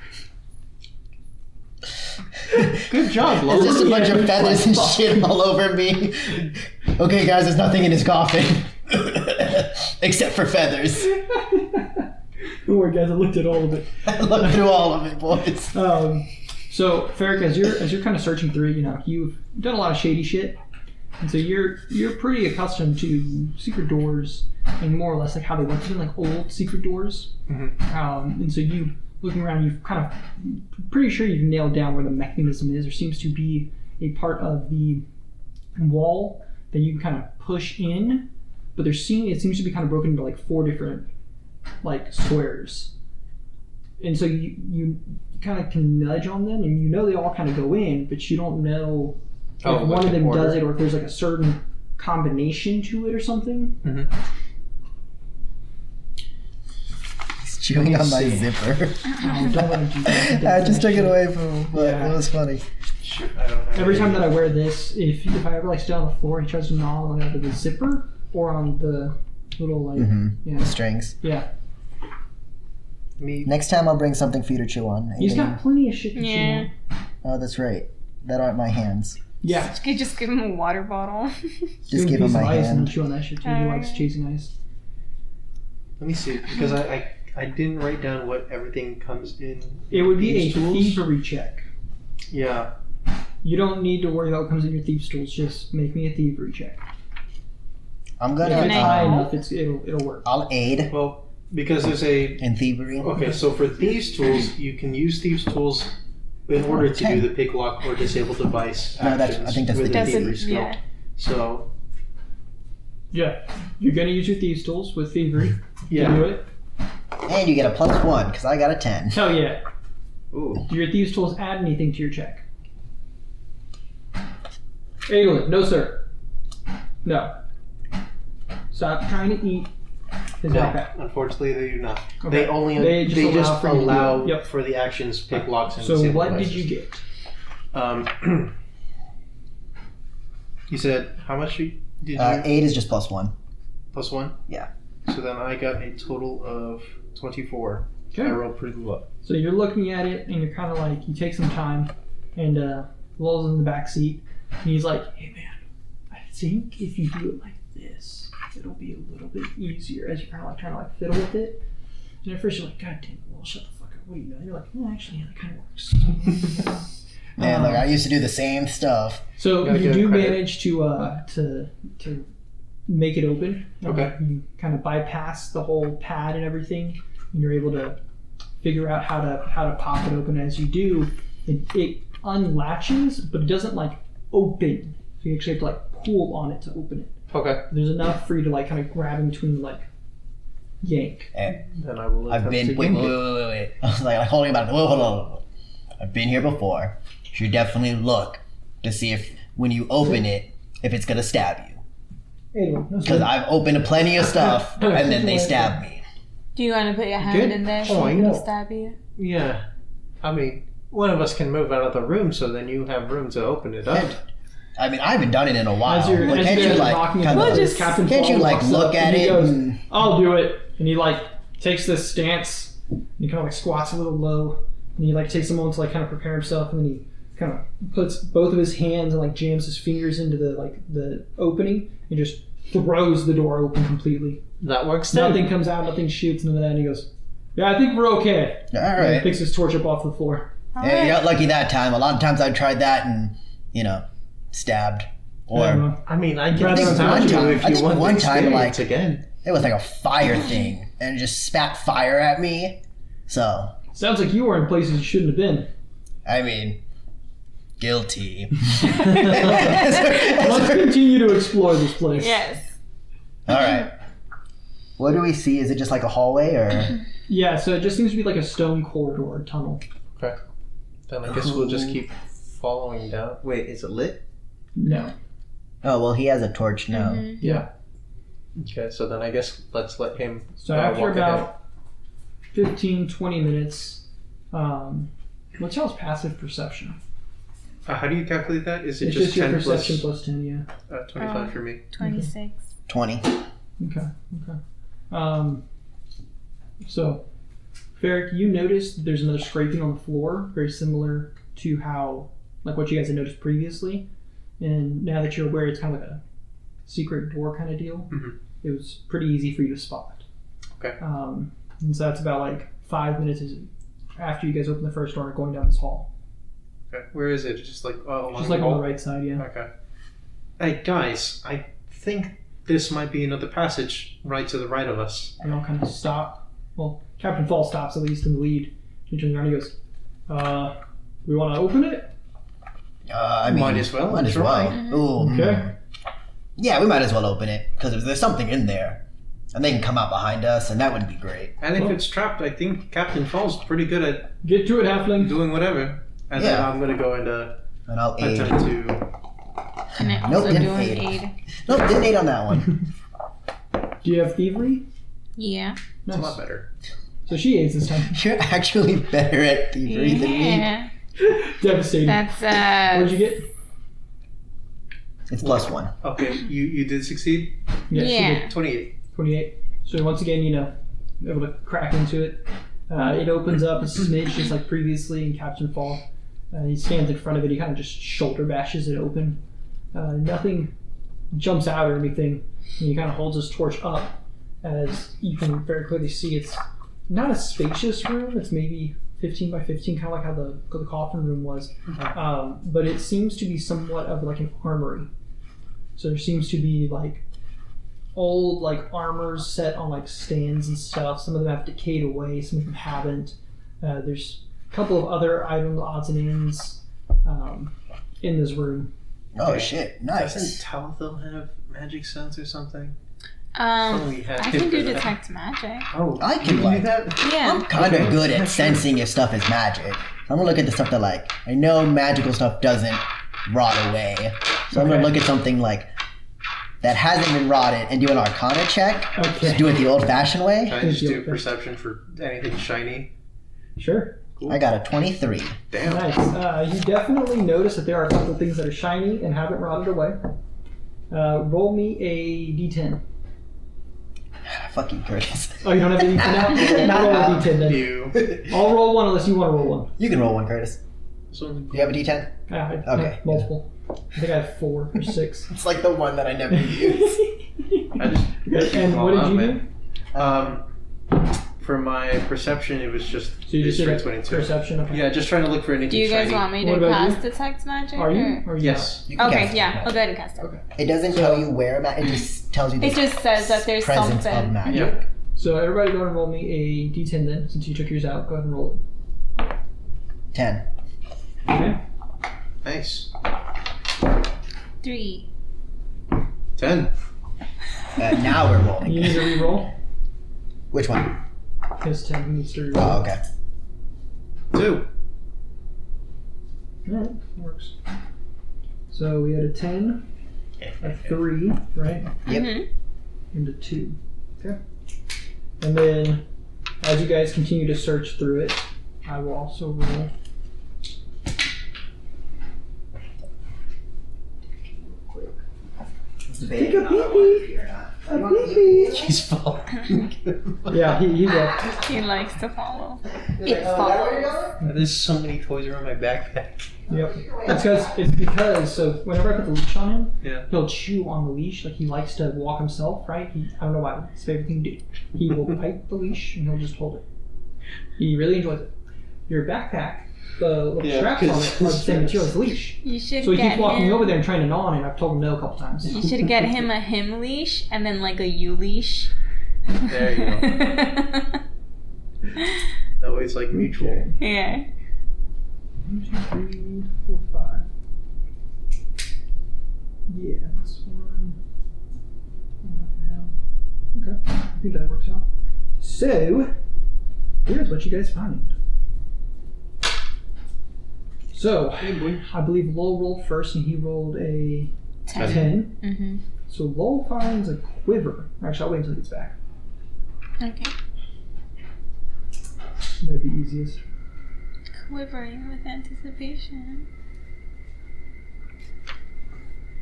Good job,
It's
Lola.
just a bunch of feathers and shit all over me. Okay, guys, there's nothing in his coffin. Except for feathers.
Don't worry, guys. I looked at all of it.
I looked through all of it, boys.
So, Ferric, as you're kind of searching through, you've done a lot of shady shit, and so you're pretty accustomed to secret doors and more or less like how they went to like old secret doors. And so you looking around, you've kind of pretty sure you've nailed down where the mechanism is. There seems to be a part of the wall that you can kind of push in, but it seems to be kind of broken into like 4 different like squares. And so you kind of can nudge on them, and they all kind of go in, but you don't know if one of them does it or if there's like a certain combination to it or something.
He's chewing on my zipper.
Oh, don't let him do that.
I just took it away from him, but
Yeah.
it was funny.
Shoot, I don't have
Every time
any-
that I wear this, if I ever like sit on the floor, he tries to gnaw on either the zipper or on the little like
The
yeah.
strings.
Yeah.
me.
Next time I'll bring something for you to chew on.
He's
Aiden.
got plenty of shit to chew
Yeah.
on.
Oh, that's right. That aren't my hands.
Yeah.
You could just give him a water bottle.
Just give him my
ice and
hand.
chew on that shit too. He likes chasing ice.
Let me see, because I didn't write down what everything comes in.
It would be a
these tools.
thievery check.
Yeah.
You don't need to worry about what comes in your thieves' tools. Just make me a thievery check.
I'm
If
gonna.
it's high
help?
enough, it'll work.
I'll aid
Well, because there's a.
in thievery.
Okay, so for thieves' tools, you can use thieves' tools in order to do the pick lock or disable device
No, that's-
actions
I think that's
with
the
a
Doesn't,
thievery skill.
yeah.
So,
Yeah. You're gonna use your thieves' tools with thievery. To do
yeah.
it.
And you get a +1 because I got a 10.
Hell yeah.
Ooh.
Do your thieves' tools add anything to your check? Adolin, no sir. No. Stop trying to eat his
No,
backpack.
unfortunately, they do not.
Okay.
They only
They just allow for you to do
allow
it. Yep.
for the actions pick locks and
So
disable
what did
devices.
you get?
You said how much did you
8 is just +1.
plus 1?
Yeah.
So then I got a total of 24.
Okay.
I rolled pretty low.
So you're looking at it, and you're kind of like, you take some time, and Lowell's in the back seat, and he's like, "Hey man, I think if you do it like this, it'll be a little bit easier." As you're kind of like trying to like fiddle with it, and at first you're like, "God damn it, Lowell, shut the fuck up. What do you know?" You're like, "Oh, actually, yeah, that kind of works."
Man, look, I used to do the same stuff.
So
Gotta
you
give
do
credit.
manage to make it open.
Okay.
You kind of bypass the whole pad and everything, and you're able to figure out how to pop it open. As you do, it unlatches, but it doesn't like open. So you actually have to like pull on it to open it.
Okay.
There's enough for you to like kind of grab in between, like yank.
And
Then I will
I've
attempt
been.
to
Wait.
yank it.
I was like holding about it. Whoa, hold on. I've been here before. Should definitely look to see if when you open it, if it's gonna stab you.
Anyway, no
Because
sweat.
I've opened plenty of stuff and then they stab me.
Do you want to put your hand
Good
in there so
point.
it'll stab you?
Yeah. I mean, one of us can move out of the room so then you have room to open it up.
I mean, I haven't done it in a while.
As you're,
But
as
can't
you
you
guys are
like
talking
kind
about
of?
this, Captain
Can't you
Fall
like
walks
look
up
at
and he
it?
goes,
and-
"I'll do it," and he like takes this stance. And he kind of like squats a little low, and he like takes a moment to like kind of prepare himself, and then he kind of puts both of his hands and like jams his fingers into the opening and just throws the door open completely.
That works too.
Nothing comes out, nothing shoots, none of that. And he goes, "Yeah, I think we're okay."
All
And he
right.
picks his torch up off the floor.
Yeah, you got lucky that time. A lot of times I've tried that and stabbed.
I don't
Or
know.
I mean, I
I
can
think
stab
one
you
time-
if
I
you
think
want
one
the
time,
experience
like-
again.
it was like a fire thing and it just spat fire at me. So
Sounds like you were in places you shouldn't have been.
I mean, guilty.
Let's continue to explore this place.
Yes.
All right. What do we see? Is it just like a hallway or?
Yeah, so it just seems to be like a stone corridor tunnel.
Then I guess we'll just keep following down. Wait, is it lit?
No.
Oh well, he has a torch now.
Mhm.
Yeah.
Okay, so then I guess let's let him.
So after
walk
about 15, 20 minutes, what's y'all's passive perception?
How do you calculate that? Is it
It's
just
just your
10
perception
plus
plus 10, yeah.
25 for me?
26.
20.
Okay. So, Ferric, you notice that there's another scraping on the floor, very similar to how, like what you guys had noticed previously. And now that you're aware it's kind of like a secret door kind of deal,
Mhm.
it was pretty easy for you to spot.
Okay.
And so that's about like 5 minutes after you guys open the first door and going down this hall.
Okay. Where is it? Just like along
Just
the
like on
wall?
the right side, yeah.
Okay. Hey guys, I think this might be another passage right to the right of us.
They all kind of stop. Well, Captain Fall stops at least in the lead. He turns around and he goes, "We want to open it?"
I mean,
Might as well,
Might as
try.
well. Ooh.
Okay.
Yeah, we might as well open it because if there's something in there, and they can come out behind us, and that would be great.
And if it's trapped, I think Captain Fall's pretty good at
Get to it, Halfling.
doing whatever. And then
Yeah.
I'm gonna go and
And I'll aid.
attempt to.
Can I
Nope,
also
didn't
do an
aid.
aid?
Nope, didn't aid on that one.
Do you have thievery?
Yeah.
It's a lot
Nice.
better.
So she aids this time.
You're actually better at thievery than me.
Yeah.
Devastating.
That's
What did you get?
It's +1.
Okay, you did succeed.
She
Yeah.
did
28.
28. So once again, able to crack into it. It opens up a smidge just like previously in Captain Fall. He stands in front of it. He kind of just shoulder bashes it open. Nothing jumps out or anything. And he kind of holds his torch up as you can very clearly see it's not a spacious room. It's maybe 15 by 15, kind of like how the coffin room was. But it seems to be somewhat of like an armory. So there seems to be like old like armors set on like stands and stuff. Some of them have decayed away, some of them haven't. There's a couple of other items, odds and ends, in this room.
Oh shit! Nice.
Doesn't Talithel have magic sense or something?
I can do detect magic.
Oh,
I can
you
like.
do that?
Yeah.
I'm kind of good at sensing if stuff is magic. I'm gonna look at the stuff that like I know magical stuff doesn't rot away. So I'm gonna look at something like that hasn't been rotted and do an Arcana check.
Okay.
Just do it the old-fashioned way.
Can I just do perception for anything shiny?
Sure.
Cool.
I got a 23.
Damn.
Nice. You definitely notice that there are a couple of things that are shiny and haven't rotted away. Roll me a d10.
Fuck you, Curtis.
Oh, you don't have a d10 now? I'll roll a d10 then.
You.
I'll roll one unless you want to roll one.
You can roll one, Curtis.
So,
Do you have a D10?
I
Okay.
have multiple. I think I have 4 or 6.
It's like the one that I never use.
I just
And what did you do?
For my perception, it was just
So you just did a
22.
perception? Okay.
Yeah, just trying to look for anything
Do you guys
shiny.
want me
What
to
about
cast
you?
detect magic?
Are you? Or
Yes.
You can
Okay,
cast
yeah,
magic.
I'll go ahead and cast it.
Okay.
It doesn't tell you where it just tells you the
It just says that there's
presence
something.
of magic.
Yeah.
So everybody go ahead and roll me a d10 then, since you took yours out. Go ahead and roll it.
10.
Okay.
Nice.
3.
10.
Now we're rolling.
You need to re-roll.
Which one?
Because 10 needs to re-roll.
Oh, okay.
2.
Alright, works. So we had a 10, a 3, right?
Yep.
Mm-hmm.
And a 2. Okay. And then, as you guys continue to search through it, I will also roll. Take a pee-pee. A pee-pee.
She's full.
Yeah, he will.
He likes to follow. It follows.
There's so many toys around my backpack.
Yep. It's because so whenever I put the leash on him,
Yeah.
he'll chew on the leash. Like he likes to walk himself, right? I don't know why. It's his favorite thing to do. He will bite the leash and he'll just hold it. He really enjoys it. Your backpack, the little straps on it are the same material as the leash.
You should
So he
get
keeps walking
him.
over there and trying to gnaw on it. I've told him no a couple times.
You should get him a him leash and then like a you leash.
There you go. That way it's like mutual.
Yeah.
1, 2, 3, 4, 5. Yeah, this one. What the hell? Okay, I think that works out. So, here's what you guys find. So, I believe Lowell rolled first and he rolled a 10.
Mm-hmm.
So Lowell finds a quiver. Actually, I'll wait until he gets back.
Okay.
That'd be easiest.
Quivering with anticipation.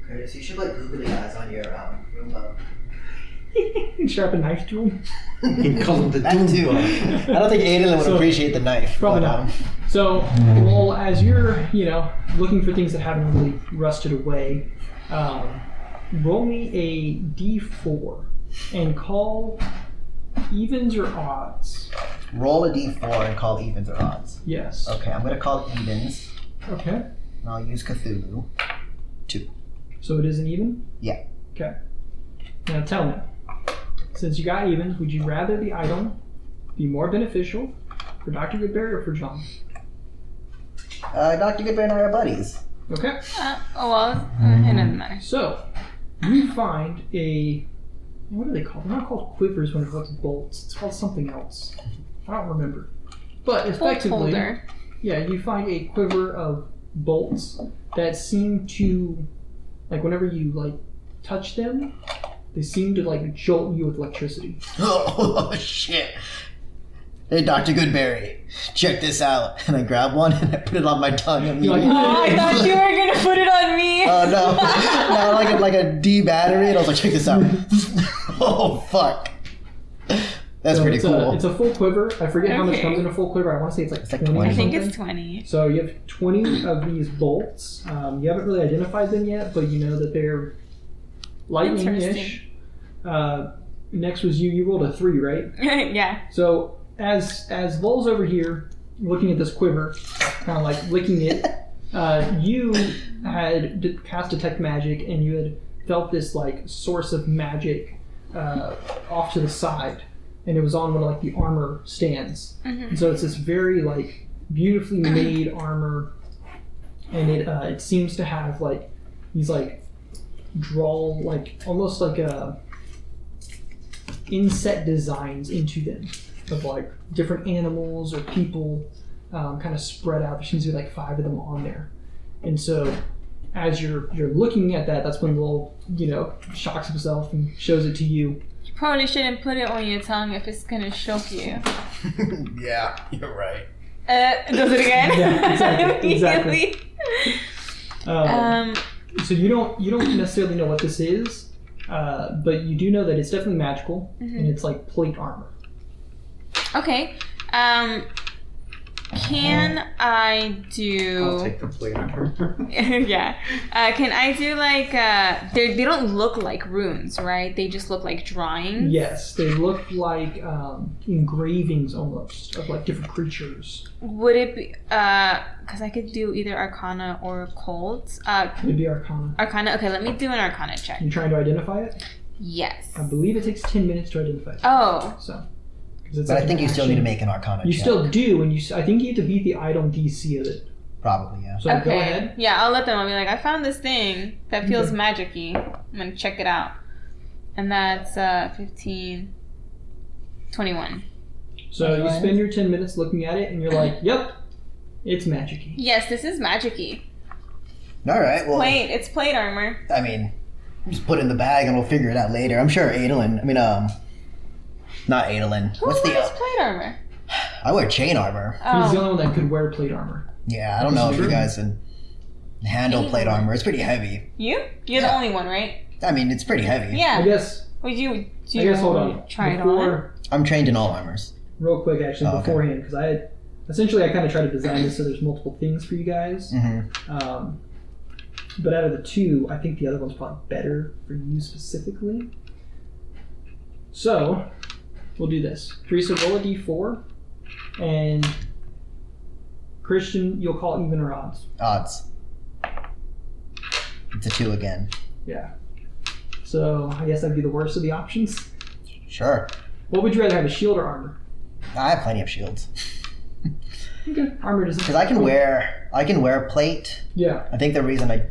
Curtis, you should like googly eyes on your room.
Strap a knife to him.
That too. I don't think Aiden would
So-
appreciate the knife.
Probably
but,
not. So, well, as you're, looking for things that haven't really rusted away, roll me a d4 and call evens or odds.
Roll a d4 and call evens or odds.
Yes.
Okay, I'm gonna call evens.
Okay.
And I'll use Cthulhu. 2.
So it is an even?
Yeah.
Okay. Now tell me, since you got evens, would you rather the item be more beneficial for Dr. Goodberry or for John?
Dr. Goodberry and I are buddies.
Okay.
It doesn't matter.
So, you find what are they called? They're not called quivers when it comes to bolts. It's called something else. I don't remember. But
Bolt
effectively,
holder.
yeah, you find a quiver of bolts that seem to, like whenever you touch them, they seem to jolt you with electricity.
Oh, shit. Hey, Dr. Goodberry, check this out. And I grab one and I put it on my tongue. And
You're like,
Oh, I thought you were gonna put it on me.
oh, no. like a D battery. And I was like, check this out. Oh, fuck. That's pretty cool.
It's a full quiver. I forget how much
Okay.
comes in a full quiver. I want to say it's like 20.
20.
I think
something.
it's 20.
So you have 20 of these bolts. You haven't really identified them yet, but you know that they're lightning-ish. Next was you. You rolled a 3, right?
Yeah.
So as Vol's over here looking at this quiver, kind of like licking it, you had cast detect magic, and you had felt this like source of magic off to the side, and it was on one of like the armor stands. And so it's this very like beautifully made armor, and it seems to have like these like like almost like inset designs into them of like different animals or people kind of spread out. There seems to be like 5 of them on there, and so as you're looking at that, that's when Lowell, shocks himself and shows it to you.
You probably shouldn't put it on your tongue if it's gonna shock you.
Yeah, you're right.
Does it again?
Yeah, exactly.
Um,
So you don't necessarily know what this is, but you do know that it's definitely magical, and it's like plate armor.
Okay. Can I do?
I'll take the plate armor.
Yeah. Can I do like they don't look like runes, right? They just look like drawings.
Yes, they look like engravings almost of like different creatures.
Would it be because I could do either Arcana or Occult?
It'd be Arcana.
Arcana. Okay, let me do an Arcana check.
You trying to identify it?
Yes.
I believe it takes 10 minutes to identify it.
Oh.
So. 'Cause it's
But
like
I think
an
you still need to
action.
make an Arcana
You
check.
still do, and I think you have to beat the item DC of it.
Probably, yeah.
So
Okay.
go ahead.
Yeah, I'll let them. I'll be like, I found this thing that feels
Okay.
magic-y. I'm gonna check it out. And that's 15, 21.
So you spend your 10 minutes looking at it, and you're like, "Yep, it's magic-y."
Yes, this is magic-y.
All right, well,
Plate. It's plate armor.
I mean, just put it in the bag and we'll figure it out later. I'm sure not Adolin.
Who
What's the
wears plate armor?
I wear chain armor.
He's the
Oh.
only one that could wear plate armor.
Yeah, I don't know if you guys can handle
Chain
plate
armor.
armor. It's pretty heavy.
You? You're the
Yeah.
only one, right?
I mean, it's pretty heavy.
Yeah.
I guess.
Would you
Hold on.
try it on?
I'm trained in all armors.
Real quick, actually,
Oh, okay.
beforehand, because I kind of tried to design this so there's multiple things for you guys.
Mm-hmm.
But out of the 2, I think the other one's probably better for you specifically. So, we'll do this. Teresa, roll a d4, and Christian, you'll call even or odds.
Odds. It's a 2 again.
Yeah. So, I guess that'd be the worst of the options.
Sure.
What would you rather have, a shield or armor?
I have plenty of shields.
Okay, armor doesn't.
Because I can wear plate.
Yeah.
I think the reason I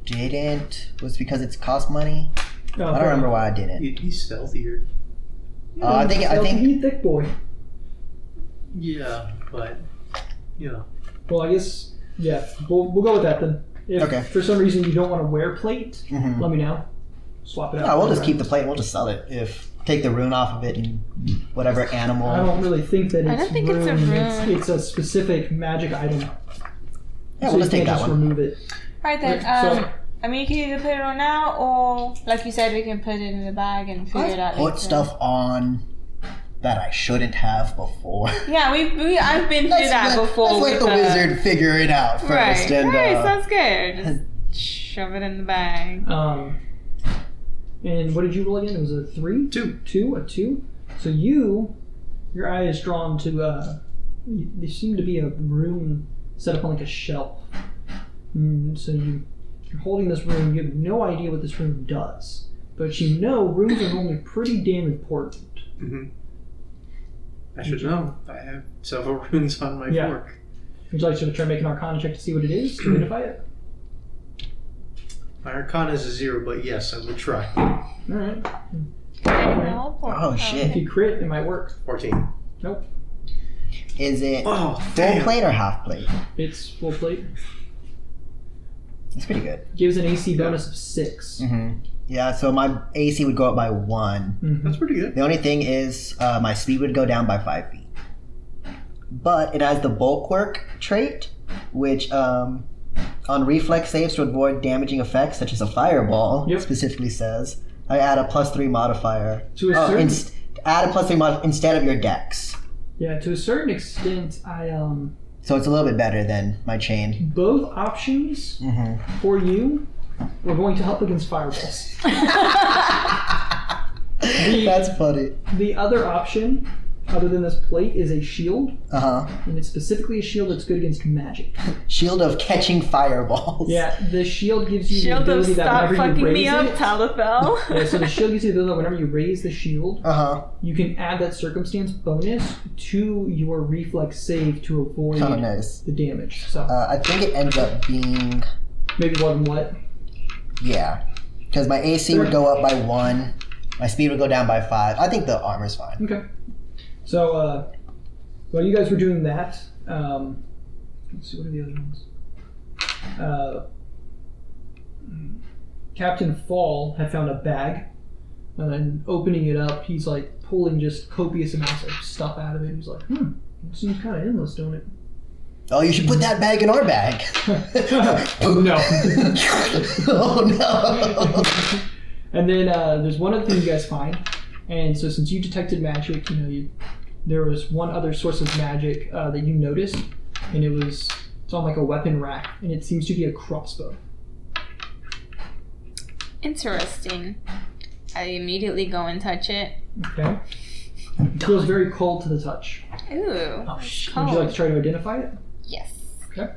didn't was because it's cost money. I don't remember why I didn't.
He's stealthier.
I think-
He's thick boy.
Yeah, but
Well, I guess we'll go with that then. If
Okay.
for some reason you don't want to wear plate,
Mhm.
let me know. Swap it out.
No, we'll just keep the plate and we'll just sell it. Take the rune off of it and whatever animal.
I don't really think that it's
I don't think it's a rune.
It's a specific magic item.
Yeah,
so
we'll
you
just take
can't
that
just
one.
remove it.
Alright then.
So-
I mean, you can either put it on now, or like you said, we can put it in the bag and figure it out
Put
later.
stuff on that I shouldn't have before.
Yeah, I've been through that before.
Let's let
with
the wizard figure it out first.
Right,
And,
sounds good. Just shove it in the bag.
And what did you roll again? It was a 3?
2.
A 2? So your eye is drawn to, there seemed to be a room set up on like a shelf. So you're holding this room, you have no idea what this room does. But you know rooms are normally pretty damn important.
Mm-hmm. I should know. I have several runes on my
Yeah.
fork.
Would you like to try making an Arcana check to see what it is, to identify it?
My Arcana is a 0, but yes, I would try.
Alright.
Oh, shit.
If you crit, it might work.
14.
Nope.
Is it
Oh,
full
damn.
plate or half plate?
It's full plate.
It's pretty good.
Gives an AC bonus of 6.
Mm-hmm. Yeah, so my AC would go up by 1.
Mhm.
That's pretty good.
The only thing is my speed would go down by 5 feet. But it has the bulwark trait, which on reflex saves to avoid damaging effects such as a fireball,
Yep.
specifically says I add a +3 modifier.
To a certain...
Add a +3 modifier instead of your dex.
Yeah, to a certain extent,
So it's a little bit better than my chain.
both options for you were going to help against fireballs.
That's funny.
The other option, other than this plate, is a shield.
Uh-huh.
And it's specifically a shield that's good against magic.
Shield of catching fireballs.
Yeah, the shield gives you
Shield
the
of
ability that
stop
whenever you
fucking
raise
me up,
it...
Talithel.
Yeah, so the shield gives you the ability that whenever you raise the shield,
Uh-huh.
you can add that circumstance bonus to your reflex save to avoid
Oh, nice.
the damage. So
I think it ends up being...
maybe more than what?
Yeah. Because my AC would go up by 1. My speed would go down by 5. I think the armor's fine.
Okay. So, while you guys were doing that, let's see, what are the other ones? Captain Fall had found a bag, and opening it up, he's like pulling just copious amounts of stuff out of it. He's like, it seems kind of endless, don't it?
Oh, you should put that bag in our bag.
No.
Oh, no.
And then there's one other thing you guys find, and so since you detected magic, there was one other source of magic that you noticed, and it's on like a weapon rack, and it seems to be a crossbow.
Interesting. I immediately go and touch it.
Okay. It feels very cold to the touch.
Ooh.
Oh, shit.
Would you like to try to identify it?
Yes.
Okay.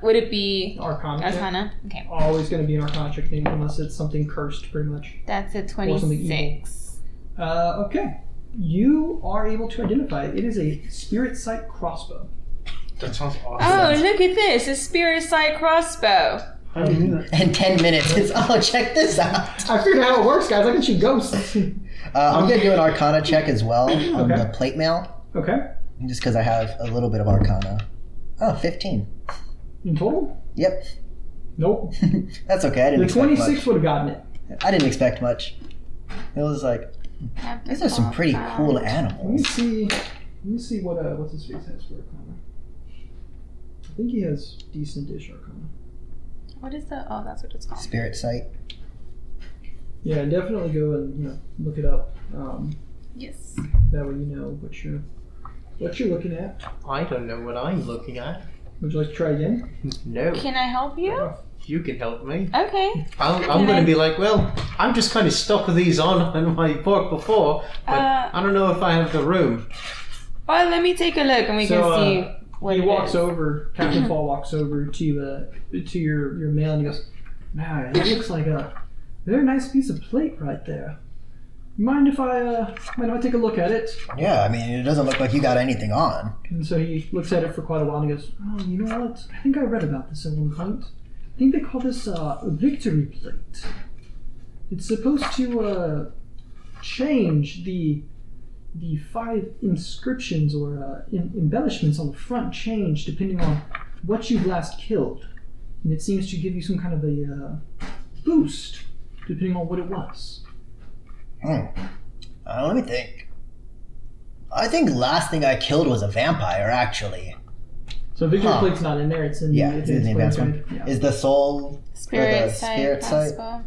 Would it be
Arcana. check.
Arcana? Okay.
Always going to be an Arcana check name unless it's something cursed, pretty much.
That's a
something
26.
Okay. You are able to identify it. It is a spirit sight crossbow.
That sounds awesome.
Oh, look at this. A spirit sight crossbow.
In 10 minutes, check this out.
I figured out how it works, guys. I can shoot ghosts.
I'm going to do an Arcana check as well on
Okay.
the plate mail.
Okay.
Just because I have a little bit of Arcana. Oh, 15.
In total?
Yep.
Nope.
That's okay. I didn't
The
expect
26
much.
would have gotten it.
I didn't expect much. It was like, these are some pretty cool
Let me
animals.
see what's his face has for Arcana. I think he has decent-ish Arcana.
What is that? Oh, that's what it's called.
Spirit sight.
Yeah, definitely go and look it up.
Yes.
That way you know what you're looking at.
I don't know what I'm looking at.
Would you like to try again?
No.
Can I help you?
You can help me.
Okay.
I'm going to be like, well, I'm just kind of stuck with these on my book before, but I don't know if I have the room.
Well, let me take a look and we can see what
he
it
walks
is.
over. Captain Fall walks over to your mail and he goes, "Man, it looks like a very nice piece of plate right there. Mind if I take a look at it?"
Yeah, I mean, it doesn't look like you got anything on.
And so he looks at it for quite a while and he goes, "Oh, you know what? I think I read about this at one point. I think they call this a victory plate. It's supposed to change the 5 inscriptions or embellishments on the front change depending on what you've last killed. And it seems to give you some kind of a boost depending on what it was."
Let me think. I think last thing I killed was a vampire, actually.
So victory plate's not in there. It's in
Yeah,
the
it's in the advanced one.
Yeah.
Is the soul
Spirit
the
sight.
spirit sight?
Crossbow.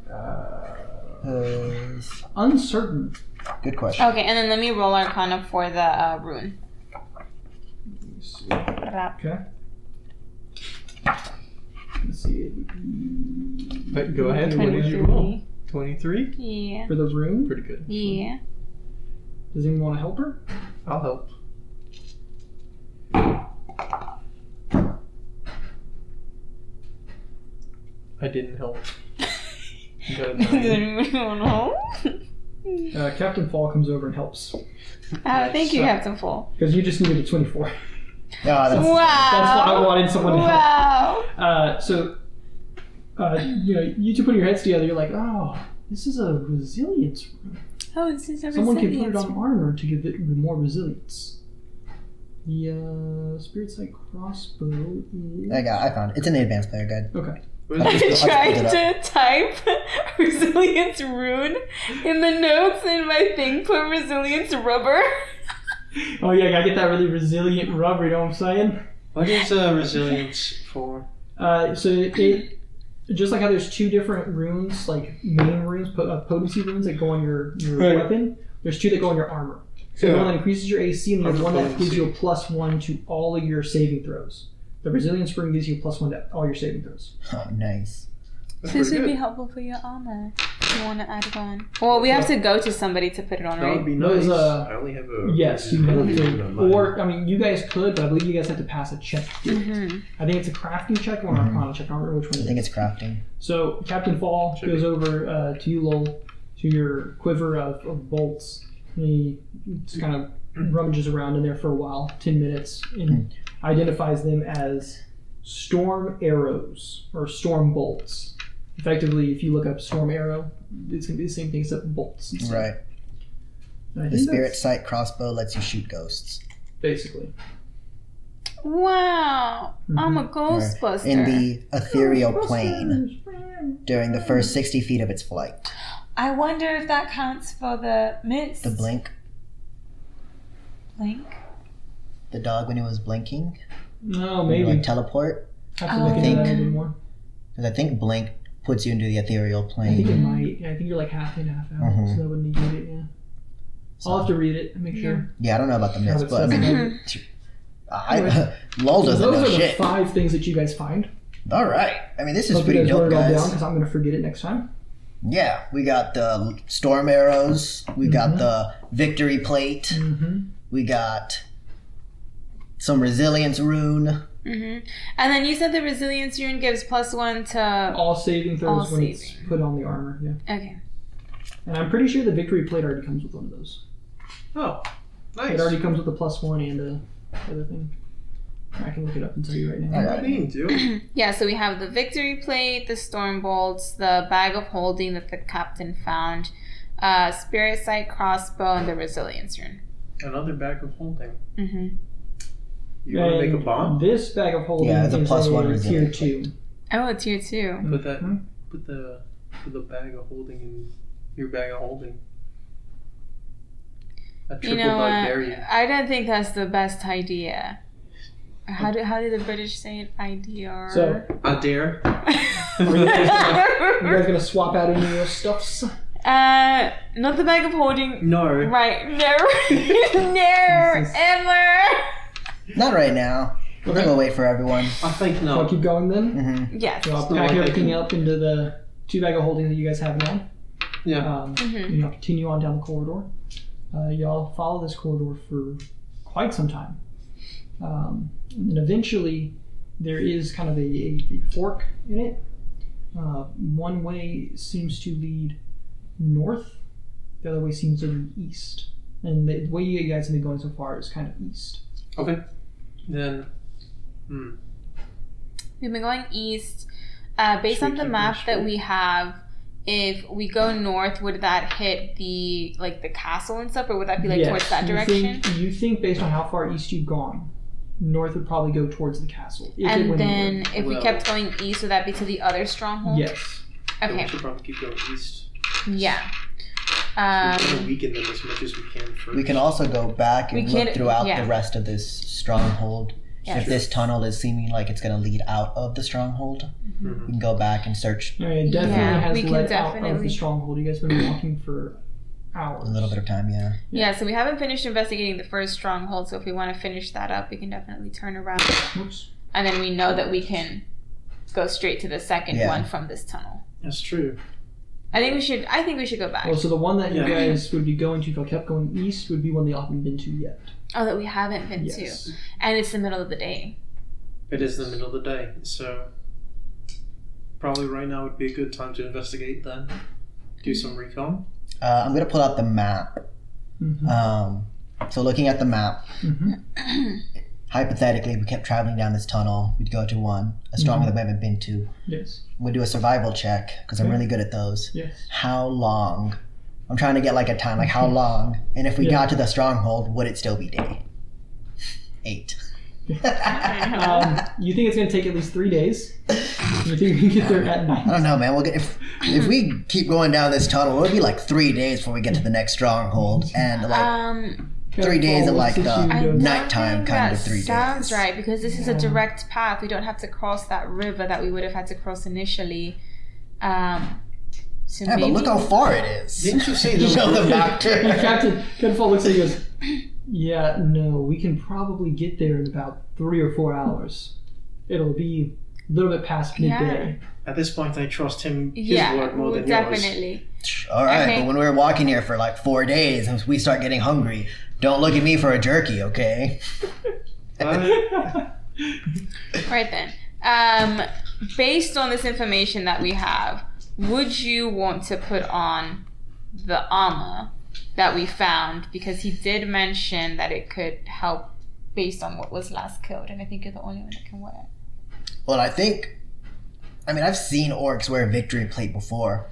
Uncertain.
Good question.
Okay, and then let me roll Arcana for the rune.
Okay. Let's see.
But go ahead. What did you roll? 23?
Yeah.
For the room,
Pretty good.
Yeah.
does anyone want to help her?
I'll help. I didn't help. Got a 9.
Does anybody want to help?
Captain Fall comes over and helps
Thank you, Captain Full.
because you just needed a 24.
No, that's,
Wow.
That's why I wanted someone to help.
Wow.
You two put your heads together. You're like, oh, this is a resilience room.
Oh, this is a
Someone can put it
resilience
on armor to give it more resilience. The spirit sight crossbow is
I found it. It's in the advanced player guide.
okay.
I
I'll just
tried
pull it
to type resilience rune in the notes and my thing put resilience rubber.
Oh yeah, gotta get that really resilient rubber. You know what I'm saying?
What is resilience for?
So just like how there's 2 different runes, like main runes, potency runes that go on your
Right.
weapon. There's 2 that go on your armor. So
Yeah.
the one that increases your AC, and the
Armor
one that
potency.
gives you a +1 to all of your saving throws. The resilience rune gives you a +1 to all your saving throws.
Oh, nice.
That's
This
pretty
would be
good.
helpful for your armor. If you want to add it on. Well, we have to go to somebody to put it on,
That would
right?
be
Those,
nice. I only have a.
Yes, you have
ability
to.
on mine.
Or, I mean, you guys could, but I believe you guys have to pass a check to do it.
Mm-hmm.
I think it's a crafting check or an arcana check. I don't remember which one
I
it
think
is.
it's crafting.
So Captain Fall
Should
goes
be.
over to you, Lowell, to your quiver of bolts. And he just kind of rummages around in there for a while, 10 minutes, and identifies them as storm arrows or storm bolts. Effectively, if you look up storm arrow, it's going to be the same thing except bolts. instead.
Right.
And I
The
think
spirit
that's
sight crossbow lets you shoot ghosts.
basically.
Wow. I'm a Ghostbuster.
In the ethereal plane during the first 60 feet of its flight.
I wonder if that counts for the mist.
The blink,
Blink?
the dog when it was blinking,
No,
when you
maybe.
like teleport.
Have to look into that a little bit more.
Because I think blink puts you into the ethereal
I think it
plane.
might. Yeah, I think you're like half in, half out,
Mhm.
so that would negate it. Yeah. I'll have to read it and make sure.
Yeah, I don't know about the
how
myths,
it
but I
says
mean,
it.
Lol
So
doesn't
those
know
are the
shit.
5 things that you guys find.
All right. I mean, this is
Hope you
pretty
guys wrote
dope,
it all down
guys.
because I'm going to forget it next time.
Yeah, we got the storm arrows. We got the victory plate.
Mm-hmm.
We got some resilience rune.
Mm-hmm. And then you said the resilience rune gives +1 to.
All saving throws
All
when it's
saving.
put on the armor. Yeah,
Okay.
and I'm pretty sure the victory plate already comes with one of those.
Oh, nice.
It already comes with a +1 and a other thing. I can look it up and tell you right now.
All
What
right.
do you mean, dude?
Yeah, so we have the victory plate, the storm bolts, the bag of holding that the captain found, spirit sight crossbow, and the resilience rune.
Another bag of holding.
Mm-hmm.
You want to make a
And
bomb?
This bag of holding
Yeah, it's a
is
+1
tier
resilience
2.
Oh, tier 2.
Put that.
Mhm.
Put the bag of holding in your bag of holding. A
You
triple
know what?
barbarian.
I don't think that's the best idea. How do the British say it? Idea.
So,
I dare.
you guys gonna swap out any of your stuffs?
not the bag of holding.
No.
Right. No. No. Emma.
Not right now. I think we'll wait for everyone.
I think
So I'll
no.
keep going then.
Mm-hmm.
Yes.
So I'll
No,
pack
I think-
everything up into the 2 bag of holding that you guys have now.
Yeah.
Mhm.
And y'all continue on down the corridor. Y'all follow this corridor for quite some time. And then eventually there is kind of a fork in it. One way seems to lead north, the other way seems to lead east. And the way you guys have been going so far is kind of east.
Okay. Then.
We've been going east. Based
Should
on
we
the
keep
map
going
that
straight?
we have, if we go north, would that hit the the castle and stuff, or would that be
Yes,
towards that
you
direction?
you think based on how far east you've gone, north would probably go towards the castle. If it
And
went
then
north.
if we
Well-
kept going east, would that be to the other stronghold?
Yes.
Then
Okay.
we should probably keep going east.
Yeah.
We want to
Um,
weaken them as much as we can first.
We can also go back and
We
look
can-
throughout
yeah.
the rest of this stronghold.
Yes.
If this tunnel is seeming like it's going to lead out of the stronghold,
Mhm.
we can go back and search
I mean, it definitely
Yeah,
has
we can
led out of
definitely-
the stronghold. You guys have been walking for hours.
a little bit of time, yeah.
yeah, so we haven't finished investigating the first stronghold, so if we want to finish that up, we can definitely turn around.
Whoops.
And then we know that we can go straight to the second
Yeah.
one from this tunnel.
That's true.
I think we should go back.
Well, so the one that you
Yeah.
guys would be going to if you kept going east would be one that you haven't been to yet.
Oh, that we haven't been
Yes.
to. And it's the middle of the day.
It is the middle of the day, so probably right now would be a good time to investigate then. Do some recon.
I'm going to pull out the map.
Mm-hmm.
So looking at the map,
Mm-hmm.
hypothetically, we kept traveling down this tunnel. We'd go to one, a stronger that we haven't been to.
Yes.
We'd do a survival check, because I'm
Okay.
really good at those.
Yes.
How long? I'm trying to get like a time, like how long? And if we
Yeah.
got to the stronghold, would it still be day? 8.
You think it's going to take at least 3 days? You think we can get there at
I
night?
don't know, man. We'll get if we keep going down this tunnel, it'll be like 3 days before we get to the next stronghold. And like, 3 days of like
I
the
don't
nighttime
think
kind
that
of 3 days.
sounds right because this is a direct path. We don't have to cross that river that we would have had to cross initially. So
Yeah,
maybe
but look how far it is.
Didn't you say
Show the map.
Captain Fall looks at you and goes, yeah, no, we can probably get there in about 3 or 4 hours. It'll be a little bit past midday.
At this point, I trust him, his word more than
definitely.
All right,
Okay.
but when we're walking here for like 4 days and we start getting hungry, don't look at me for a jerky, okay?
Right then. Based on this information that we have, would you want to put on the armor that we found? Because he did mention that it could help based on what was last killed, and I think you're the only one that can wear it.
Well, I mean, I've seen orcs wear victory plate before.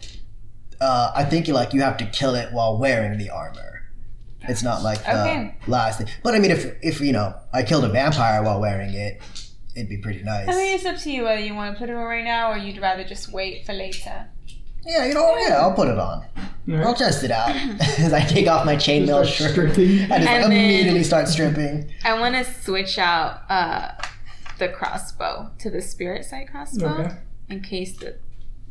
I think you have to kill it while wearing the armor. It's not like the last thing. But I mean, if I killed a vampire while wearing it, it'd be pretty nice.
I mean, it's up to you whether you want to put it on right now or you'd rather just wait for later.
Yeah, I'll put it on.
Right.
I'll test it out. As I take off my chainmail
Just start
shirt,
stripping.
I just
And then-
immediately start stripping.
I want to switch out the crossbow to the spirit sight crossbow
Okay.
in case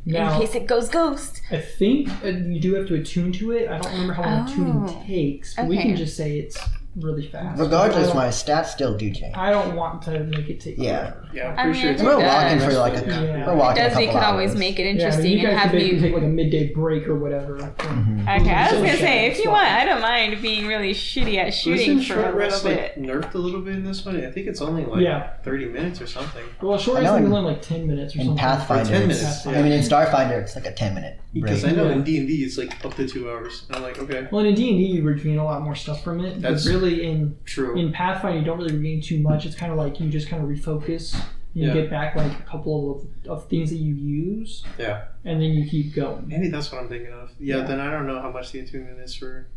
Now,
it goes ghost.
I think you do have to attune to it. I don't remember how long attuning takes, but we
okay.
can just say it's really fast.
Regardless,
I
my
don't-
stats still do change.
I don't want to make it take
Yeah.
forever.
Yeah, I'm
I
pretty
mean,
sure it's
it
We're
does.
walking for like
Yeah.
we're walking a
Does we
couple
could always
hours.
make it
Yeah, I
interesting
mean, you
and
guys
have
could basically
you.
take like a midday break or whatever.
Mm-hmm.
Okay, I was
So
gonna say if you
short.
want, I don't mind being really shitty at shooting
Wasn't
for
short
a
rest
little
like
bit.
nerfed a little bit in this one? I think it's only like
Yeah.
30 minutes or something.
Well, short
I
is
know
only
in-
like 10 minutes or
In
something.
Pathfinder,
10
it's-
minutes,
I mean, in Starfinder, it's like a 10-minute break.
Because I know
Yeah.
in D&D it's like up to 2 hours. And I'm like, okay,
Well, in D&D you regain a lot more stuff from it.
That's
but really
true.
in Pathfinder you don't really regain too much. It's kind of like you just kind of refocus. You
Yeah.
get back like a couple of things that you use.
Yeah.
And then you keep going.
Maybe that's what I'm thinking of. Yeah,
Yeah.
then I don't know how much the attunement is for.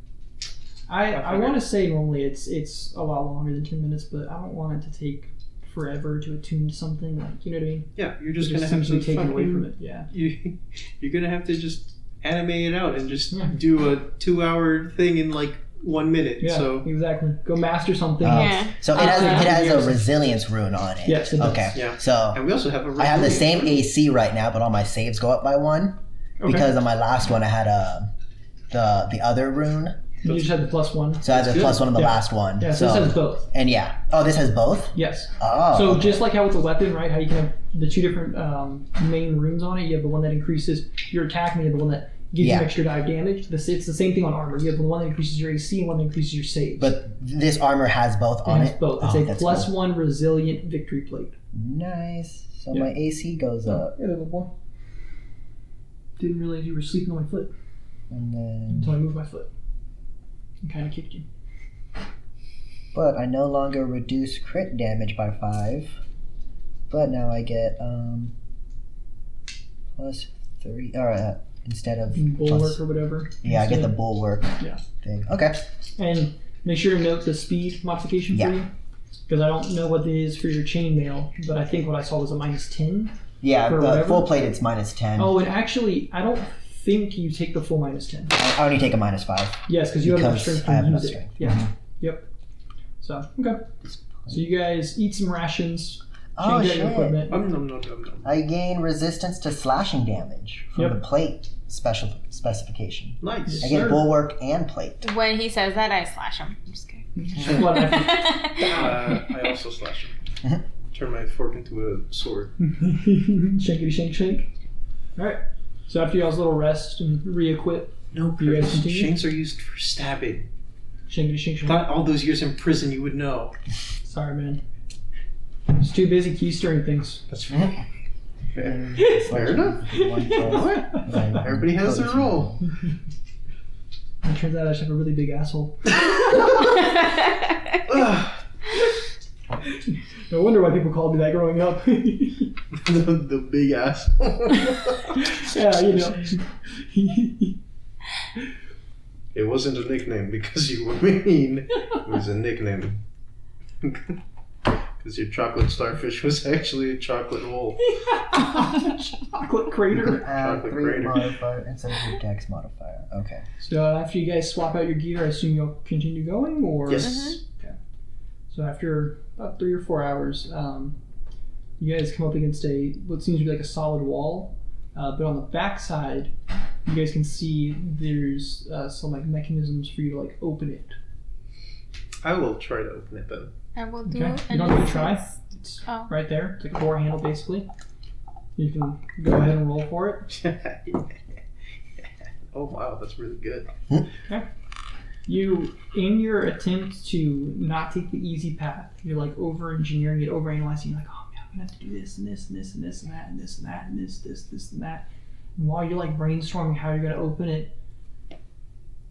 I want to say normally it's a lot longer than 10 minutes, but I don't want it to take forever to attune to something. Like, you know what I mean?
Yeah, you're just
It
gonna have
seems to
to
be taken away from
fucking,
it. Yeah.
you're gonna have to just animate it out and just
Yeah.
do a 2-hour thing in like 1 minute.
Yeah.
So
Exactly. Go master something.
Yeah.
So it has a resilience rune on it.
Yes, it does.
Okay.
Yeah.
So
and we also have a.
I have the
resilience.
same AC right now, but all my saves go up by 1
Okay.
because on my last one I had the other rune.
You just had the +1.
So I had the
That's
+1 on the
Yeah.
last one.
Yeah, so this has both.
And yeah. Oh, this has both?
Yes.
Oh.
So
okay.
just like how it's a weapon, right? How you can have the two different main runes on it. You have the one that increases your attack, and you have the one that gives
Yeah.
you extra die damage. It's the same thing on armor. You have the one that increases your AC and one that increases your saves.
But this armor has both
it
on
has
it?
both. It's
Oh,
a
that's
+1 resilient victory plate.
Nice. So
Yeah.
my AC goes up.
Yeah, little boy. Didn't realize you were sleeping on my foot
And then...
until I moved my foot and kind of kicked you.
But I no longer reduce crit damage by 5. But now I get +3. Alright, instead of
Bulwark
plus,
or whatever.
yeah, I get the
instead.
bulwark
Yeah.
thing. Okay.
And make sure to note the speed modification
Yeah.
for you. Because I don't know what it is for your chainmail, but I think what I saw was a -10.
Yeah,
For
the
whatever?
full plate it's -10.
Oh, and actually, I don't think you take the full -10.
I only take a -5.
Yes, because you have enough
Because
strength
I have
to
enough
use it.
strength.
Yeah.
Mhm.
Yep. So, okay. So you guys eat some rations,
Oh
change out your
shit.
equipment.
Nom.
I gain resistance to slashing damage from
Yep.
the plate specification.
Nice.
I get
Sure.
bulwark and plate.
When he says that, I slash him. I'm just kidding.
What,
I also slash him. Turn my fork into a sword.
Shankity shank shank. Alright. So after y'all's little rest and re-equip,
No
You guys
purpose.
continue?
Shanks are used for stabbing.
shankity shank shank.
Thought all those years in prison you would know.
Sorry, man. Just too busy keystering things.
That's fair. Fair enough. Everybody has their role.
It turns out I just have a really big asshole. No wonder why people called me that growing up.
the big ass.
Yeah, you know.
It wasn't a nickname because you were mean. It was a nickname. Because your chocolate starfish was actually a chocolate wolf.
Chocolate crater.
Add
Chocolate
3
crater.
modifier instead of your dex modifier. Okay.
So after you guys swap out your gear, I assume you'll continue going, or
Yes.
Okay. So after about 3 or 4 hours, you guys come up against what seems to be like a solid wall, but on the back side, you guys can see there's some like mechanisms for you to like open it.
I will try to open it then.
I will do
Okay.
it.
You don't need to try. It's
Oh.
right there. It's like a door handle, basically. You can go ahead and roll for it.
Oh wow, that's really good.
You, in your attempt to not take the easy path, you're like over-engineering it, over-analyzing. You're like, oh man, I'm gonna have to do this and this and this and this and that and this and that and this and that. And while you're like brainstorming how you're gonna open it,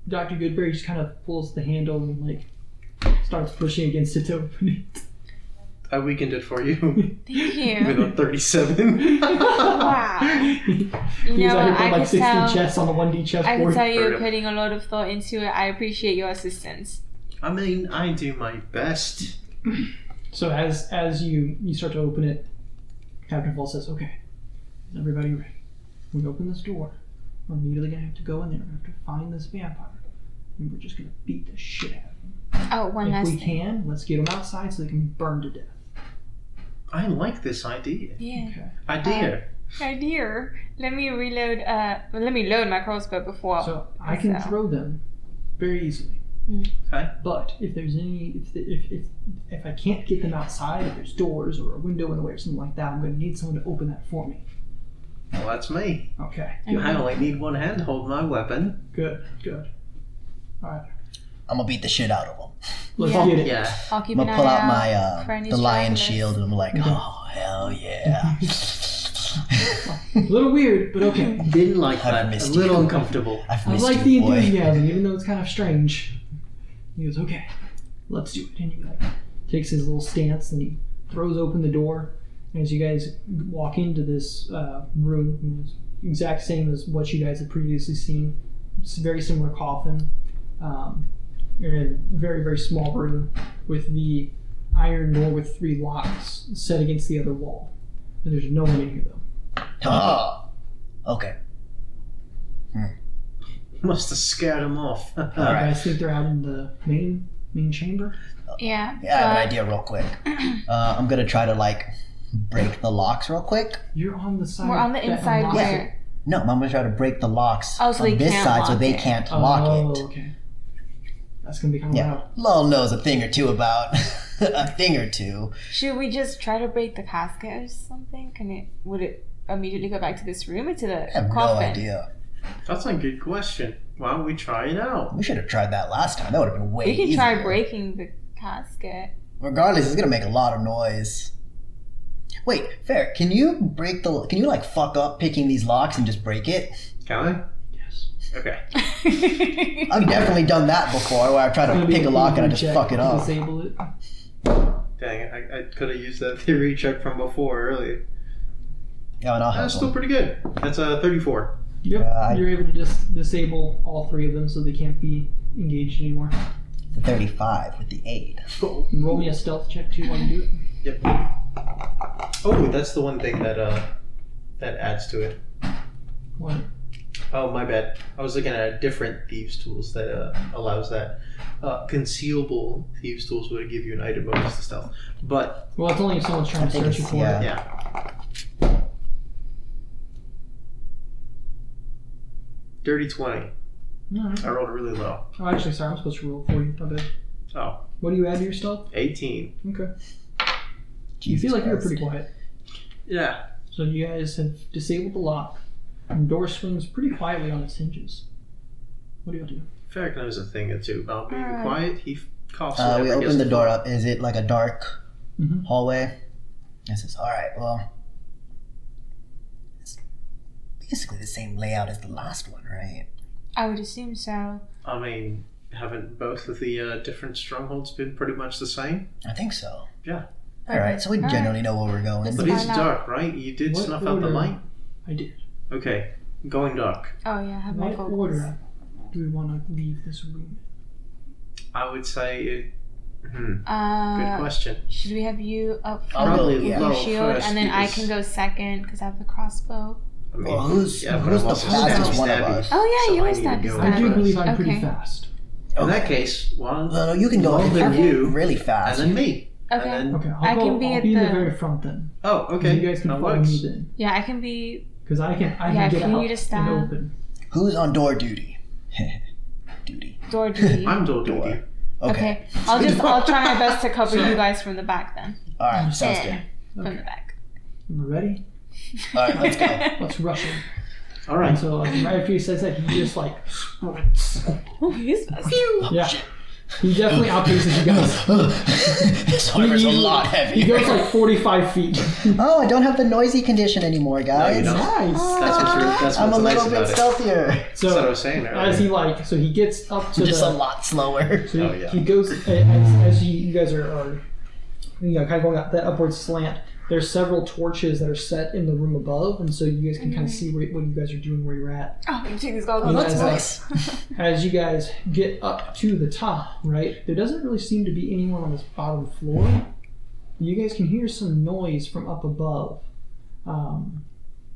Dr. Goodberry just kind of pulls the handle and like starts pushing against it to open it.
I weakened it for you.
Thank you.
With a 37.
Wow. You
He's
know,
out here
I
putting like
could
60
tell.
chests on the 1D chess
I can
board.
tell you're
Hurry up.
putting a lot of thought into it. I appreciate your assistance.
I mean, I do my best.
So as you start to open it, Captain Fall says, okay, is everybody ready? We open this door. We're immediately going to have to go in there. We're going to have to find this vampire. And we're just going to beat the shit out of him.
Oh, one
If
last
we
thing.
can, let's get them outside so they can burn to death.
I like this idea.
Yeah.
Okay.
Idea.
Let me reload. Let me load my crossbow before.
So I can throw them very easily.
Okay.
But if there's any, if I can't get them outside, if there's doors or a window in the way or something like that, I'm going to need someone to open that for me.
Well, that's me.
Okay.
I only need one hand to hold my weapon.
Good. All right.
I'm gonna beat the shit out of them.
Let's
Yeah.
get it.
Yeah.
I'll keep
I'm
an
gonna pull
eye
out
for
my
any
the lion
stragglers.
shield and I'm like, oh hell yeah.
A little weird, but okay.
Didn't like
I've
that. A
missed
little
you.
uncomfortable.
I've
I
missed
like
you,
the
boy.
enthusiasm, even though it's kind of strange. He goes, okay, let's do it. And he like takes his little stance and he throws open the door. And as you guys walk into this room, it's exact same as what you guys had previously seen. It's a very similar coffin. You're in a very, very small room with the iron door with 3 locks set against the other wall. And there's no one in here though.
Oh. Okay.
Must have scared him off.
You guys think they're out in the main chamber?
Yeah.
Yeah, I have an idea real quick. I'm gonna try to like break the locks real quick.
You're on the side.
We're on the
that
inside
unlocks
where?
it.
No, I'm gonna try to break the locks
Oh, so
on
they
this
can't
side so
lock
they
it.
can't lock it.
Okay. That's gonna be kind of
Yeah.
loud.
Lol knows a thing or two about a thing or two.
Should we just try to break the casket or something? Would it immediately go back to this room or to the
I have
coffin?
no idea.
That's a good question. Why don't we try it out?
We should have tried that last time. That would have been way
We can
easier.
try breaking the casket.
Regardless, it's gonna make a lot of noise. Wait, Fair, can you like fuck up picking these locks and just break it?
Can
Yes.
I? Okay.
I've definitely done that before where I've tried to pick a lock and I just fuck it up.
Disable it.
Dang it, I could have used that theory check from before earlier.
Yeah, and I'll help
That's still
them.
pretty good. That's a 34.
Yep.
Yeah,
You're able to just disable all 3 of them so they can't be engaged anymore.
The 35 with the aid.
And roll me a stealth check too while you do it.
Yep. Oh, that's the one thing that adds to it.
What?
Oh, my bad. I was looking at different thieves' tools that allows that. Concealable thieves' tools would give you an item bonus to stealth. But,
Well, it's only if someone's trying
I
to
think
search you
it's-
for
yeah.
it.
yeah. Dirty 20.
Alright.
I rolled it really low.
Oh, actually, sorry, I'm supposed to roll for you. My bad.
Oh,
What do you add to your stealth?
18.
Okay. You
Jesus
feel like you're
Christ.
pretty quiet.
Yeah.
So you guys have disabled the lock. And the door swings pretty quietly on its hinges. What do you do?
Ferric knows a thing or two about being
Alright.
quiet. He coughs
We
whenever he
open
gets
the door
floor.
up. Is it like a dark
Mhm.
hallway? I says, alright, well, it's basically the same layout as the last one, right?
I would assume so.
I mean, haven't both of the different strongholds been pretty much the same?
I think so.
Yeah.
Alright, so we
Alright.
generally know where we're going.
Let's
But
find
it's
out.
dark, right? You did
What
snuff out the
order?
light?
I did.
Okay. Going dark.
Oh yeah, I have my
What
focus.
order do we want to leave this room?
I would say Good
Good
question.
Should we have you up
I'll
front
go
with your
low
shield,
first
and then I
because-
can go second because I have the crossbow?
I mean,
Well, who's
but
the
I'm also
fastest
stabby,
one of
stabby,
us?
Oh yeah,
so
you
I
are
need to
stabby,
go
I do
stabby.
believe I'm pretty
Okay.
fast.
In that case, one,
No, you can go
Well, then
okay.
you,
really
and
fast.
then me.
Okay.
And then,
Okay,
I
I'll
can be
I'll
at
be in the
the-
very front then.
oh, okay.
You guys can
that
follow
works.
me then.
Yeah, I can be.
Because I can
Yeah,
get
if you
out
need to stab.
and open.
Who's on door duty? Duty.
Door duty.
I'm door
Door.
duty.
Okay.
I'll try my best to cover you guys from the back then.
All right. Sounds good.
From the back.
You ready?
All right. Let's go.
Let's rush him.
All
And
right.
so like, right after he says that, he just like,
Oh, he's fast.
yeah. He definitely outpaces you guys.
This armor's a lot heavier.
He goes like 45 feet.
Oh, I don't have the noisy condition anymore, guys.
you don't.
Nice.
That's
I'm a
what's nice
little bit
about it.
stealthier.
That's what I was saying earlier.
as he like, so he gets up to
Just a
the,
lot slower.
so he,
Oh, yeah.
he goes as you guys are kind of going up that upward slant. There's several torches that are set in the room above, and so you guys can kind of see what you guys are doing where you're at.
Oh, you take these goggles.
And
that's
as,
nice.
as you guys get up to the top, right, there doesn't really seem to be anyone on this bottom floor. You guys can hear some noise from up above. And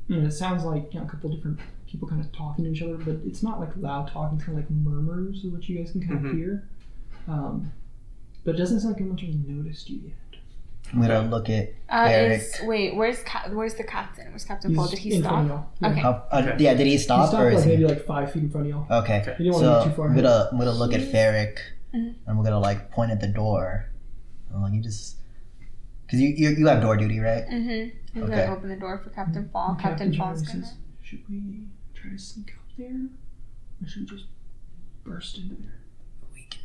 it sounds like a couple different people kind of talking to each other, but it's not like loud talking, it's kind of like murmurs of what you guys can kind of hear. But it doesn't sound like anyone's really noticed you yet.
I'm gonna look at Eric.
Where's the captain? Where's Captain Paul? Did he
in front
stop?
of y'all. Yeah.
Okay.
Yeah, did he
He
stop,
stopped
or is
like
he?
maybe like 5 feet in front of y'all.
Okay.
You didn't want to
So
get too far
I'm gonna look at Ferric,
Mhm.
and we're gonna like point at the door. I'm like, you just, because you have door duty, right?
Mm-hmm. He's
Okay.
gonna open the door for Captain Paul.
And
Captain Paul's
Charlie
gonna.
says, should we try to sneak up there? Or should we just burst into there?
We can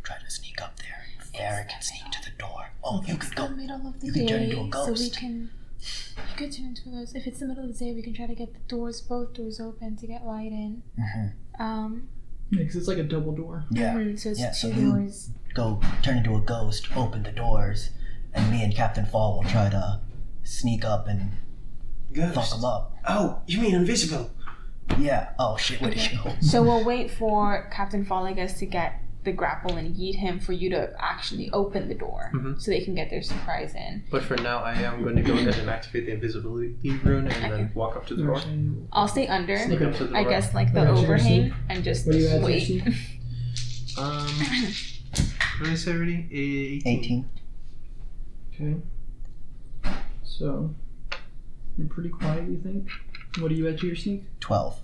try to sneak up there. Ferric can sneak to the door. Oh, you
It's
could go.
the middle of the
you
day,
can turn into a
so we
ghost.
can. You could turn into a ghost. If it's the middle of the day, we can try to get the both doors open to get light in.
Mhm.
Yeah, because it's like a double door.
Yeah.
So it's
Yeah,
two
so you-
doors.
Go turn into a ghost, open the doors, and me and Captain Fall will try to sneak up and fuck him up.
Oh, you mean invisible?
Yeah. Oh shit, where'd he go?
So we'll wait for Captain Fall, I guess, to get the grapple and yeet him for you to actually open the door so they can get their surprise in.
But for now, I am going to go ahead and activate the invisibility rune and then walk up to the door.
I'll stay under,
Sneak up to the door.
I guess, like the
What do you
overhang
see?
and just
What do you add to your
wait.
sheet?
What did I say already?
18.
Okay. So, you're pretty quiet, you think? What do you add to your sneak?
12.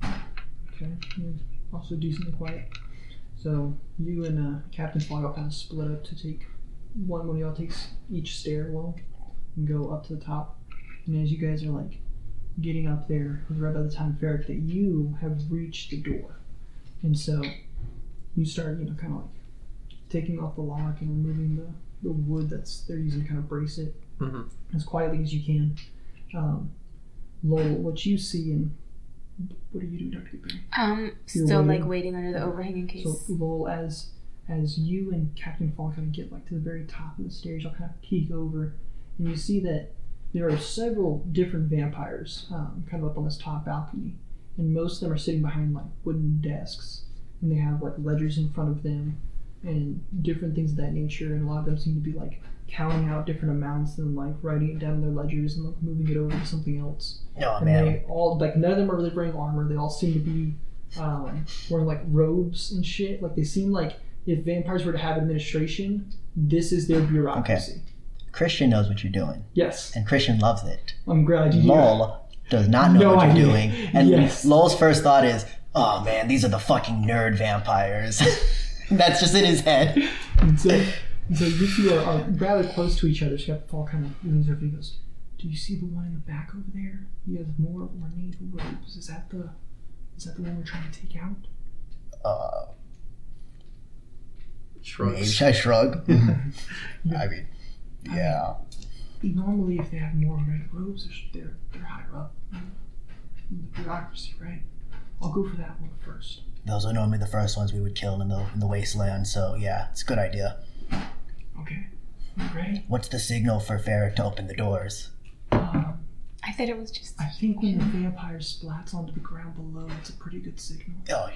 Okay. You're also decently quiet. So, you and Captain Fog all kind of split up to take one of y'all takes each stairwell and go up to the top. And as you guys are like getting up there, it's right by the time, Ferric, that you have reached the door. And so you start, kind of like taking off the lock and removing the wood that's they're using to kind of brace it as quietly as you can. Lowell, what you see and what are you doing, Dr. Goodberry?
Still
waiting?
like waiting under the overhang in case.
So Lowell, as you and Captain Fall kind of get like to the very top of the stairs, you'll kind of peek over and you see that there are several different vampires kind of up on this top balcony, and most of them are sitting behind like wooden desks, and they have like ledgers in front of them and different things of that nature, and a lot of them seem to be like counting out different amounts and like writing it down in their ledgers and like moving it over to something else.
Oh
And
man.
they all, like, none of them are really wearing armor. They all seem to be wearing like robes and shit. Like, they seem like if vampires were to have administration, this is their bureaucracy.
Christian knows what you're doing,
Yes,
and Christian loves it.
I'm glad you hear that.
Lowell does not know
No
what
idea.
you're doing, and
Yes.
Lowell's first thought is, "Oh man, these are the fucking nerd vampires." That's just in his head.
And so you two are rather close to each other. So Captain Fall kind of leans over and he goes, "Do you see the one in the back over there? He has more ornate robes. Is that the one we're trying to take out?"
Shrugs.
I shrug. I mean, yeah.
Normally, if they have more ornate robes, they're higher up in the bureaucracy, right? I'll go for that one first.
Those are normally the first ones we would kill in the wasteland. So yeah, it's a good idea.
Okay, you ready?
What's the signal for Ferric to open the doors?
I thought it was just.
I think when the vampire splats onto the ground below, it's a pretty good signal.
Oh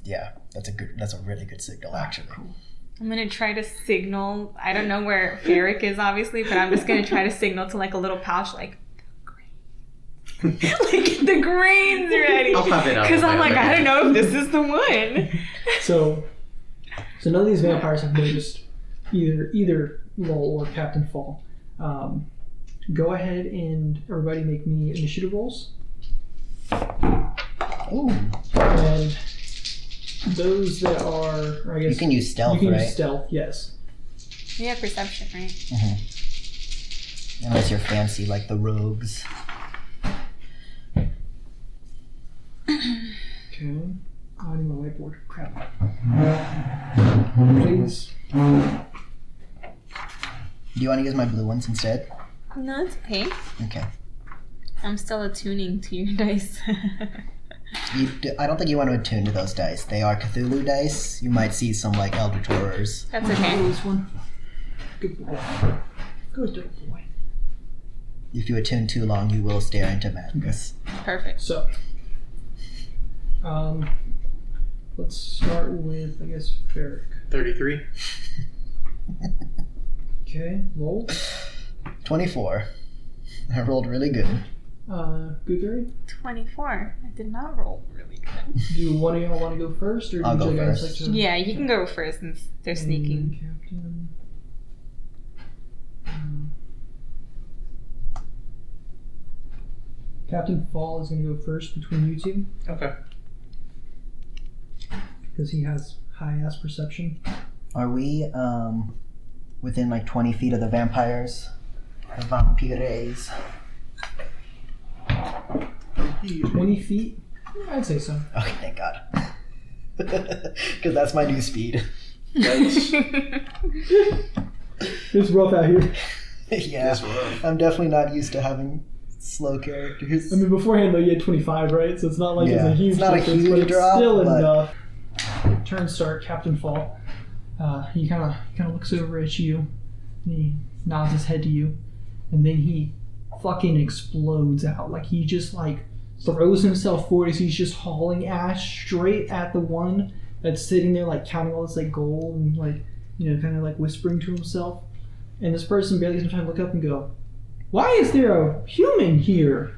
yeah, that's a really good signal actually.
Cool.
I'm going to try to signal. I don't know where Eric is, obviously, but I'm just going to try to signal to like a little pouch, like, like the grain's ready.
I'll have it up.
Because I'm like, I don't know if this is the one.
So none of these vampires have noticed either Lowell or Captain Fall. Go ahead and everybody make me initiative rolls.
Ooh.
And those that are, I guess...
You can use stealth,
You can
right?
use stealth, yes.
You have perception, right?
Mm-hmm. Unless you're fancy like the rogues.
Okay. I need my whiteboard. Crap. Please.
Do you want to use my blue ones instead?
No, it's okay.
Okay.
I'm still attuning to your dice.
I don't think you want to attune to those dice. They are Cthulhu dice. You might see some like Eldritch Horrors.
That's okay.
This one. Good boy. Good little boy.
If you attune too long, you will stare into madness.
Perfect.
So, let's start with, I guess, Ferric.
33.
Okay, roll.
24. I rolled really good.
Goodberry,
24. I did not roll really good.
do one of y'all want to go first, or
I'll
do
go
you guys
first.
like to?
Yeah, you can go first since they're sneaking.
Captain. Captain Fall is going to go first between you two
Okay.
because he has high ass perception.
Are we within like 20 feet of the vampires? The vampires.
20 feet? I'd say so.
Okay, thank God. Because that's my new speed.
That's,
It's rough out here.
Yeah,
that's rough.
I'm definitely not used to having slow characters.
I mean, beforehand though, you had 25, right? So it's not like it's
Yeah,
a huge
it's not a
difference,
huge
but it's
drop,
still
but-
enough. Turn start, Captain Fall. He kind of looks over at you, and he nods his head to you, and then he fucking explodes out. Like he just like throws himself forward as he's just hauling ass straight at the one that's sitting there like counting all this like gold and like, you know, kind of like whispering to himself. And this person barely has time to look up and go, "Why is there a human here?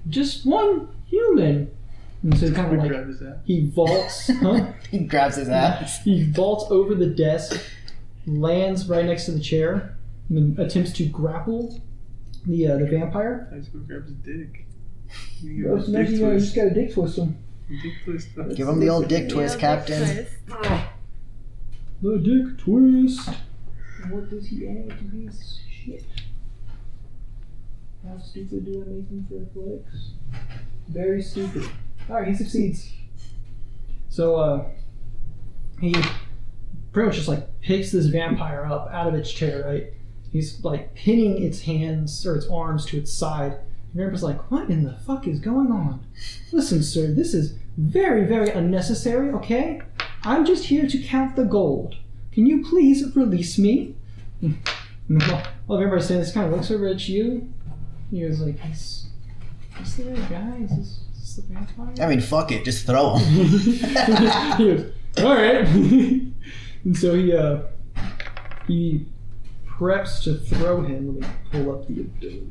Just one human." And so kind of like he vaults,
He grabs his ass.
he vaults over the desk, lands right next to the chair, and then attempts to grapple the vampire.
I just go grab his dick.
You just gotta dick twist him.
Dick twist.
Give him the old dick twist, Captain.
The dick twist. What does he add to his shit? How stupid do I make him for athletics? Very stupid. Alright, he succeeds. So, he pretty much just like picks this vampire up out of its chair, right? He's like pinning its hands or its arms to its side. The vampire's like, "What in the fuck is going on? Listen, sir, this is very, very unnecessary, okay? I'm just here to count the gold. Can you please release me?" Well, the vampire's saying this, kind of looks over at you. He was like, is the right guy? Is this the vampire?
I mean, fuck it, just throw him.
He goes, "Alright." And so he preps to throw him. Let me pull up the ability.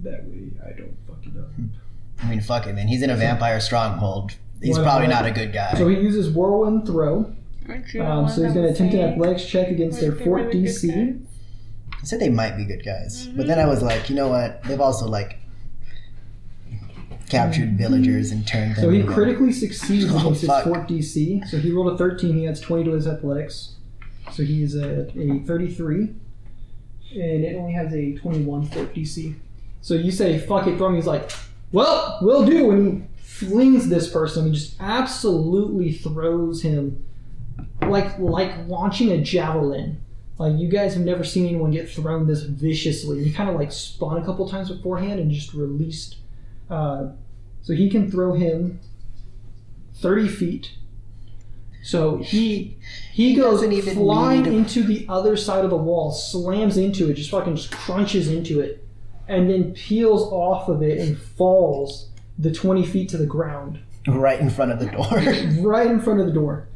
That way I don't fuck it up.
I mean, fuck it, man. He's in a vampire stronghold. He's
Well,
probably not a good guy.
So he uses Whirlwind Throw. So he's going to attempt an athletics check against their fort DC.
I said they might be good guys, but then I was like, you know what? They've also like captured villagers and turned them.
So he
into-
critically succeeds
Oh,
against his
fuck.
fort DC. So he rolled a 13. He adds 20 to his athletics. So he is at a 33. And it only has a 21 fort DC. So you say, "Fuck it, throw him." He's like, "Well, will do." And he flings this person and just absolutely throws him like launching a javelin. Like, you guys have never seen anyone get thrown this viciously. He kind of like spun a couple times beforehand and just released. So he can throw him 30 feet. So he goes
doesn't even
flying
need-
into the other side of the wall, slams into it, just crunches into it, and then peels off of it and falls the 20 feet to the ground.
right in front of the door.
Right in front of the door.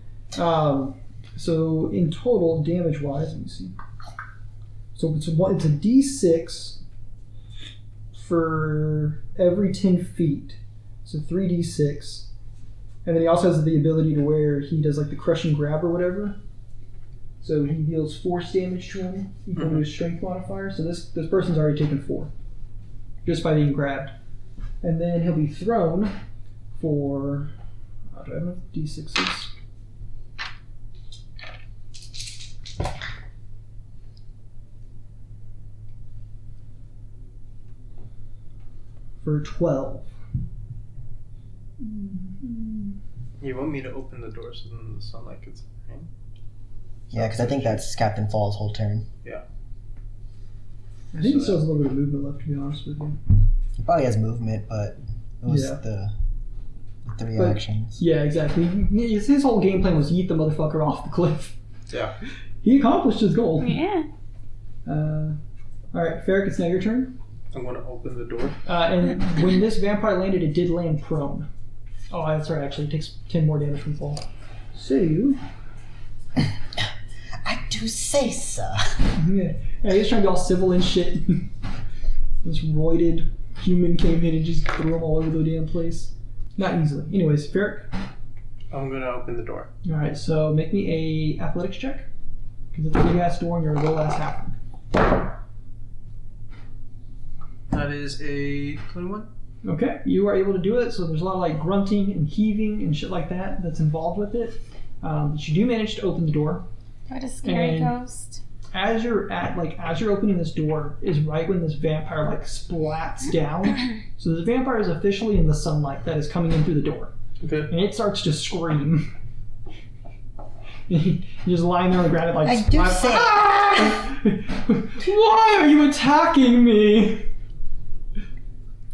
So in total, damage-wise, let me see. So it's a D6 for every 10 feet. So 3d6. And then he also has the ability to where he does like the crush and grab or whatever. So he deals force damage to him, equal to his strength modifier. So this person's already taken 4. Just by being grabbed. And then he'll be thrown for... do I have enough d6s? For 12.
You want me to open the door so then the sunlight gets in?
Yeah, because I think that's Captain Fall's whole turn.
I think he still has a little bit of movement left, to be honest with you.
He probably has movement, but it was the 3 actions.
Yeah, exactly. His whole game plan was yeet the motherfucker off the cliff.
Yeah.
He accomplished his goal.
Yeah.
Alright, Ferric, it's now your turn.
I'm going to open the door.
And when this vampire landed, it did land prone. Oh, that's right, actually. It takes 10 more damage from fall. So...
I do say so.
Yeah, he's trying to be all civil and shit. This roided human came in and just threw him all over the damn place. Not easily. Anyways, Ferric.
I'm going to open the door.
Alright, so make me a athletics check. Because it's a big ass door and you're a little ass halfling.
That is a 21.
Okay, you are able to do it, so there's a lot of like grunting and heaving and shit like that that's involved with it. But you do manage to open the door.
What a scary
And-
ghost.
As you're opening this door is right when this vampire like splats down. So the vampire is officially in the sunlight that is coming in through the door.
Okay.
And it starts to scream. You're just lying there on the ground and like
I do say.
"Ah! Why are you attacking me?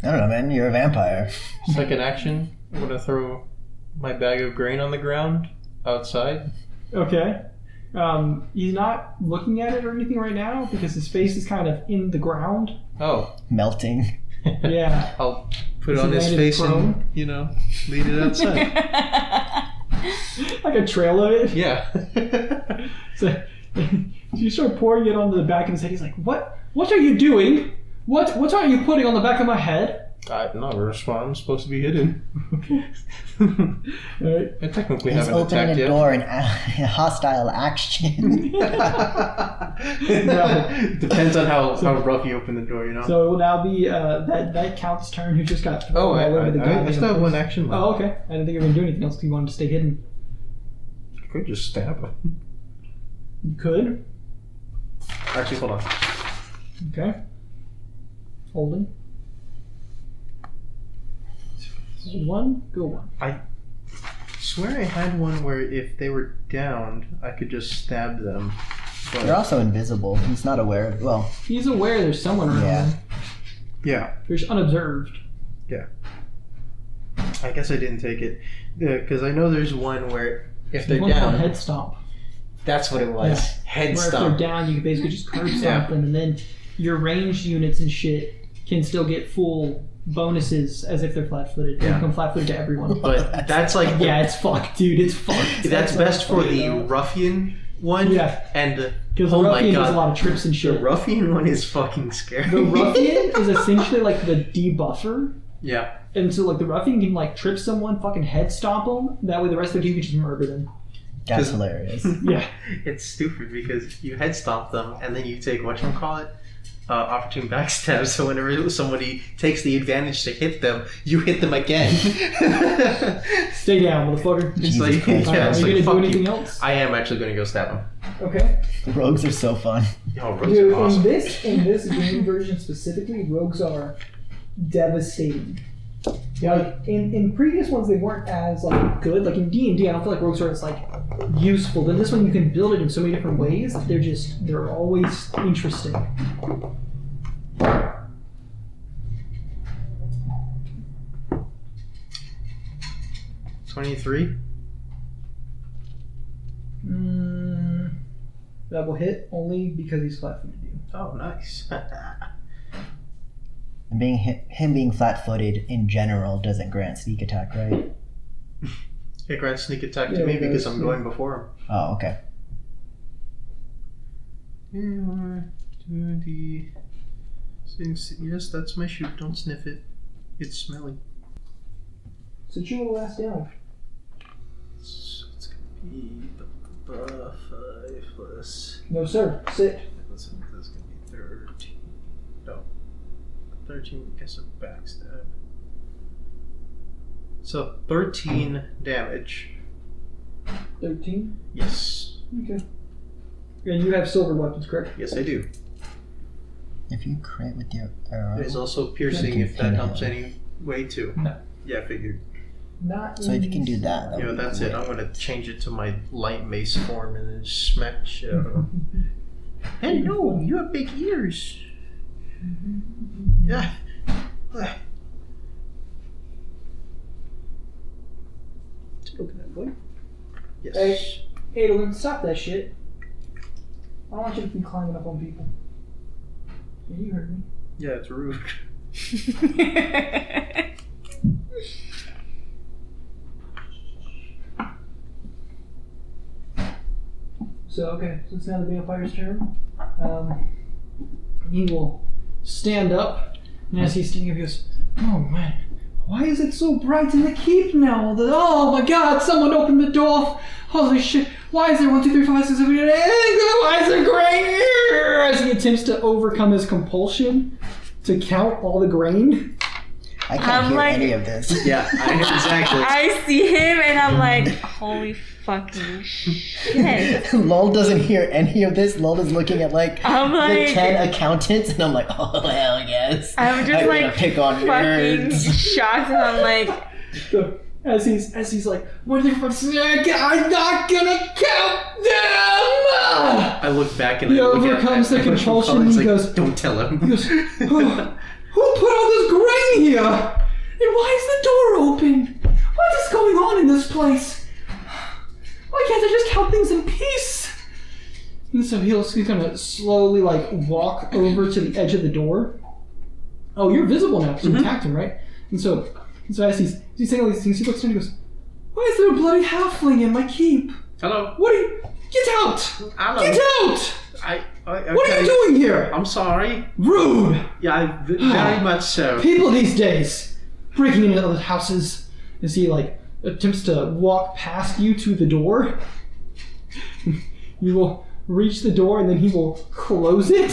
I don't know, man. You're a vampire.
Second action, I'm going to throw my bag of grain on the ground outside.
Okay. He's not looking at it or anything right now because his face is kind of in the ground.
Oh.
Melting.
Yeah.
I'll put it
Is
on
he
his
landed
face
prone?
and, lead it outside.
Like a trail of it.
Yeah.
So you start pouring it onto the back of his head. He's like, "What? What are you doing? What are you putting on the back of my head?"
I'm not a response. I'm supposed to be hidden.
Okay. All right.
I technically
He's
haven't
opening
attacked
a
yet.
door in hostile action.
Depends on how rough you open the door,
So it will now be that count's turn who just got thrown
Oh,
all over the
I
goddamn
still have
place.
one action left.
Oh, okay. I didn't think you were going to do anything else because you wanted to stay hidden.
I could just stab him.
You could.
Actually, hold on.
Okay. Holding. Hold one. Go one.
I swear I had one where if they were downed, I could just stab them. But
You're also invisible. He's not aware of. Well,
He's aware there's someone around
Yeah.
him.
yeah,
There's unobserved.
I guess I didn't take it because I know there's one where if they're
There's one called
down,
head stomp.
that's what it was. Head
Where if
stomp.
they're down, you can basically just curb
Yeah.
something, and then your ranged units and shit can still get full bonuses as if they're flat-footed. They
Yeah.
become flat-footed to everyone.
But that's like
Yeah, it's fucked, dude. It's fucked.
that's best for the ruffian one.
Yeah.
And
Because
oh
the
my
ruffian does a
god,
lot of trips and
the
shit.
ruffian one is fucking scary.
The ruffian is essentially like the debuffer.
Yeah.
And so like the ruffian can like trip someone, fucking head stomp them. That way the rest of the team can just murder them.
that's hilarious.
Yeah.
It's stupid because you head stomp them and then you take whatchamacallit? Opportune backstab, so whenever somebody takes the advantage to hit them, you hit them again.
Stay down, motherfucker.
It's
Jesus
like,
Christ.
Alright,
it's
are you
like,
gonna do
fuck
anything
you.
else?
I am actually going to go stab him.
Okay.
Rogues are so fun.
Oh, rogues
Dude,
are awesome.
in this game version specifically, rogues are devastating. Like in previous ones, they weren't as like good. Like in D&D, I don't feel like rogues are as like useful. Then this one, you can build it in so many different ways. They're always interesting.
23?
That will hit only because he's flat-footed you.
Oh, nice.
And him being flat-footed in general doesn't grant sneak attack, right?
It grants sneak attack to
Yeah,
me
it
because
does,
I'm
yeah.
going before him.
Oh, okay.
Yes, that's my shoe. Don't sniff it. It's smelly.
Since you were last down.
So it's gonna be the 5 plus.
No, sir. Sit.
That's gonna be 13. No. 13 because of backstab. So 13 damage.
13.
Yes.
Okay. And you have silver weapons, correct?
Yes, I do.
If you crit with your arrow.
There's also piercing if that helps any way too.
No.
Yeah, I figured.
Not.
So if you can do that.
Yeah, that's it. I'm gonna change it to my light mace form and then smack shit out of him. Hello, you have big ears. Yeah. Look at that boy. Yes.
Hey, Adolin, stop that shit. I don't want you to be climbing up on people. Yeah, you heard me.
Yeah, it's rude.
So, okay, so it's now the vampire's turn. He will stand up, and as he's standing up, he goes, "Oh man, why is it so bright in the keep now? Oh my god, someone opened the door! Holy shit, why is there 1, 2, 3, 4, 5, 6, 7, 8, 9, why is there grain?" As he attempts to overcome his compulsion to count all the grain.
I can't hear
like-
any of this.
Yeah, exactly.
I see him and I'm like, holy fucking shit.
Lol doesn't hear any of this. Lol is looking at
I'm
the
like-
10 accountants, and I'm like, oh hell yes.
I'm just
I'm
like
gonna pick on
fucking
nerds.
shocked and I'm like,
So, as he's like, "What are they fucking? I'm not gonna count them!"
I look back and
He
I look
overcomes
at
the compulsion,
and
he
like,
goes-
"Don't tell him."
He goes, "Oh, who put all this grain here? And why is the door open? What is going on in this place? Why can't I just count things in peace?" And so he's gonna slowly walk over to the edge of the door. Oh, you're visible now because you attacked him, right? And so as he's saying all these things, he looks down and he goes, "Why is there a bloody halfling in my keep?
Hello.
What are you? Get out!
Hello.
Get out!
Okay.
What are you doing here?
I'm sorry.
Rude!
Yeah, very much so.
People these days breaking into other houses." As he attempts to walk past you to the door, you will reach the door and then he will close it.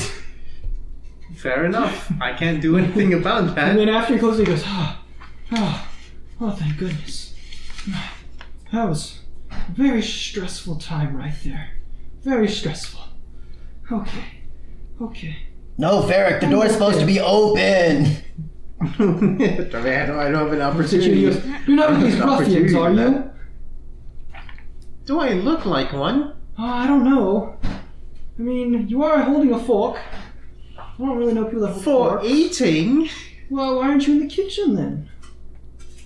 Fair enough. I can't do anything about
And
that.
then after he closes it, he goes, oh, thank goodness. That was a very stressful time right there. Very stressful. Okay.
No, Varric, the door's supposed to be open.
I don't have an opportunity.
He goes, "You're not with these ruffians, are you?"
Do I look like one?
"Oh, I don't know. I mean, you are holding a fork. I don't really know people that hold
For
forks.
eating?
Well, why aren't you in the kitchen then?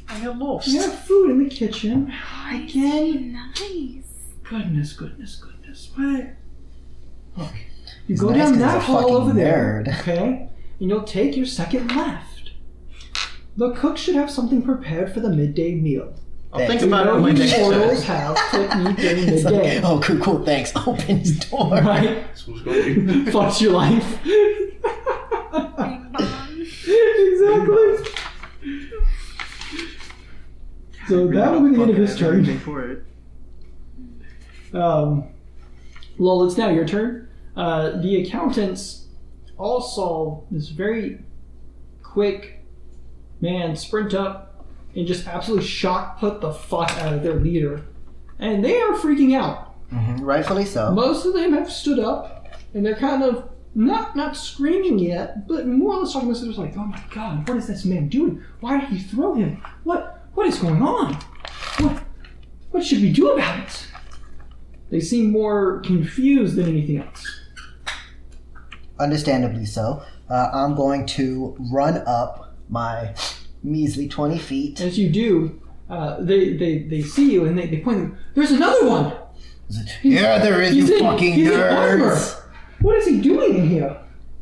I am lost.
You have food in the kitchen. Again?
nice.
Goodness. What? Look, you go
nice
down
'cause
that
he's a
hall
fucking
over there,
nerd.
okay? And you'll take your second left. The cook should have something prepared for the midday meal.
I'll think
You
about it
know
on my
you
next
mortals
turn.
have to eat during
It's like,
midday,
oh, cool, thanks. Open his door.
right? Fucks your life. Exactly. So that will be the end of his turn.
For it.
Lol, it's now your turn. The accountants all saw this very quick man sprint up and just absolutely shock put the fuck out of their leader. And they are freaking out.
Rightfully so.
Most of them have stood up and they're kind of not screaming yet, but more or less talking to themselves like, "Oh my god, what is this man doing? Why did he throw him? What is going on? What should we do about it?" They seem more confused than anything else.
Understandably so. I'm going to run up my measly 20 feet.
As you do, they see you and they point them. "There's another one!
Yeah, there is, you fucking
he's in armor.
nerds.
What is he doing in here?"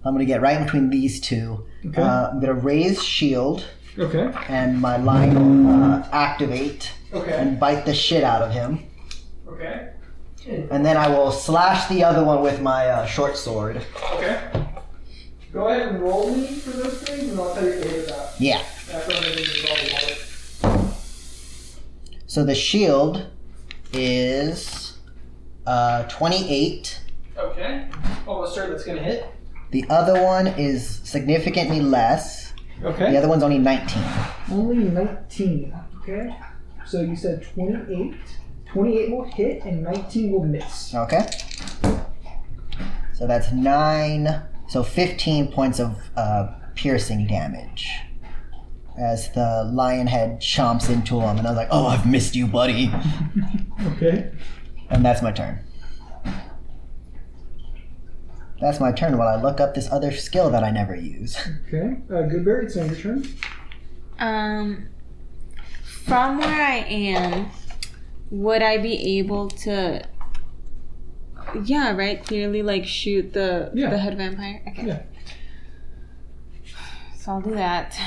I'm going to get right in between these two.
Okay.
I'm going to raise shield,
Okay.
and my line will activate
Okay.
and bite the shit out of him.
Okay.
And then I will slash the other one with my short sword.
Okay. Go ahead and roll me for those things, and I'll tell you what it is out.
Yeah.
After I'm gonna roll the
So the shield is 28.
Okay. Almost certain that's gonna hit.
The other one is significantly less.
Okay.
The other one's only 19.
Only 19. Okay. So you said 28. 28 will hit and 19 will miss.
Okay. So that's 9. So 15 points of piercing damage. As the lion head chomps into him, and I was like, "Oh, I've missed you, buddy."
Okay.
And that's my turn. That's my turn while I look up this other skill that I never use.
Okay. Goodberry, it's on your turn.
From where I am, would I be able to? Yeah, right. Clearly, like shoot the head vampire. Okay.
Yeah.
So I'll do that.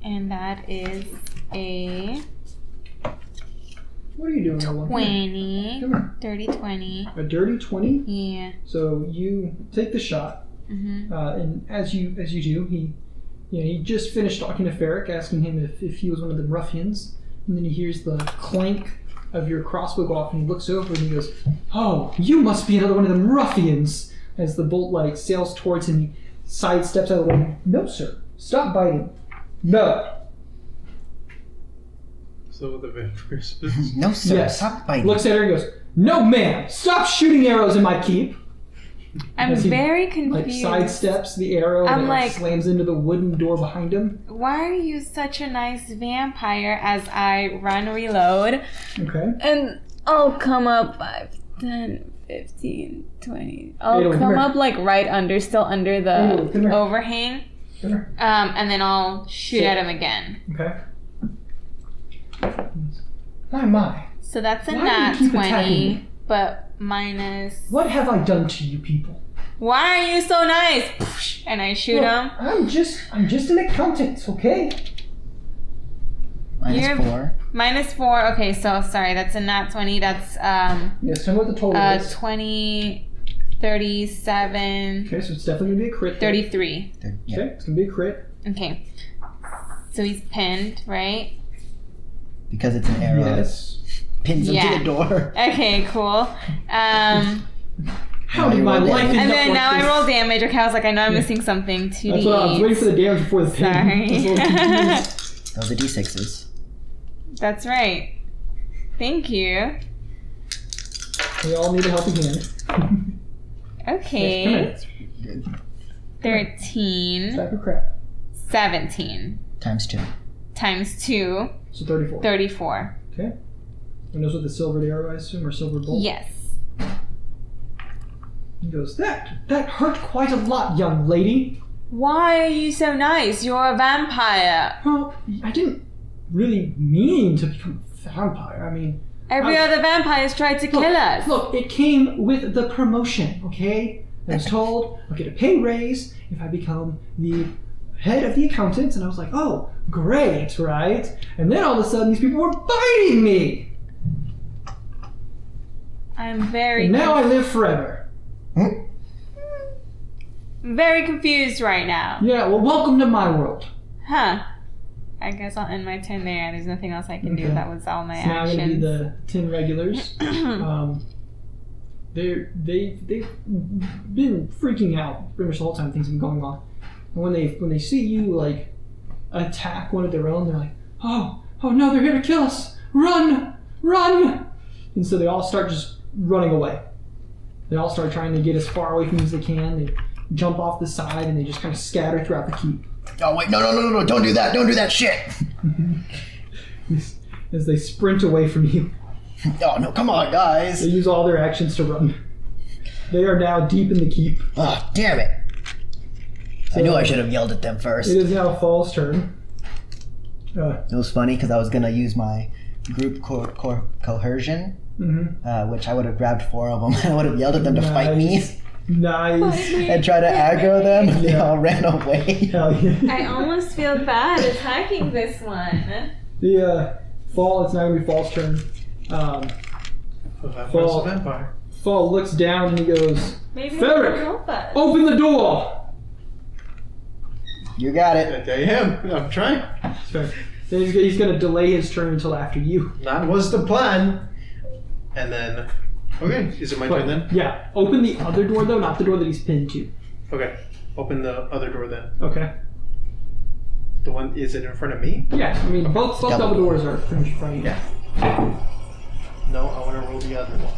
And that is a
What are you doing?
20.
Come here.
Dirty 20.
A dirty 20.
Yeah.
So you take the shot, and as you do, he just finished talking to Ferric, asking him if he was one of the ruffians, and then he hears the clank of your crossbow go off, and he looks over and he goes, "Oh, you must be another one of them ruffians!" As the bolt sails towards him, he sidesteps out of the way. "No, sir. Stop biting. No."
So the vampires.
No, sir.
Yes.
Stop biting.
Looks at her and goes, "No, ma'am. Stop shooting arrows in my keep."
I'm
As he,
very confused.
sidesteps the arrow
I'm
and
like-
slams into the wooden door behind him.
Why are you such a nice vampire? As I run reload.
Okay.
And I'll come up 5, 10, 15, 20. I'll
Adolin, come
come
here.
up still under the
Adolin, come here.
overhang.
Come here.
And then I'll shoot at him again.
Okay. My.
So that's a
Why do
nat
you keep attacking
20,
me?
but minus.
What have I done to you people?
Why are you so nice? And I shoot him.
I'm just an accountant, okay?
Minus 4.
Minus 4. Okay, so sorry, that's a nat 20. That's
Yes, tell me what the total is.
20, 37,
Okay, so it's definitely gonna be a crit.
33.
Yeah.
Okay, it's gonna be a crit.
Okay. So he's pinned, right?
Because it's an arrow.
Yes.
Pins him to the door.
Okay, cool.
How did my life end
And
up
then
like
now
this?
I roll damage. Okay, I was like, I know I'm missing something. 2d8.
That's what I was waiting for the damage before the pin.
Sorry.
Those are D6s.
That's right. Thank you.
We all need a helping hand.
Okay.
Good.
13.
Stack of crap.
17.
Times 2.
Times 2.
So 34.
34.
Okay. And those with the silvered arrow, I assume, or silver bolt?
Yes.
He goes, that hurt quite a lot, young lady.
Why are you so nice? You're a vampire.
Well, I didn't really mean to become a vampire. I mean...
Every other vampires tried to kill us.
Look, it came with the promotion, okay? I was told I'll get a pay raise if I become the head of the accountants, and I was like, oh, great, right? And then all of a sudden, these people were biting me!
I'm very
And now I live forever.
very confused right now.
Yeah, well, welcome to my world.
Huh. I guess I'll end my turn there. There's nothing else I can do.
Okay.
That was all my
It's now going to be
actions.
the 10 regulars. They've been freaking out pretty much the whole time things have been going on. And when they see you like attack one of their own, they're like, oh no, they're here to kill us! Run! And so they all start just running away. They all start trying to get as far away from you as they can. They jump off the side and they just kind of scatter throughout the keep.
Oh, wait, no, don't do that. Don't do that shit.
As they sprint away from you.
Oh, no, come on, guys.
They use all their actions to run. They are now deep in the keep.
Oh, damn it. I knew I should have yelled at them first.
It is now Fall's turn.
It was funny because I was going to use my group coercion, which I would have grabbed 4 of them and I would have yelled at them to fight me
Nice.
and try to aggro them, and they all ran away.
Hell yeah.
I almost feel bad attacking this one.
The Fall, it's now going to be Fall's turn.
Vampire's a vampire.
Fall looks down and he goes,
Maybe
Ferric,
help us.
open the door!
You got it.
I am. I'm trying.
Then he's going to delay his turn until after you.
That was the plan. And then... Okay, is it my turn then?
Yeah. Open the other door, though, not the door that he's pinned to.
Okay. Open the other door then.
Okay.
The one, is it in front of me?
Yeah, I mean, both double doors are pretty much in front of you.
Yeah. No, I want to roll the other one.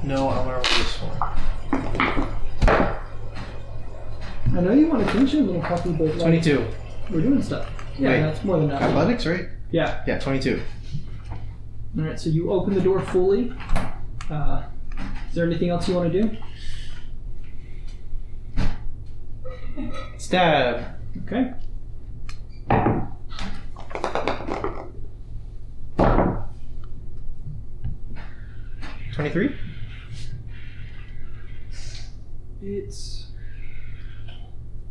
No, I want to roll this one.
I know you want to finish it, little puppy, but like,
22.
we're doing stuff. Yeah,
Wait.
that's more than enough.
Athletics, right?
Yeah.
Yeah, 22.
Alright, so you open the door fully. Is there anything else you want to do?
Stab.
Okay.
$23?
It's...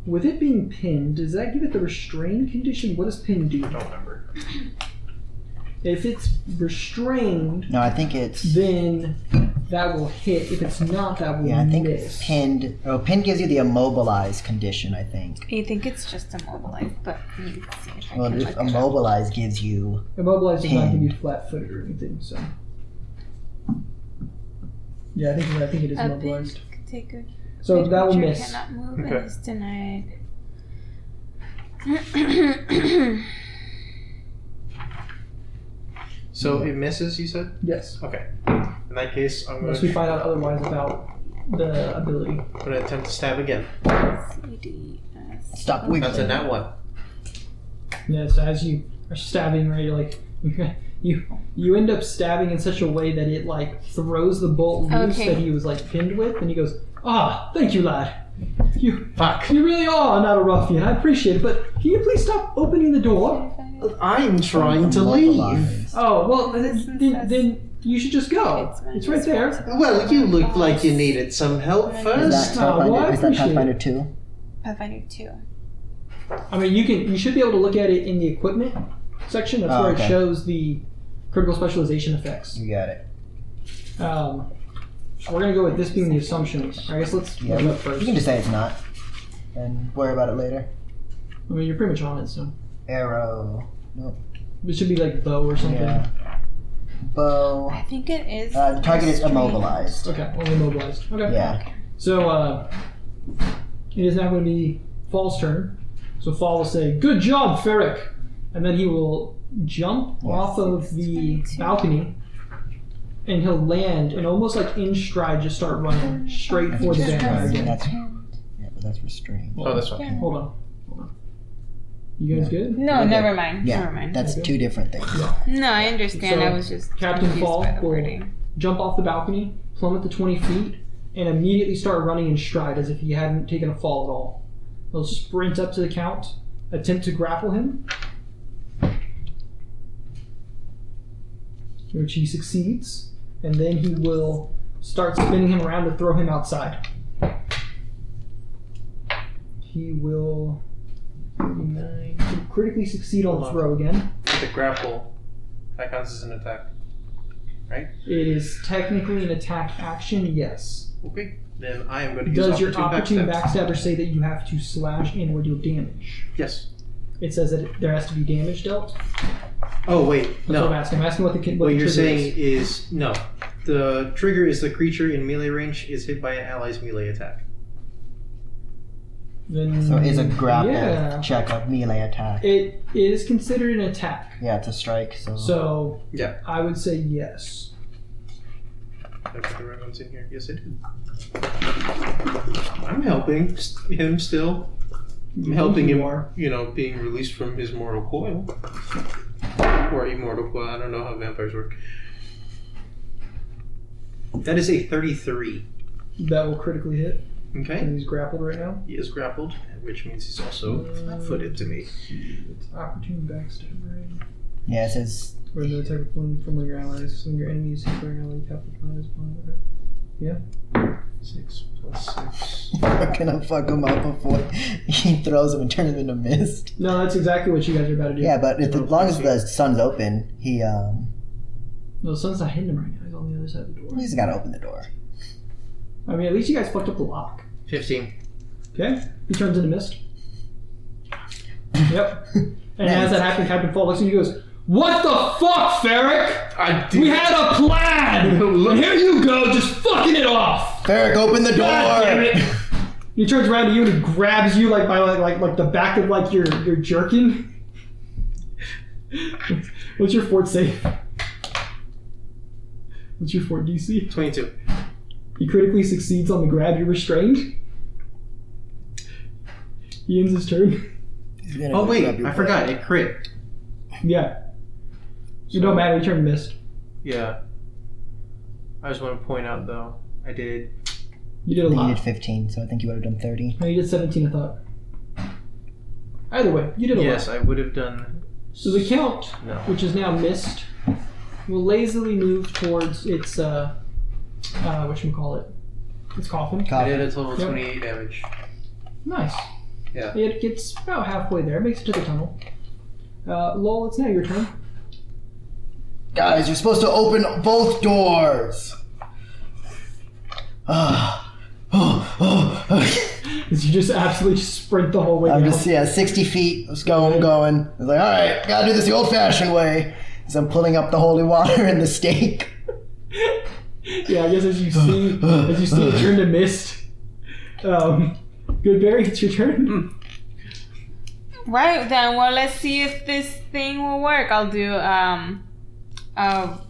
With it being pinned, does that give it the restrained condition? What does pin do?
I don't remember.
If it's restrained,
No, I think it's...
then that will hit. If it's not, that will
Yeah, I think
miss.
pinned... Oh, pinned gives you the immobilized condition, I think.
I think it's just immobilized, but let me see if I
Well,
can
if
look it up.
immobilized gives you...
Immobilized does not give
Pin.
you flat-footed or anything, so... Yeah, I think you're right. I think it is
A
immobilized.
pin could take a
So that will
creature
miss.
cannot move
Okay.
and is denied.
So it misses, you said?
Yes.
Okay. In that case, I'm going
Unless we
to
find out otherwise about the ability.
attempt to stab again.
C-D-S.
Stop
That's a
wiggling.
nat 1.
Yeah, so as you are stabbing, right, you're like... You end up stabbing in such a way that it, like, throws the bolt loose
Okay.
that he was, like, pinned with, and he goes, "Ah, thank you, lad. You
Fuck.
really are not a ruffian. I appreciate it, but can you please stop opening the door?"
I'm trying to leave.
Immobilized.
Oh, well, then you should just go. It's right there.
Well, you looked like you needed some help
Is
first.
that
well, I
Pathfinder, is that
appreciate
Pathfinder
it.
2?
Pathfinder 2.
I mean, you should be able to look at it in the equipment section. That's
Oh,
where
okay.
it shows the critical specialization effects.
You got it.
We're gonna go with this being the assumption. I guess let's
Yeah,
look it up
you
first.
can just say it's not. And worry about it later.
I mean, you're pretty much on it, so
Arrow. Nope.
it should be like bow or something.
Yeah. Bow.
I think it is.
The target is
restrained.
immobilized.
Okay, only mobilized. Okay.
Yeah.
So it is now going to be Fall's turn. So Fall will say, "Good job, Ferric," and then he will jump
Yes.
off of the balcony, and he'll land and almost like in stride, just start running straight for the vampire again.
That's, yeah, but that's restrained.
Oh, this one.
Hold on. You guys good?
No,
Okay.
never mind.
Yeah,
Never mind.
that's
Okay.
two different things.
No, I understand.
So,
I was just
Captain
confused
Fall
by the
will
wording.
jump off the balcony, plummet to 20 feet, and immediately start running in stride as if he hadn't taken a fall at all. He'll sprint up to the Count, attempt to grapple him, which he succeeds, and then he will start spinning him around to throw him outside. He will 39, he'll critically succeed on the throw again.
The grapple. That counts as an attack. Right?
It is technically an attack action, yes.
Okay. Then I am going to use
Does your
opportune
opportune
backstab.
backstabber say that you have to slash and or deal damage?
Yes.
It says that there has to be damage dealt.
Oh, wait.
That's what I'm
No.
asking. I'm asking what the
What
the
you're
trigger
saying is no. The trigger is the creature in melee range is hit by an ally's melee attack.
Then,
So it's a grapple
Yeah.
check of melee attack.
It is considered an attack.
Yeah, it's a strike.
So
Yeah.
I would say yes.
I put the right ones in here. Yes, I did. I'm helping him still. I'm helping
You
him,
are.
being released from his mortal coil. Or immortal coil. I don't know how vampires work. That is a 33.
That will critically hit.
Okay.
And he's grappled right now.
He is grappled, which means he's also flat-footed to me.
It's opportune backstabber.
Yeah, it says
Or the attack with one from one of your allies. When your enemy is hit by an ally, capitalize by it. Yeah.
6 plus 6.
we're gonna fuck him up before he throws him and turns him into mist.
No, that's exactly what you guys are about to do.
Yeah, but as long as the sun's open, he
No, the sun's not hitting him right now. He's on the other side of the door.
You just gotta open the door.
I mean, at least you guys fucked up the lock.
15.
Okay. He turns into mist. Yep. And as that happens, Captain Fall looks at you and goes, "What the fuck, Ferric? We had a plan! And here you go, just fucking it off!"
Ferric, open the door!
God damn it! He turns around to you and he grabs you like by like the back of like your jerkin. What's your fort save? What's your fort DC?
22.
He critically succeeds on the grab. You're restrained. He ends his turn.
Oh wait, I forgot. It crit.
Yeah. It don't matter. You turn mist.
Yeah. I just want to point out though, I did.
You did a
You
lot.
did 15, so I think you would have done 30.
No, you did 17, I thought. Either way, you did a lot.
Yes, I would have done.
So the count,
No.
which is now mist, will lazily move towards its whatchamacallit? Its coffin.
I did a total of
Yep.
28 damage.
Nice.
Yeah.
It gets about halfway there, makes it to the tunnel. Lol, it's now your turn.
Guys, you're supposed to open both doors!
As you just absolutely sprint the whole way
I'm
down.
just, 60 feet. Let's go, I'm going. I was like, alright, gotta do this the old fashioned way. As I'm pulling up the holy water and the stake.
Yeah, I guess as you see it turn to mist. Goodberry, it's your turn.
Right then, well, let's see if this thing will work. I'll do oh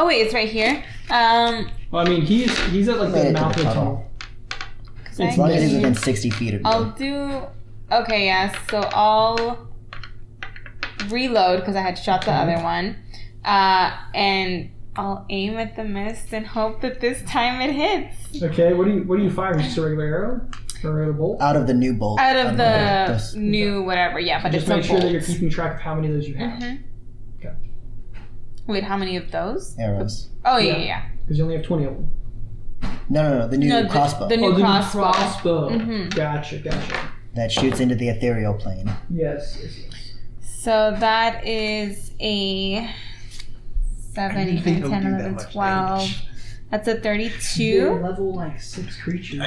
wait, it's right here.
Well, I mean, he's at like
Made
the
it to
mouth
the
of the
tunnel.
tunnel.
As long as he's within 60 feet of you.
I'll do. Okay, yes. So I'll reload because I had shot the other one, and I'll aim at the mist and hope that this time it hits.
Okay, what do you fire? Just a regular arrow or a regular bolt?
Out of the new bolt.
Out of the
this.
new whatever, yeah. But
Just
it's a
make sure that you're
bolt.
keeping track of how many of those you have.
Mhm.
Okay.
Wait, how many of those?
Arrows.
Oh
Yeah.
yeah.
Because you only have 20 of them.
No, the new
No,
crossbow.
the new
Oh, the
crossbow.
new crossbow.
Mhm.
Gotcha.
that shoots into the ethereal plane.
Yes.
So that is a 7,
I didn't
8,
think
9,
it would
10,
do that
11,
much
12.
damage.
That's a
You're
32.
level like 6 creatures.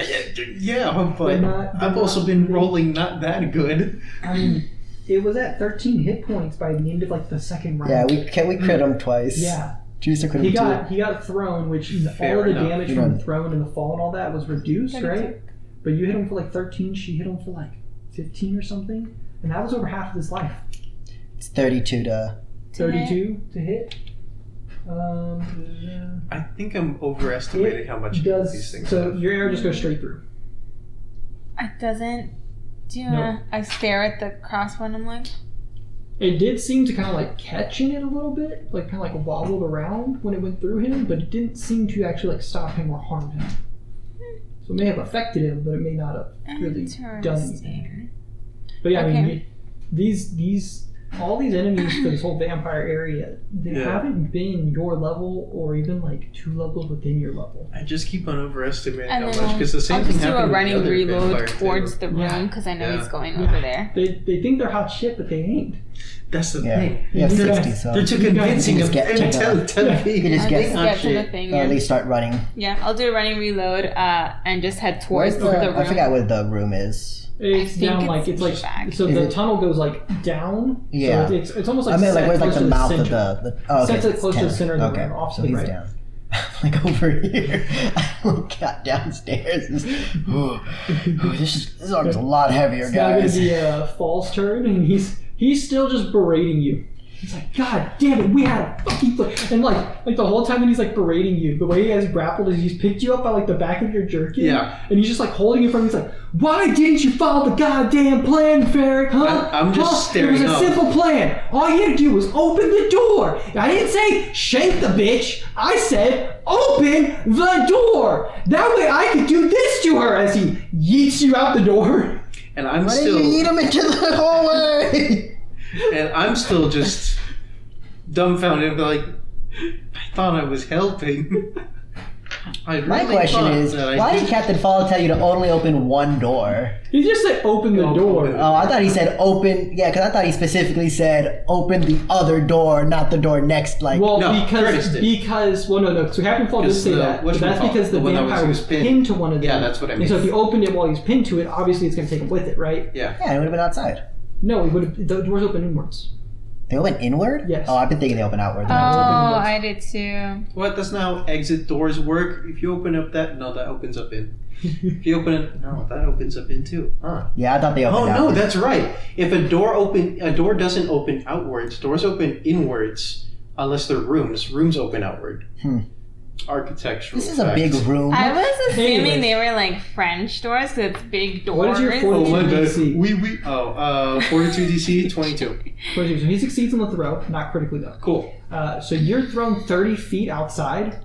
Yeah, but I've also been rolling not that good.
I mean, it was at 13 hit points by the end of like the second round.
Yeah, we crit him twice.
Yeah.
Juicer crit
He
him
got
too.
he got thrown, which
Fair
all of the
enough.
damage
You
from
know.
the thrown and the fall and all that was reduced,
32.
right? But you hit him for like 13. She hit him for like 15 or something, and that was over half of his life.
It's 32 to...
32 to hit.
I think I'm overestimating how much these things
So
have.
your arrow just goes straight through.
It doesn't. Do you
No.
wanna? I stare at the crossbow and I'm like,
It did seem to kind of like catch in it a little bit, like kind of like wobbled around when it went through him, but it didn't seem to actually like stop him or harm him. So it may have affected him, but it may not have really done anything.
interesting.
But yeah, I
Okay.
mean, these all these enemies for this whole vampire area, they
Yeah.
haven't been your level or even like 2 levels within your level.
I just keep on overestimating
And
how
then
much because the same
I'll
thing
just do
happened
a
with the
running
other
reload
vampire
towards
too.
the
Yeah.
room because I know
Yeah.
he's going
Yeah.
over there.
They think they're hot shit, but they ain't.
That's the
Yeah,
thing.
you have
You
60,
guys-
so...
They're too
You guys
convincing
can
of
just get to the-
tell
Yeah.
me.
You can just
I'll
get-
just
hot
get to the
shit.
thing.
Or at
Yeah.
least start running.
Yeah, I'll do a running reload and just head
Where's
towards
the...
the room.
I forgot where the room is.
It's
think
down
it's
like it's like
back.
so
Is
the
it-
tunnel goes like down.
Yeah.
So it's almost like
I mean, like,
set
where's like
close
the
to
mouth of
center.
the... Oh, okay.
Sets it
it's
close to the
10.
center of the
Okay,
room, off to
so
the
he's
right.
down. Like over here. I got downstairs. This arm's a lot heavier,
It's now
guys.
gonna be Fall's turn, and he's still just berating you. He's like, God damn it, we had a fucking and like the whole time that he's like berating you, the way he has grappled is he's picked you up by like the back of your jerkin.
Yeah.
And he's just like holding you from. He's like, why didn't you follow the goddamn plan, Ferric? Huh?
I'm just
Huh?
staring
It was a
up.
simple plan. All you had to do was open the door. I didn't say shank the bitch. I said open the door. That way I could do this to her as he yeets you out the door.
And I'm
Why
still
didn't you lead him into the hallway?
and I'm still just dumbfounded, like I thought I was helping.
My question is, why did Captain Fall tell you to only open one door?
He just said open the door.
Oh, I thought he said open. Yeah, because I thought he specifically said open the other door, not the door next. Like,
Well,
No, Curtis did.
no. So Captain Fall did say that, but that's because the vampire was pinned to one of them.
Yeah, that's what I mean.
And so if you opened it while he was pinned to it, obviously it's going to take him with it, right?
Yeah.
yeah, it would have been outside.
No, the doors open inwards.
They open inward?
Yes.
Oh, I've been thinking they open outward.
Oh, I did too.
What does now exit doors work? If you open up that, no, that opens up in. If you open it, no, that opens up in too. Huh.
Yeah, I thought they opened
Oh
outward.
no, that's right. If a door doesn't open outwards. Doors open inwards, unless they're rooms. Rooms open outward. Architectural.
This is a big room.
I was assuming
Anyways.
they were like French doors because it's big doors.
What is your 42 DC?
We. 42 DC, 22.
42. So he succeeds on the throw, not critically though.
Cool.
So you're thrown 30 feet outside,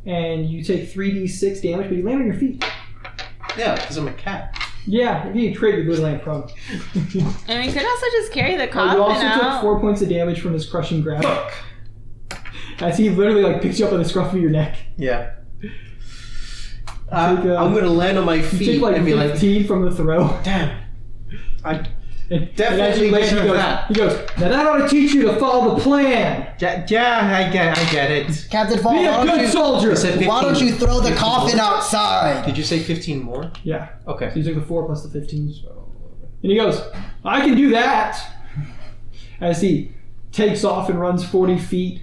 and you take 3d6 damage, but you land on your feet.
Yeah, because I'm a cat.
Yeah, if you trade, you would land prone.
And we could also just carry the
You
coffin
also
out.
took 4 points of damage from this crushing grab. As he literally picks you up by the scruff of your neck.
Yeah.
I'm
I'm gonna land on my
You
feet
take
and be like,
15 from the throw.
damn. I
And
Definitely
as you land,
deserve that.
he goes, now that ought to teach you to follow the plan.
I get it.
Captain Fall,
Be a
why don't
good
you,
soldier.
You said
why don't
15.
you throw the coffin outside?
Did you say 15 more?
Yeah.
Okay.
So you took the 4 plus the 15. And he goes, I can do that. As he takes off and runs 40 feet,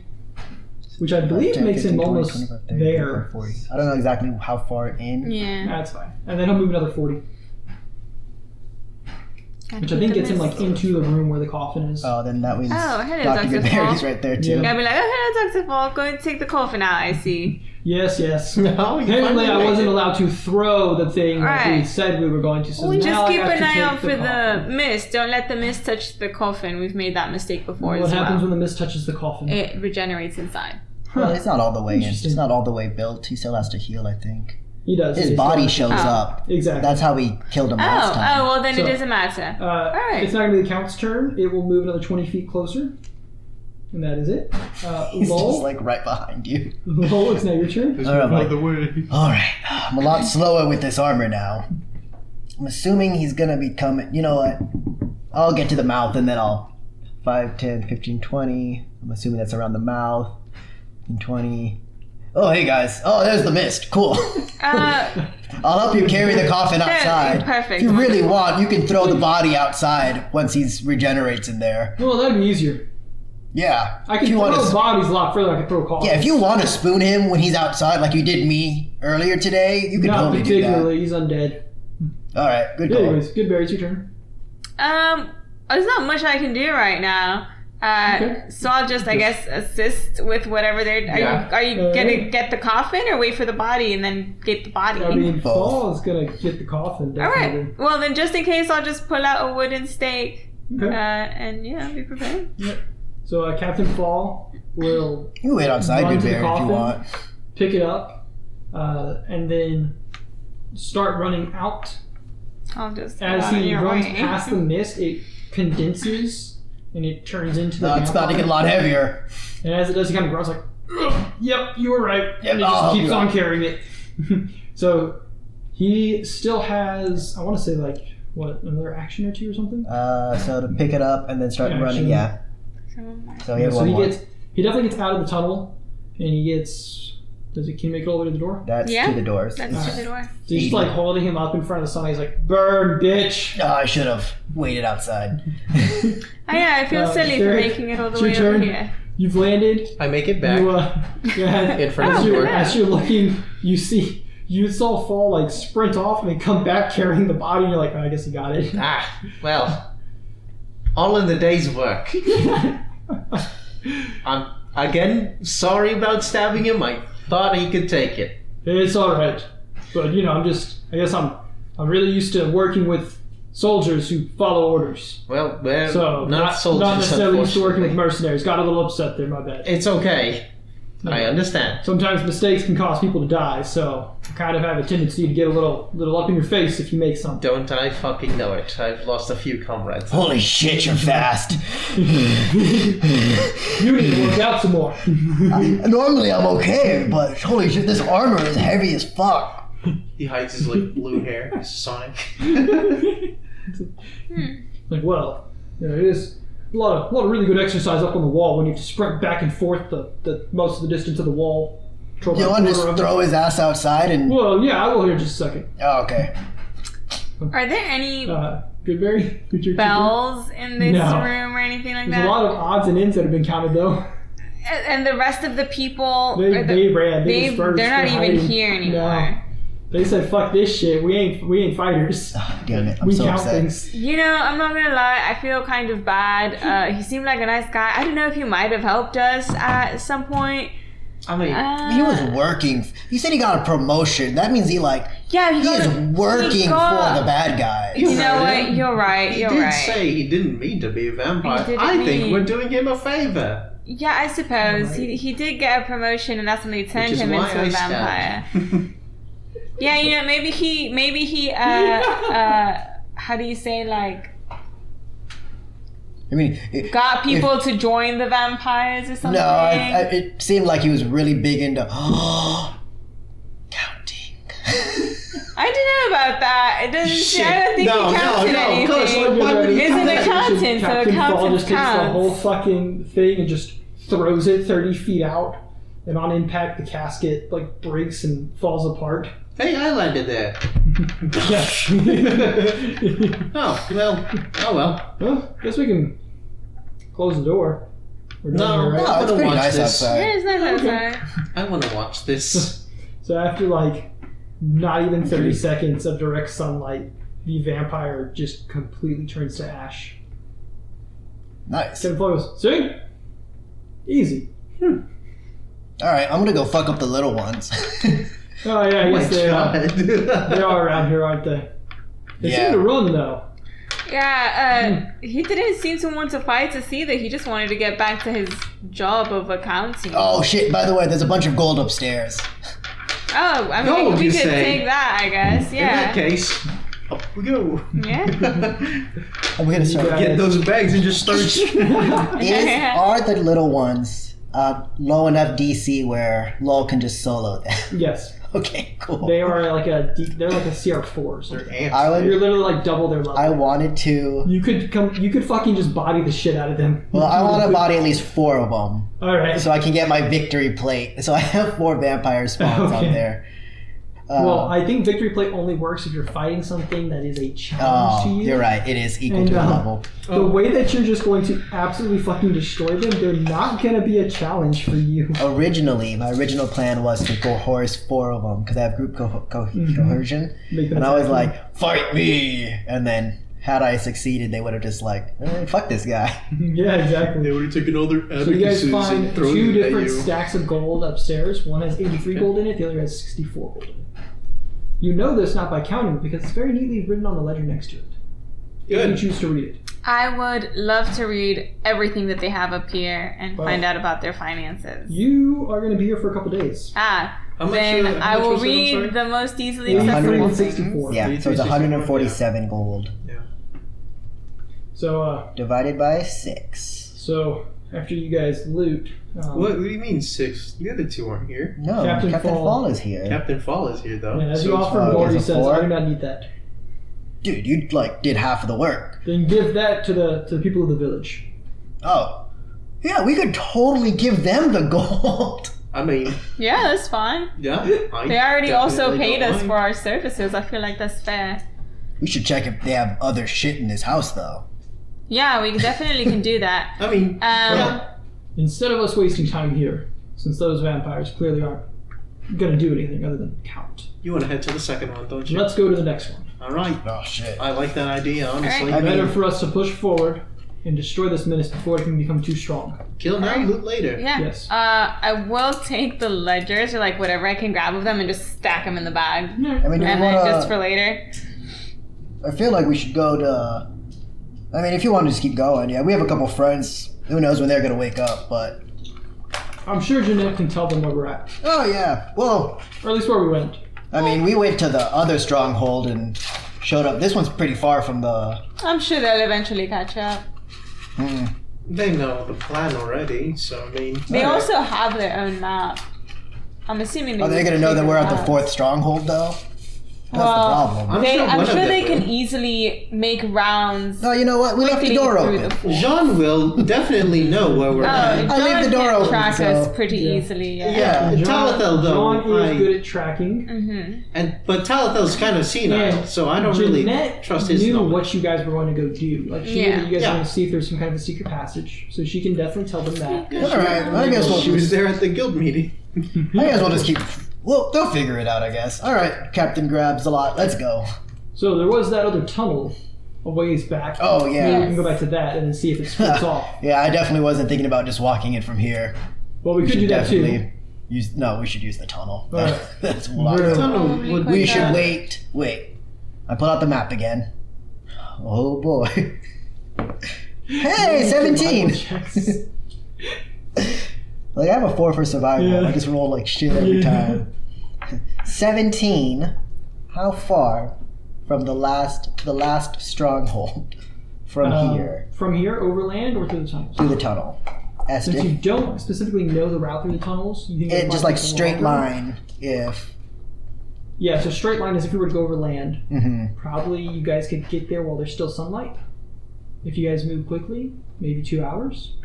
which I believe
10,
makes
15,
him
20,
almost
25, 30,
there.
40. I don't know exactly how far in.
Yeah.
That's fine. And then he'll move another 40, which I think gets him into the room where the coffin is.
Oh, then that means
Oh, hello,
Dr.
Dr.
Goodberry's
Fall.
right there too.
Yeah.
I'd be like, okay, Dr. Fall, go and take the coffin out, I see.
Yes, yes.
No, you
Apparently
finally
I
made
wasn't
it.
allowed to throw the thing like we
Right.
said we were going to. So
We
now
just
I
keep
have to
an eye
take
out for the
coffin.
mist. Don't let the mist touch the coffin. We've made that mistake before
What
as
happens
well.
when the mist touches the coffin?
It regenerates inside.
Well, it's not all the way in.
Interesting.
It's not all the way built. He still has to heal, I think.
He does.
His
He's
body
still-
shows
Oh.
up.
Exactly.
That's how we killed him last time.
Oh, well then
So-
it doesn't matter. Alright.
It's not going to be the Count's turn. It will move another 20 feet closer. And that is it.
He's
Lol.
just like right behind you.
Lol, it's now your turn.
Just
All right,
move out
Mike.
of the way.
Alright, I'm a lot slower with this armor now. I'm assuming he's gonna be coming. You know what? I'll get to the mouth and then I'll. 5, 10, 15, 20. I'm assuming that's around the mouth. 15, 20. Oh, hey guys. Oh, there's the mist. Cool. I'll help you carry the coffin outside.
Perfect.
If you really want, you can throw the body outside once he regenerates in there.
Well, that'd be easier.
Yeah.
I can
If you
throw
want to-
bodies a lot further. I can throw coffins.
Yeah, if you want to spoon him when he's outside like you did me earlier today, you can
Not
totally do that.
particularly. He's undead.
Alright, good call.
Anyways, good berry. It's your turn.
There's not much I can do right now.
Okay.
So I'll just, I guess, assist with whatever they're. Are you gonna get the coffin or wait for the body and then get the body?
I mean,
Both.
Fall is going to get the coffin,
All
definitely.
right. Well, then, just in case, I'll just pull out a wooden stake.
Okay.
And be prepared.
Yep. So Captain Fall will
You can wait outside,
Run
good
to the
bear, if you
coffin.
want.
pick it up and then start running out.
I'll just.
As
get out of
he
your
runs
way.
past the mist, it condenses and it turns into the
No, it's about to get a lot heavier.
And as it does, he kind of growls like, "Ugh, yep, you were right.
Yep,
And he
I'll
just
help
keeps
you
on
out.
carrying it. So he still has, I want to say like, what, another action or two or something?
So to pick it up and then start
Action.
running, yeah. So he has
So
one
he
more.
he definitely gets out of the tunnel and he gets, can he make it all the way to the door?
That's
Yeah,
to the doors.
That's to the door.
So he's just like holding him up in front of the sun. He's like, burn, bitch.
Oh, I should have waited outside.
Oh, yeah, I feel silly for
Derek,
making it all the
it's
way
your
over
turn.
here.
You've landed.
I make it back.
You, go ahead.
In front of
as
the
you're,
door.
as you're looking, you saw Fall like sprint off and then come back carrying the body. And you're like, oh, I guess he got it.
Well, all in the day's work. I'm again sorry about stabbing him. I thought he could take it.
It's all right, but I'm really used to working with soldiers who follow orders.
Well, we're
So
not soldiers.
not necessarily used to working with
unfortunately.
mercenaries. Got a little upset there. My bad.
It's okay. I understand.
Sometimes mistakes can cause people to die, so you kind of have a tendency to get a little up in your face if you make something.
Don't I fucking know it. I've lost a few comrades.
Holy shit, you're fast.
You need to work out some more.
Normally I'm okay, but holy shit, this armor is heavy as fuck.
He hides his like blue hair. He's Sonic.
Like, well, you know, it is a lot of really good exercise up on the wall when you have to sprint back and forth the most of the distance of the wall.
You want to just throw his ass outside and...
Well, yeah, I will here in just a second.
Oh, okay.
Are there any
Goodberry?
bells in this
No.
room or anything like
There's
that?
a lot of odds and ends that have been counted, though.
And the rest of the people,
They ran. They
they're
dispersed.
not
They're
even
hiding.
here anymore.
No. They said, "Fuck this shit. We ain't fighters.
Damn it, I'm
We
so
count
upset.
things."
You know, I'm not gonna lie, I feel kind of bad. He seemed like a nice guy. I don't know if he might have helped us at some point.
I mean,
He was working. He said he got a promotion. That means he
Yeah,
he is working for the bad guy.
You know what? You're right.
he
You're
did
right.
say he didn't mean to be a vampire.
He didn't
I think
mean-
we're doing him a favor.
Yeah, I suppose
Right.
he did get a promotion, and that's when they turned
Which is
him
why
into
I
a vampire.
stabbed.
Yeah, you know, maybe he how do you say, like,
I mean,
got people to join the vampires or something?
no, it seemed like he was really big into counting.
I don't know about that. It doesn't.
Shit.
I don't think
No,
he counts in
no,
anything.
close. Why would he
It's an
count?
accountant, so
Captain Fall
accountant
just takes the whole
counts.
fucking thing and just throws it 30 feet out, and on impact, the casket like breaks and falls apart.
Hey, I landed there.
Yeah.
Oh, well.
Well, guess we can close the door. We're done
No,
here, right?
Oh, it's
gonna
pretty
watch
nice
this.
outside.
Yeah, it's nice outside.
I want to watch this.
So after like not even 30 seconds of direct sunlight, the vampire just completely turns to ash.
Nice.
Captain Fall goes, "See? Easy."
All right, I'm gonna go fuck up the little ones.
Oh yeah, I guess they are.
God.
They are around here, aren't they? They
Yeah.
seem to run though.
Yeah, he didn't seem to want to fight us either. He just wanted to get back to his job of accounting.
Oh shit! By the way, there's a bunch of gold upstairs.
Oh, I mean,
Gold,
we
you
could
say?
take that, I guess.
In that
Yeah.
case, up we go.
Yeah.
I'm gonna start.
Yeah.
Get those bags and just start.
Are the little ones low enough DC where LOL can just solo them?
Yes,
Okay, cool.
they are like they're like a CR4. So
They're ants.
I would-
you're literally like double their level.
I wanted to.
You could fucking just body the shit out of them.
Well, I want to body at least 4 of them
All right.
so I can get my victory plate. So I have 4 vampire spawns
Okay.
on there.
Well, I think victory plate only works if you're fighting something that is a challenge
Oh,
to you.
you're right. It is equal
And,
to a
uh,
level.
The way that you're just going to absolutely fucking destroy them, they're not going to be a challenge for you.
Originally, my original plan was to coerce 4 of them because I have group coercion.
Make them
And I was
attack
like, fight me! And then, had I succeeded, they would have just like, fuck this guy.
you. Yeah, exactly.
They would have taken all their
So you guys
abacuses
find
and thrown
2
it at
different
you.
stacks of gold upstairs. One has 83 gold in it, the other has 64 gold in it. You know this not by counting it because it's very neatly written on the ledger next to it. If you
Good.
choose to read it.
I would love to read everything that they have up here and
Wow.
find out about their finances.
You are going to be here for a couple days.
How much,
Then
how
I
much
will
was it, I'm sorry?
read the most easily accessible thing.
164.
Yeah, so it's 147 gold.
So,
Divided by 6.
so after you guys loot,
What do you mean 6? The other 2 aren't here.
No,
Captain
Captain
Fall.
Fall is here.
Captain Fall is here though.
and as
So
you
it's
offer
fine.
gold, he
Is it
says,
4?
"I do not need that."
Dude, you like did half of the work.
Then give that to the people of the village.
Oh. Yeah, we could totally give them the gold.
I mean,
Yeah, that's fine.
yeah.
They already also
definitely
paid
don't
us
mind.
for our services. I feel like that's fair.
We should check if they have other shit in this house, though.
Yeah, we definitely can do that.
I mean,
Instead of us wasting time here, since those vampires clearly aren't going to do anything other than count,
you want to head to the second one, don't you?
let's go to the next one.
All right.
Oh, shit.
I like that idea, honestly.
All
I mean-
Better for us to push forward and destroy this menace before it can become too strong.
Kill now, loot later.
Yeah.
Yes.
I will take the ledgers or like whatever I can grab of them and just stack them in the bag.
I mean, do we
And then
wanna,
just for later.
I feel like we should go to... I mean, if you want to just keep going, yeah. We have a couple friends. Who knows when they're going to wake up, but...
I'm sure Jeanette can tell them where we're at.
Oh yeah. Well,
Or at least where we went.
I mean, we went to the other stronghold and showed up. This one's pretty far from the.
I'm sure they'll eventually catch up.
They know the plan already, so I mean.
They also have their own map. I'm assuming they
Are they
would
gonna know that
figure
we're
it
at the
out.
4th stronghold though? That's
Well,
the problem.
I'm sure one of
they
them
can
will.
easily make rounds.
No, you know what? We left the
quickly
door
through
open.
the fort.
Jean will definitely know where we're
Oh,
at.
I leave the
John
door
can
open,
track
so-
us pretty
Yeah.
easily.
Yeah, Talithel though.
John is good at tracking.
But Talithel's kind of senile,
Yeah.
so I don't
Jeanette
really trust his
knew
knowledge.
what you guys were going to go do. Like she knew
Yeah.
that you guys
Yeah.
were going to see if there's some kind of a secret passage, so she can definitely tell them that.
All right. I guess
She
we'll
was there at the guild meeting.
I guess we'll just keep. Well, they'll figure it out, I guess. All right, Captain grabs a lot. Let's go.
So there was that other tunnel a ways back.
Oh
We
yeah.
can go back to that and then see if it splits off.
Yeah, I definitely wasn't thinking about just walking it from here.
Well, we could do that too.
Use no. We should use the tunnel.
All right.
That's a lot.
Really?
Tunnel would
We
be
should
bad.
wait. Wait. I pull out the map again. Oh boy. Hey, 17.
Checks.
Like I have a 4 for survival.
Yeah.
I just roll like shit every
Yeah.
time. 17. How far from the last stronghold from here
From here, overland, or through the tunnels?
through the tunnel?
Since you don't specifically know the route through the tunnels, you think it
It
might
just like
take
straight
longer?
line. If
Yeah, so straight line is if you were to go over land.
mhm.
Probably you guys could get there while there's still sunlight. If you guys move quickly, maybe 2 hours.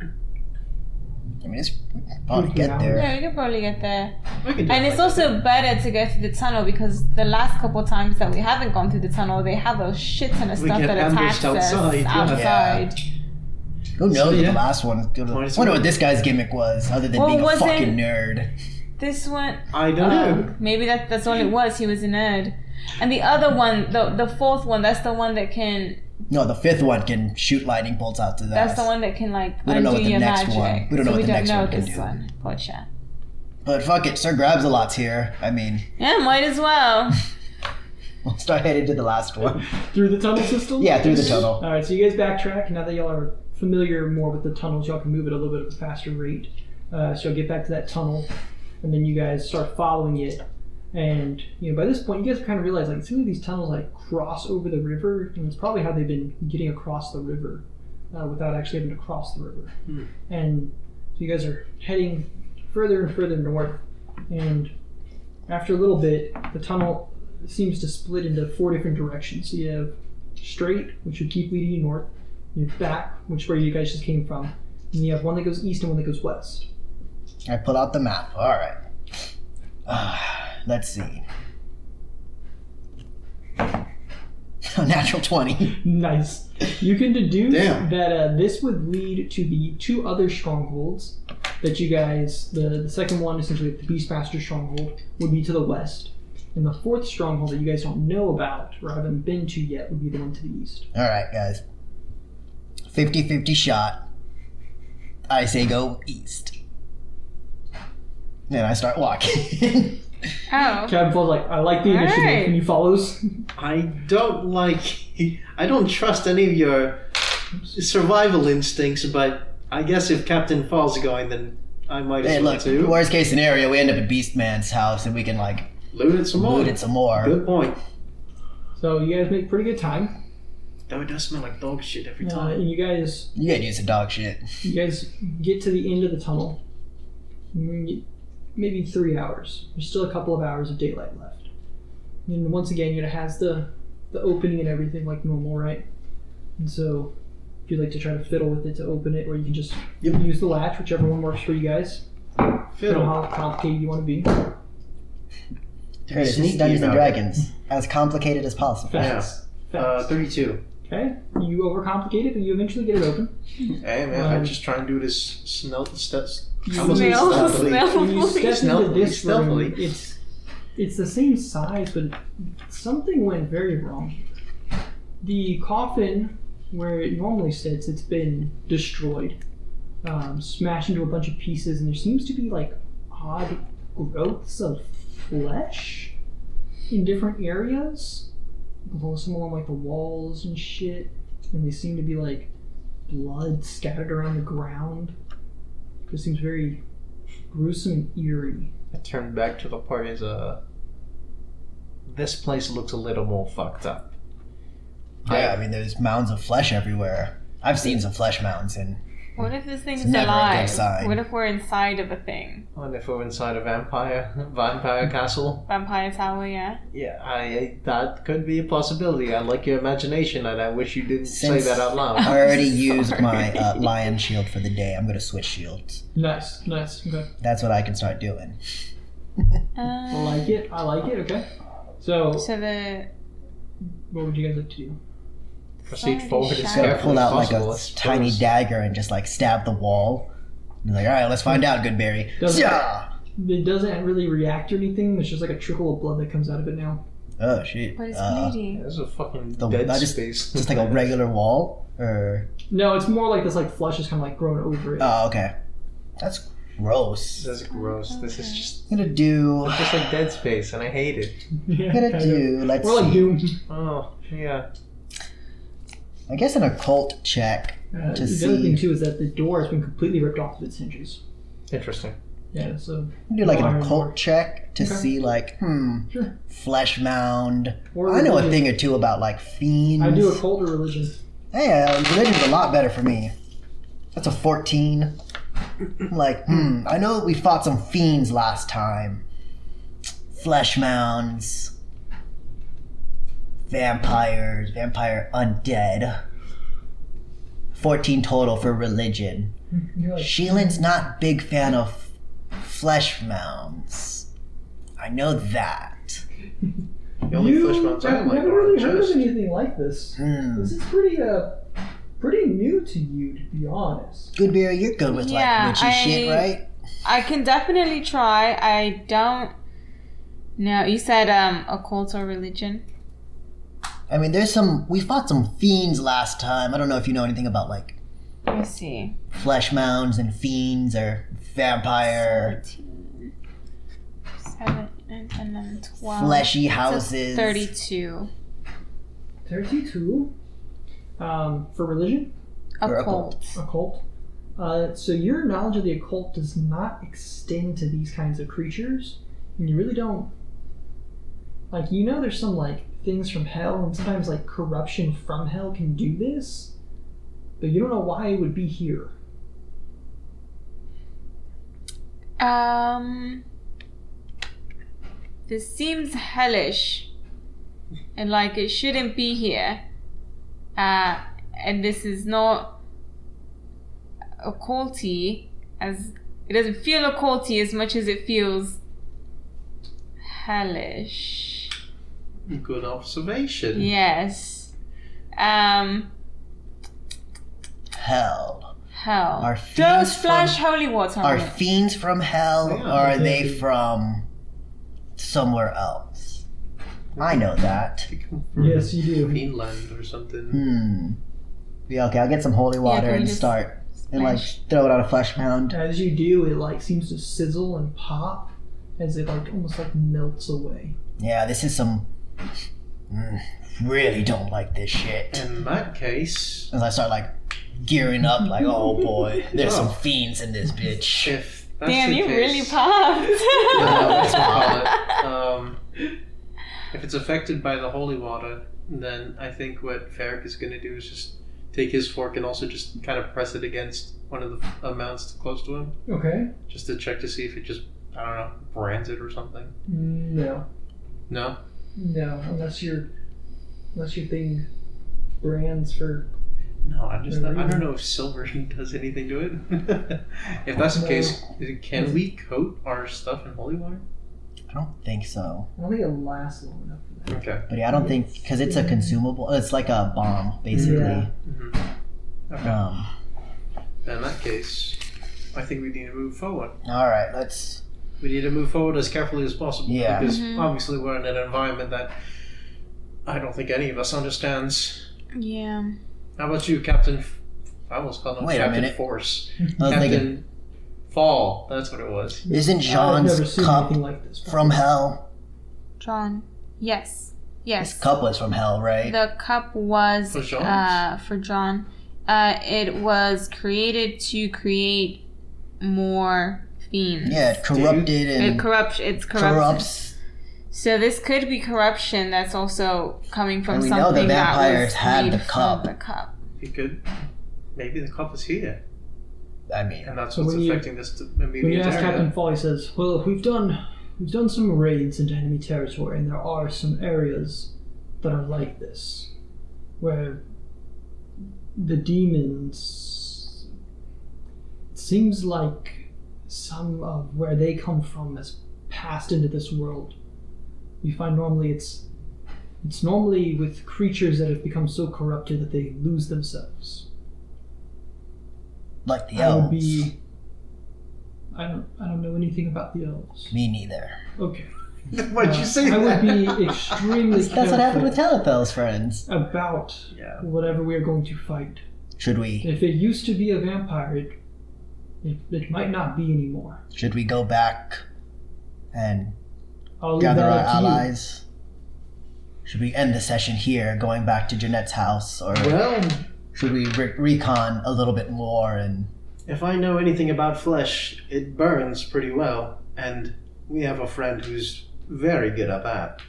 I mean, it's we can probably get
Yeah,
there.
we could probably get there.
We can
And it's
definitely
also better to go through the tunnel because the last couple times that we haven't gone through the tunnel, they have a shit ton of
We
stuff
get
that attacks
ambushed outside,
us
yeah.
outside.
Who knows what
Yeah.
the last one is good? I
Might as
wonder
well.
what this guy's gimmick was, other than
Well,
being a
wasn't-
fucking nerd.
This one,
I don't know.
maybe that's all it was. He was a nerd. And the other one, the fourth one, that's the one that can.
No, the 5th one can shoot lightning bolts out to that.
That's the one that can like
We don't know
undo
what the
your
next
magic.
one- we don't know
so
what the
we
next
don't know
one can
this
do.
one. Gotcha.
But fuck it, Sir Grabs a lot's here. I mean,
Yeah, might as well.
we'll start heading to the last one.
Through the tunnel system?
Yeah, through the tunnel.
Alright, so you guys backtrack. Now that y'all are familiar more with the tunnels, y'all can move at a little bit of a faster rate. So you'll get back to that tunnel, and then you guys start following it. And by this point, you guys kind of realize like some of these tunnels like cross over the river, and it's probably how they've been getting across the river without actually having to cross the river. And so you guys are heading further and further north, and after a little bit, the tunnel seems to split into 4 different directions. So you have straight, which would keep leading you north. You have back, which is where you guys just came from. And you have one that goes east and one that goes west.
I pull out the map. All right. Let's see. Natural 20.
Nice. You can deduce
Damn.
that this would lead to the 2 other strongholds that you guys, the second one, essentially the Beastmaster stronghold, would be to the west. And the 4th stronghold that you guys don't know about or haven't been to yet would be the one to the east.
All right, guys. 50-50 shot. I say go east. Then I start walking.
Oh.
Captain Fall's like, I like the initiative,
Alright.
and he follows.
I don't trust any of your survival instincts, but I guess if Captain Fall's going, then I might as
Hey,
well
look,
too.
worst case scenario, we end up at Beastman's house and we can, like,
Loot it some more.
loot it some more.
Good point.
So you guys make pretty good time.
Though it does smell like dog shit every time.
And you guys
You gotta use the dog shit.
get to the end of the tunnel. Maybe 3 hours. There's still a couple of hours of daylight left. And once again, it has the opening and everything like normal, right? And so if you'd like to try to fiddle with it to open it, or you can just use the latch, whichever one works for you guys. I don't know
Fiddle.
how complicated you want to be.
Curtis,
Sneaky
Dungeons and
about it.
Dragons. As complicated as possible.
Facts. Facts.
32.
Okay, you overcomplicate it, but you eventually get it open.
Hey man, I just try and do this stealthily.
When you step into this room, it's the same size, but something went very wrong. The coffin where it normally sits, it's been destroyed, smashed into a bunch of pieces, and there seems to be like odd growths of flesh in different areas, some along like the walls and shit, and they seem to be like blood scattered around the ground. It seems very Gruesome and eerie.
I turned back to the party's this place looks a little more fucked up.
Yeah, I mean, there's mounds of flesh everywhere. I've seen some flesh mounds, and
What if this thing's
It's never a good
alive?
sign.
What if we're inside of a thing?
And if we're inside a vampire castle?
Vampire tower, yeah.
Yeah, that could be a possibility. I like your imagination, and I wish you didn't
Since-
say that out loud.
I already
Sorry.
used my lion shield for the day. I'm gonna switch shields.
Nice. Okay.
That's what I can start doing.
I like it. Okay. So,
So the
what would you guys like to do?
Proceed forward as
Just
Sorry.
gonna
carefully
pull
as
out like
possible.
a
I
tiny
suppose.
dagger and just like stab the wall. And like, all right, let's find out, Goodberry.
Doesn't-
Yeah.
It doesn't really react or anything. There's just like a trickle of blood that comes out of it now.
Oh shit.
But it's bleeding.
There's a fucking
The-
dead
I just-
space.
Just like a regular wall, or
No, it's more like this. Like flesh is kind of like growing over it.
oh, okay. That's gross.
That's gross. This is just
I'm gonna do.
it's just like dead space, and I hate it.
Yeah,
I'm gonna
kind
do.
of.
Let's
We're like
see.
Doom.
Oh, yeah.
I guess an occult check.
The
To
other
see.
thing too is that the door has been completely ripped off of its hinges.
Interesting.
Yeah, so
Do like an
Iron
occult
door.
check to
Okay.
see like
Sure.
flesh mound.
Or
I know a
religion.
thing or two about like fiends.
I do occult or religion.
Hey, religion's a lot better for me. That's a 14. I'm like, I know we fought some fiends last time. Flesh mounds. Vampires. Vampire undead. 14 total for religion.
You're like,
Sheelan's not big fan of flesh mounds. I know that.
The only flesh mounds I
I've
like
never
are
really heard of
just-
anything like this. This is pretty new to you, to be honest.
Goodberry, you're good with
Yeah,
like witchy shit, right?
I can definitely try. I don't know. You said occult or religion?
I mean, we fought some fiends last time. I don't know if you know anything about like
Let me see.
flesh mounds and fiends or vampire
17, 7, and then 12.
fleshy
So
houses.
32.
32. For religion,
Or
Occult.
occult. So your knowledge of the occult does not extend to these kinds of creatures, and you really don't. Like, you know, there's some like things from hell, and sometimes like corruption from hell can do this, but you don't know why it would be here.
This seems hellish. And like it shouldn't be here. And this is not occulty, as it doesn't feel occulty as much as it feels hellish.
Good observation.
Yes.
Hell.
Hell.
Are
Don't
fiends
splash
from-
holy water
Are
on it.
fiends from hell,
Yeah.
or are they from somewhere else? I know that.
They come from
Yes, you do.
Finland or something.
Yeah, okay, I'll get some holy water
can we
and
just
start and like
splash?
throw it on a flesh mound.
As you do, it like seems to sizzle and pop as it like almost like melts away.
Yeah, this is some. Really don't like this shit.
In that case,
As I start like gearing up, like, oh boy, there's some
Oh.
fiends in this bitch.
if that's
Damn,
the
you
case,
really popped.
that's what I call it. If it's affected by the holy water, then I think what Ferric is going to do is just take his fork and also just kind of press it against one of the mounts close to him,
Okay.
just to check to see if it just, I don't know, brands it or something.
No.
No?
No, unless your thing brands for.
No, I don't
reason.
know if silver does anything to it. If that's the
No.
case, can we coat our stuff in holy water?
I don't think so.
I don't think it lasts long enough for that.
Okay.
But yeah, I don't think because it's a consumable. It's like a bomb, basically.
Yeah.
Okay. In that case, I think we need to move forward.
All right, let's.
We need to move forward as carefully as possible.
Yeah.
Because obviously we're in an environment that I don't think any of us understands.
Yeah.
How about you, Captain? I almost called him
Wait a
Captain
minute.
Force.
I was
Captain
thinking,
Fall. That's what it was.
isn't
I've never
Jean's
seen
cup
anything like this
from hell?
John. Yes. Yes.
His cup was from hell, right?
The cup was
For John?
for John. It was created to create more fiends.
Yeah, it corrupted and
It's corruption.
corrupts.
So this could be corruption that's also coming from
And we know
something
the
that
vampires
was
had
made
the
from
cup.
the cup.
He could. Maybe the cup is here,
I mean,
and that's
So
what's
when you-
affecting this
When you
immediate
ask Captain
area.
Fall, he says, "Well, we've done some raids into enemy territory, and there are some areas that are like this, where the demons. It seems like some of where they come from has passed into this world. We find normally it's normally with creatures that have become so corrupted that they lose themselves.
like the
I would
elves.
be. I don't know anything about the elves.
Me neither.
Okay.
Why'd you say
I
that?
would be extremely
That's what happened with
careful
Telepel's friends.
about
Yeah.
whatever we are going to fight.
Should we
If it used to be a vampire, it might not be anymore.
go back and
I'll leave
gather
that
our
up to you.
allies? Should we end the session here, going back to Jeanette's house, or
Well,
should we recon a little bit more and
if I know anything about flesh, it burns pretty well, and we have a friend who's very good at that.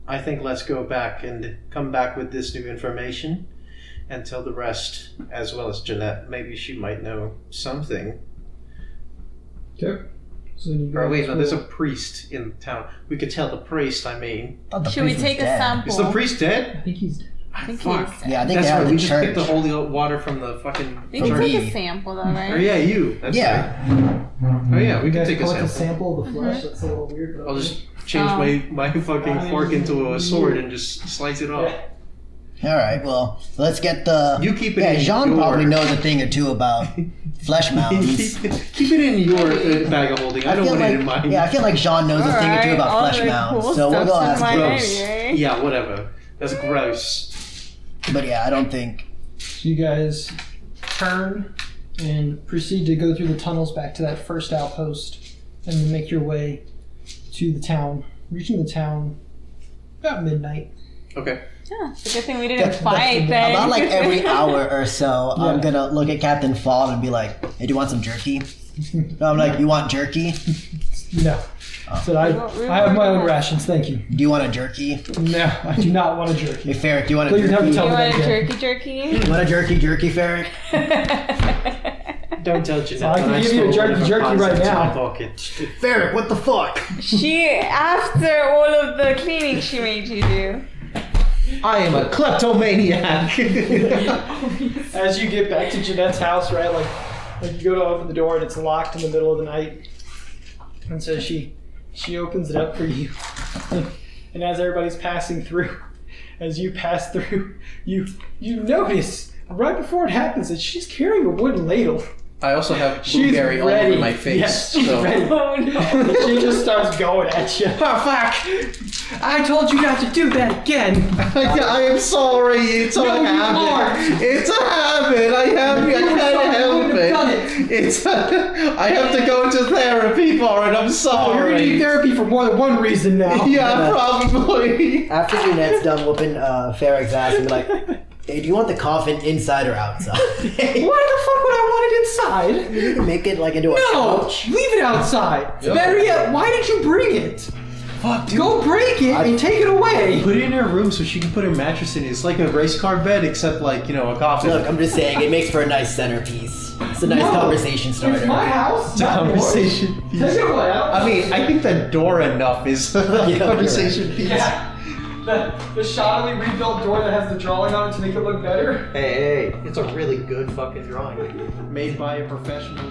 I think let's go back and come back with this new information and tell the rest, as well as Jeanette. Maybe she might know something.
Okay. So you
Or wait,
guys
no, there's a
will-
priest in town. We could tell the priest, I mean.
I thought the
Should we
priest was
take a
dead.
sample?
Is the priest dead?
I think he's dead.
I think
Fuck.
he's dead.
Yeah, I think
That's
they
right,
have
we
the
just
church.
picked the holy water from the fucking
We
From
can
church.
take
me.
a sample though,
Or
right?
yeah, you. That's
Yeah.
right. Oh yeah, we
You
can
guys
take a
collect
sample.
of the flesh. That's a little weird. But
I'll just change my fucking fork into a sword and just slice it off.
Yeah.
All right, well, let's get the.
You keep it
Yeah,
in
Jean
your...
probably knows a thing or two about flesh mounds.
keep it in your bag of holding. I don't
feel
want
like,
it in mine.
Yeah, I feel like Jean knows a thing or two
Alright,
about
all
flesh
the
mounds,
cool
so we'll go
stuff's in
ask
my
him.
Gross.
area.
Yeah, whatever. That's gross.
But yeah, I don't think.
So you guys turn and proceed to go through the tunnels back to that first outpost and then make your way to the town. Reaching the town about midnight.
Okay.
Yeah, it's a good thing we didn't fight then.
About like every hour or so, I'm
Yeah.
gonna look at Captain Fall and be like, "Hey, do you want some jerky?" No, I'm like, "You want jerky?
No. So I have my own rations, thank you.
Do you want a jerky?
No, I do not want a
Hey,
jerky.
Ferric, do you want a
Please don't
jerky?
tell
You
me
want a
that
jerky?
You want a jerky, Ferric?
Don't tell Jeanette.
I can
that
give you a
stole
jerky
one of her
jerky
pies
right
into
now.
my pocket.
Ferric, what the fuck?
She, after all of the cleaning she made you do.
I am a kleptomaniac.
As you get back to Jeanette's house, right, like you go to open the door and it's locked in the middle of the night. And so she opens it up for you. And as everybody's passing through, as you pass through, you notice right before it happens that she's carrying a wooden ladle.
I also have
She's
blueberry all
ready.
over my face.
Yes, she's
so.
ready.
Oh no.
And she just starts going at you. Oh fuck! I told you not to do that again.
I am sorry. It's a
No, you
habit.
aren't.
It's a habit. I can't help
done
it. It's. I have to go to therapy for it. I'm
Oh, you're gonna need
sorry.
therapy for more than one reason now.
Yeah, probably.
After Jeanette's done whooping Ferric's ass, and be like, "Hey, do you want the coffin inside or outside?"
Why the fuck would I want it inside?
You can make it like into a
No!
couch.
Leave it outside. Better yet, why did you bring it?
Fuck, dude.
Go break it and take it away.
Put it in her room so she can put her mattress in it. It's like a race car bed, except like, you know, a coffin.
Look, I'm just saying, it makes for a nice centerpiece. It's a nice
No.
conversation starter.
It's my house.
It's a
not
conversation
yours.
piece.
Take it away.
I mean, I think that door enough is a
you're
conversation piece.
Yeah. The shoddily rebuilt door that has the drawing on it to make it look better.
Hey, it's a really good fucking drawing. Made by a professional